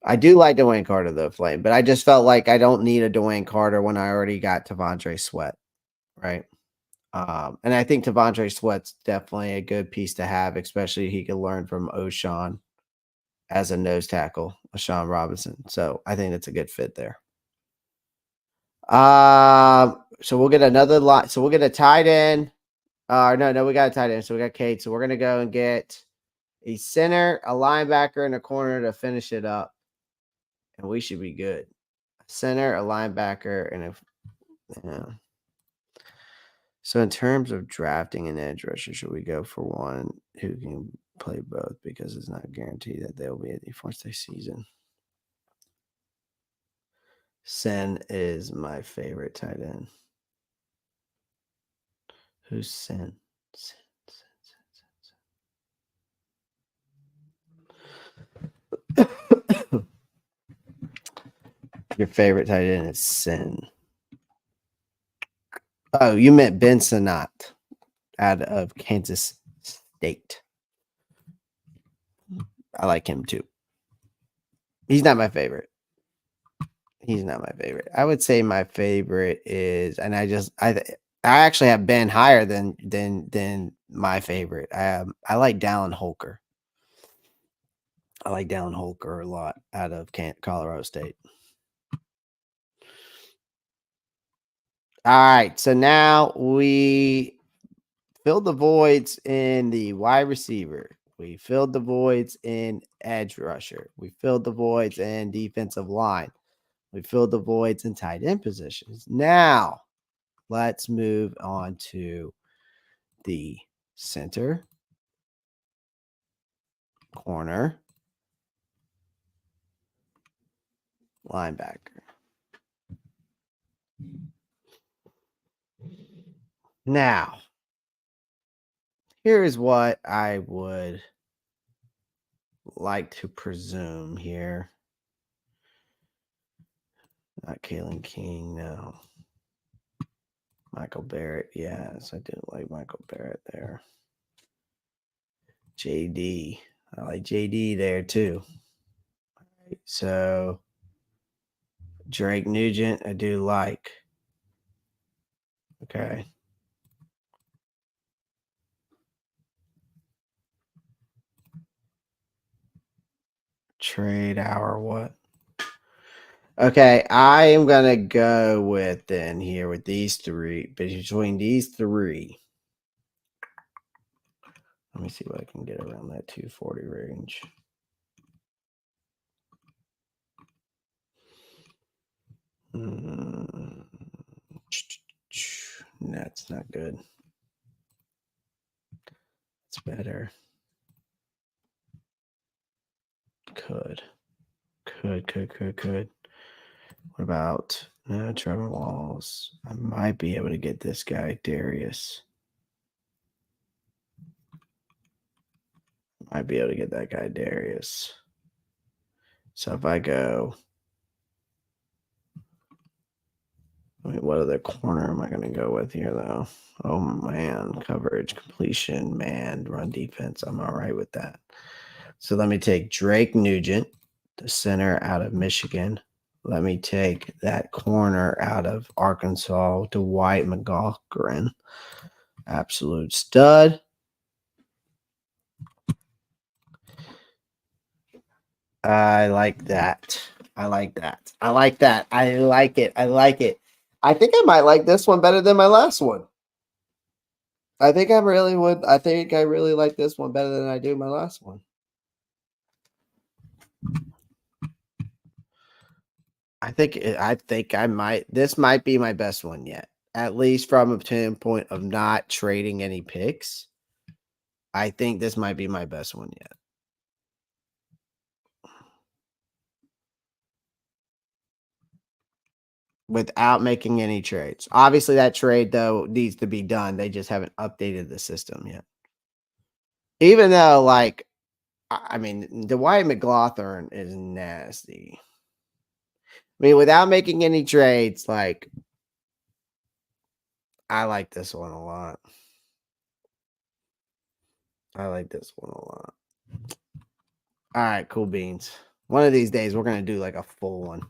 I do like Dwayne Carter though, Flame, but I just felt like I don't need a Dwayne Carter when I already got Tavondre Sweat, right? And I think Tavondre Sweat's definitely a good piece to have, especially he can learn from O'Shawn as a nose tackle, O'Shawn Robinson. So I think that's a good fit there. So we'll get another lot. So we'll get a tight end. No, we got a tight end. So we got Cade. So we're gonna go and get a center, a linebacker, and a corner to finish it up, and we should be good. A center, a linebacker, and a yeah. So in terms of drafting an edge rusher, should we go for one who can play both because it's not guaranteed that they'll be at the first day season? Sen is my favorite tight end. Who's Sen? Your favorite tight end is Sen. Oh, you meant Ben Sinnott out of Kansas State. I like him too. He's not my favorite. I would say my favorite is, and I actually have Ben higher than my favorite. I like Dallin Holker. I like Dallin Holker a lot out of Colorado State. All right, so now we filled the voids in the wide receiver. We filled the voids in edge rusher. We filled the voids in defensive line. We filled the voids in tight end positions. Now, let's move on to the center, corner, linebacker. Now, here is what I would like to presume here. Not Kalen King, no. Michael Barrett, yes, I do like Michael Barrett there. JD, I like JD there too. So Drake Nugent, I do like. Okay. Trade our what? Okay, I am gonna go with then here with these three. Between these three, let me see what I can get around that 240 range. That's not good. It's better. Could. What about Trevor Walls? I might be able to get this guy, Darius. Might be able to get that guy, Darius. So if I go, I mean, what other corner am I going to go with here, though? Oh, man. Coverage, completion, man, run defense. I'm all right with that. So let me take Drake Nugent, the center out of Michigan. Let me take that corner out of Arkansas, Dwight McGaughran. Absolute stud. I like that. I like that. I like that. I like it. I like it. I think I might like this one better than my last one. I think I really would. I think I really like this one better than I do my last one. I think I might. This might be my best one yet. At least from a standpoint of not trading any picks. I think this might be my best one yet. Without making any trades. Obviously, that trade, though, needs to be done. They just haven't updated the system yet. Even though, like, I mean, Dwight McGaughran is nasty. I mean, without making any trades, like, I like this one a lot. I like this one a lot. All right, cool beans. One of these days, we're going to do like a full one.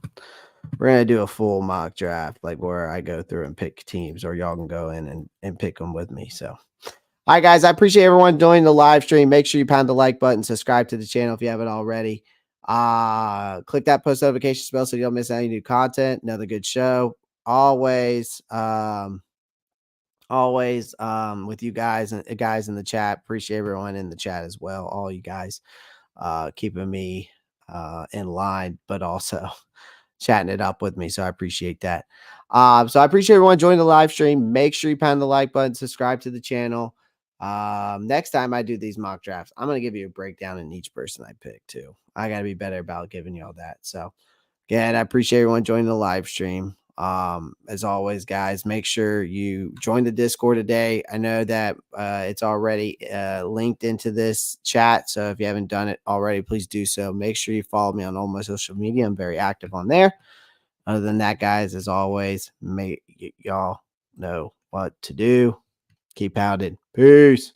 We're going to do a full mock draft, like where I go through and pick teams, or y'all can go in and pick them with me. So, all right, guys, I appreciate everyone joining the live stream. Make sure you pound the like button, subscribe to the channel if you haven't already. Click that post notification bell so you don't miss any new content. Another good show. Always with you guys and guys in the chat. Appreciate everyone in the chat as well. All you guys keeping me in line, but also chatting it up with me. So I appreciate that. So I appreciate everyone joining the live stream. Make sure you pound the like button, subscribe to the channel. Next time I do these mock drafts, I'm going to give you a breakdown in each person I pick too. I got to be better about giving you all that. So again, I appreciate everyone joining the live stream. As always, guys, make sure you join the Discord today. I know that it's already linked into this chat. So if you haven't done it already, please do so. Make sure you follow me on all my social media. I'm very active on there. Other than that, guys, as always, make y'all know what to do. Keep pounding. Peace.